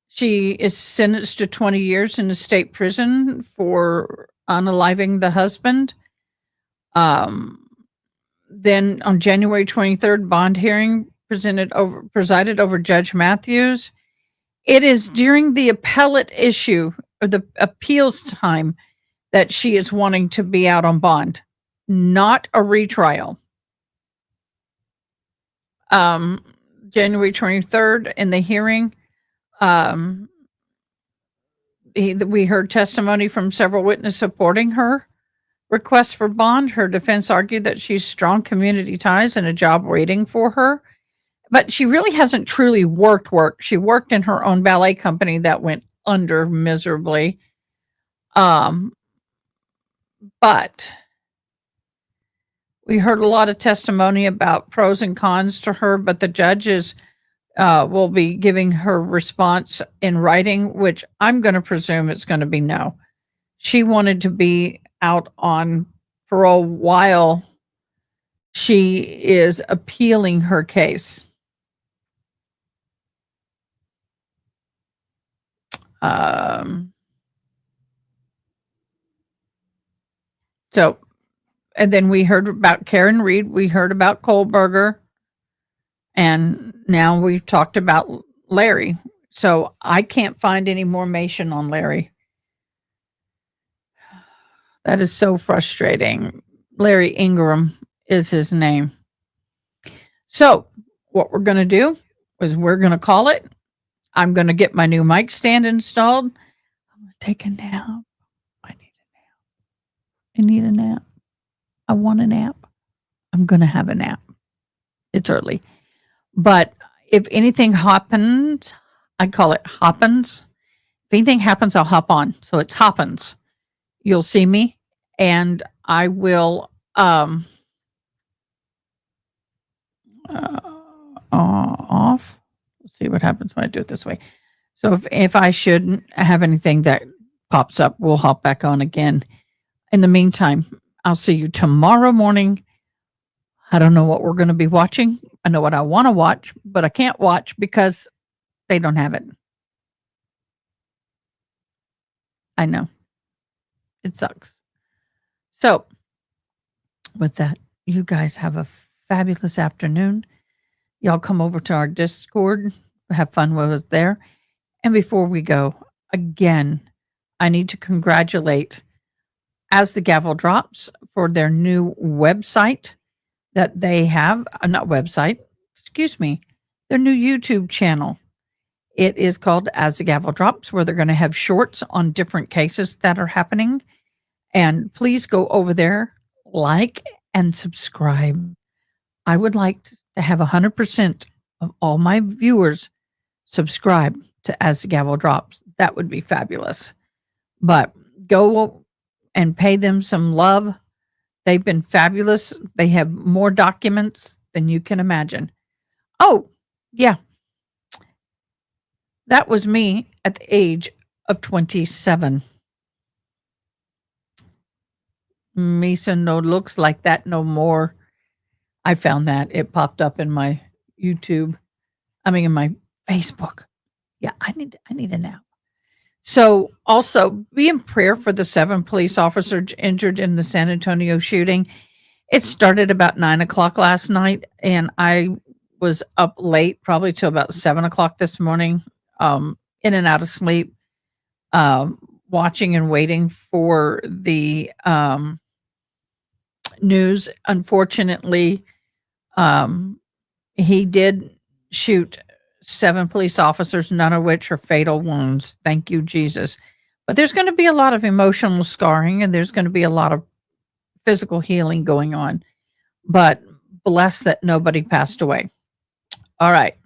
She is sentenced to 20 years in a state prison for unaliving the husband. Then on January 23rd, bond hearing presided over Judge Matthews. It is during the appellate issue or the appeals time that she is wanting to be out on bond, not a retrial. January 23rd in the hearing, we heard testimony from several witnesses supporting her request for bond. Her defense argued that she's strong community ties and a job waiting for her, but she really hasn't truly worked. She worked in her own ballet company that went under miserably. But we heard a lot of testimony about pros and cons to her, but the judges will be giving her response in writing, which I'm going to presume it's going to be no. She wanted to be out on parole while she is appealing her case. So, and then we heard about Karen Reed. We heard about Kohlberger. And now we've talked about Larry. So I can't find any more information on Larry. That is so frustrating. Larry Ingram is his name. So what we're going to do is we're going to call it. I'm going to get my new mic stand installed. I'm going to take a nap. I need a nap. I want a nap. I'm going to have a nap. It's early. But if anything happens, I call it hoppins. If anything happens, I'll hop on. So it's hoppins. You'll see me and I will off. Let's see what happens when I do it this way. So if I shouldn't have anything that pops up, we'll hop back on again. In the meantime, I'll see you tomorrow morning. I don't know what we're going to be watching. I know what I want to watch, but I can't watch because they don't have it. I know. It sucks. So, with that, you guys have a fabulous afternoon. Y'all come over to our Discord, have fun with us there. And before we go, again, I need to congratulate As the Gavel Drops for their new website that they have. Not website, excuse me, their new YouTube channel. It is called As the Gavel Drops, where they're going to have shorts on different cases that are happening. And please go over there, like, and subscribe. I would like to have 100% of all my viewers subscribe to As the Gavel Drops. That would be fabulous. But go and pay them some love. They've been fabulous. They have more documents than you can imagine. Oh, yeah. That was me at the age of 27. Misa no looks like that no more. I found that. It popped up in my YouTube. In my Facebook. Yeah, I need a nap. So also be in prayer for the 7 police officers injured in the San Antonio shooting. It started about 9:00 last night, and I was up late, probably till about 7 o'clock this morning, in and out of sleep, watching and waiting for the news. Unfortunately, he did shoot 7 police officers, none of which are fatal wounds. Thank you, Jesus. But there's going to be a lot of emotional scarring, and there's going to be a lot of physical healing going on. But bless that nobody passed away. All right.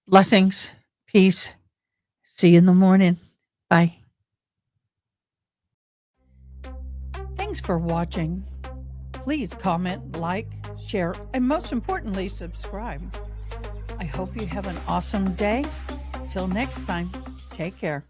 Blessings, peace. See you in the morning. Bye. Thanks for watching. Please comment, like, share, and most importantly, subscribe. I hope you have an awesome day. Till next time, take care.